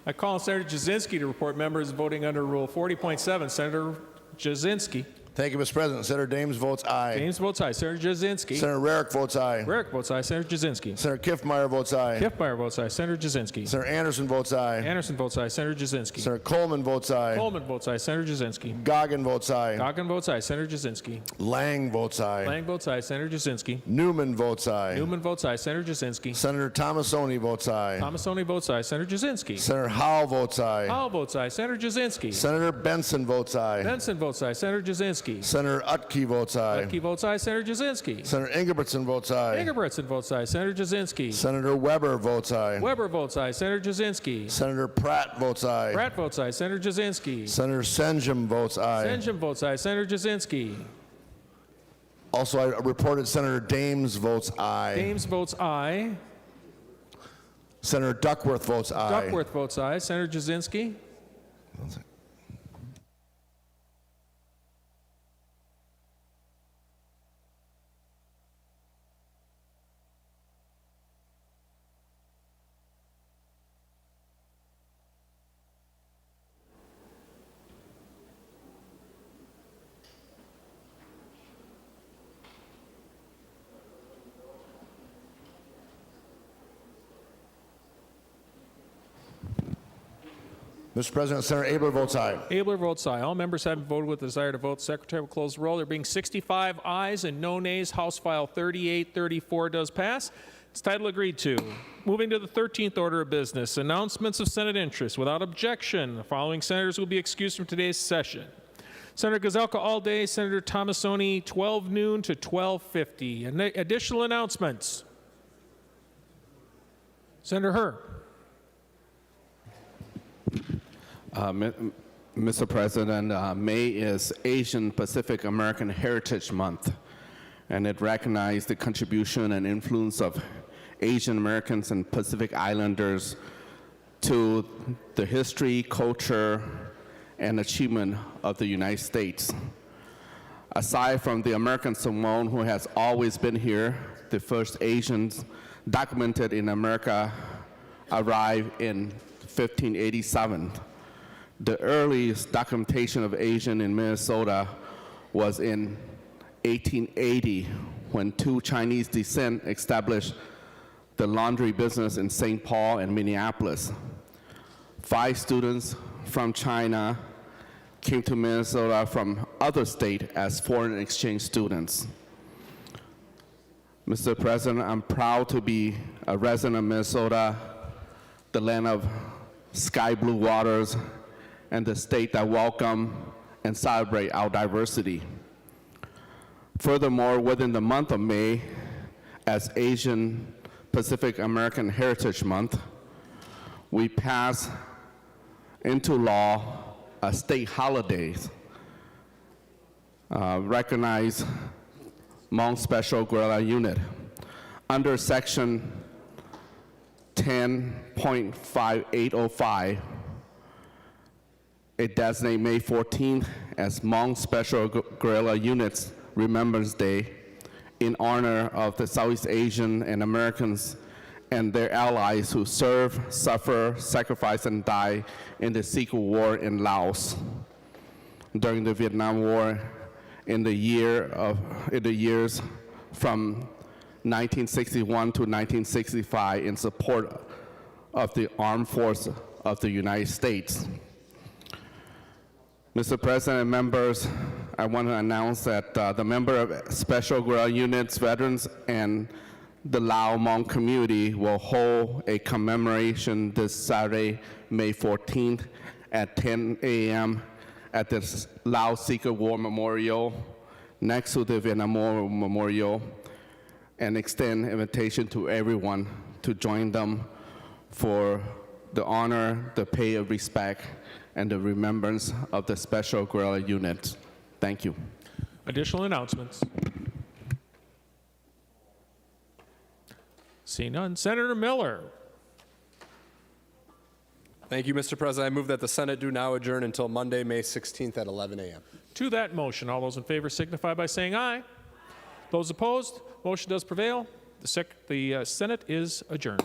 I call on Senator Jasinski to report members voting under Rule 40.7. Senator Jasinski. Thank you, Mr. President. Senator Dames votes aye. Dames votes aye. Senator Jasinski. Senator Rarick votes aye. Rarick votes aye. Senator Jasinski. Senator Kiffmeyer votes aye. Kiffmeyer votes aye. Senator Jasinski. Senator Anderson votes aye. Anderson votes aye. Senator Jasinski. Senator Coleman votes aye. Coleman votes aye. Senator Jasinski. Goggin votes aye. Goggin votes aye. Senator Jasinski. Lang votes aye. Lang votes aye. Senator Jasinski. Newman votes aye. Newman votes aye. Senator Jasinski. Senator Tomasoni votes aye. Tomasoni votes aye. Senator Jasinski. Senator Howell votes aye. Howell votes aye. Senator Jasinski. Senator Benson votes aye. Benson votes aye. Senator Jasinski. Senator Utke votes aye. Utke votes aye. Senator Jasinski. Senator Ingebrigtsen votes aye. Ingebrigtsen votes aye. Senator Jasinski. Senator Weber votes aye. Weber votes aye. Senator Jasinski. Senator Pratt votes aye. Pratt votes aye. Senator Jasinski. Senator Senjum votes aye. Senjum votes aye. Senator Jasinski. Also, I reported Senator Dames votes aye. Dames votes aye. Senator Duckworth votes aye. Duckworth votes aye. Senator Jasinski. Mr. President, Senator Abler votes aye. Abler votes aye. All members having voted with the desire to vote, the Secretary will close the roll. There being 65 ayes and no nays, House File 3834 does pass. Its title agreed to. Moving to the 13th order of business, announcements of Senate interest. Without objection, the following senators will be excused from today's session. Senator Gazelka all day, Senator Tomasoni 12 noon to 12:50. Additional announcements. Senator Herr. Mr. President, May is Asian Pacific American Heritage Month, and it recognizes the contribution and influence of Asian Americans and Pacific Islanders to the history, culture, and achievement of the United States. Aside from the American Samoan, who has always been here, the first Asians documented in America arrived in 1587. The earliest documentation of Asian in Minnesota was in 1880 when two Chinese descent established the laundry business in St. Paul and Minneapolis. 5 students from China came to Minnesota from other states as foreign exchange students. Mr. President, I'm proud to be a resident of Minnesota, the land of sky blue waters, and the state that welcome and celebrate our diversity. Furthermore, within the month of May, as Asian Pacific American Heritage Month, we passed into law a state holiday, recognize Hmong Special Guerrilla Unit. Under Section 10.5805, it designates May 14th as Hmong Special Guerrilla Units Remembrance Day in honor of the Southeast Asian and Americans and their allies who serve, suffer, sacrifice, and die in the Secret War in Laos, during the Vietnam War, in the years from 1961 to 1965 in support of the armed forces of the United States. Mr. President and members, I want to announce that the member of Special Guerrilla Units veterans and the Lao Hmong community will hold a commemoration this Saturday, May 14th at 10 a.m. at the Lao Secret War Memorial next to the Vietnam War Memorial, and extend invitation to everyone to join them for the honor, the pay of respect, and the remembrance of the Special Guerrilla Unit. Thank you. Additional announcements? See none. Senator Miller. Thank you, Mr. President. I move that the Senate do now adjourn until Monday, May 16th at 11 a.m. To that motion, all those in favor signify by saying aye. Those opposed, motion does prevail. The Senate is adjourned.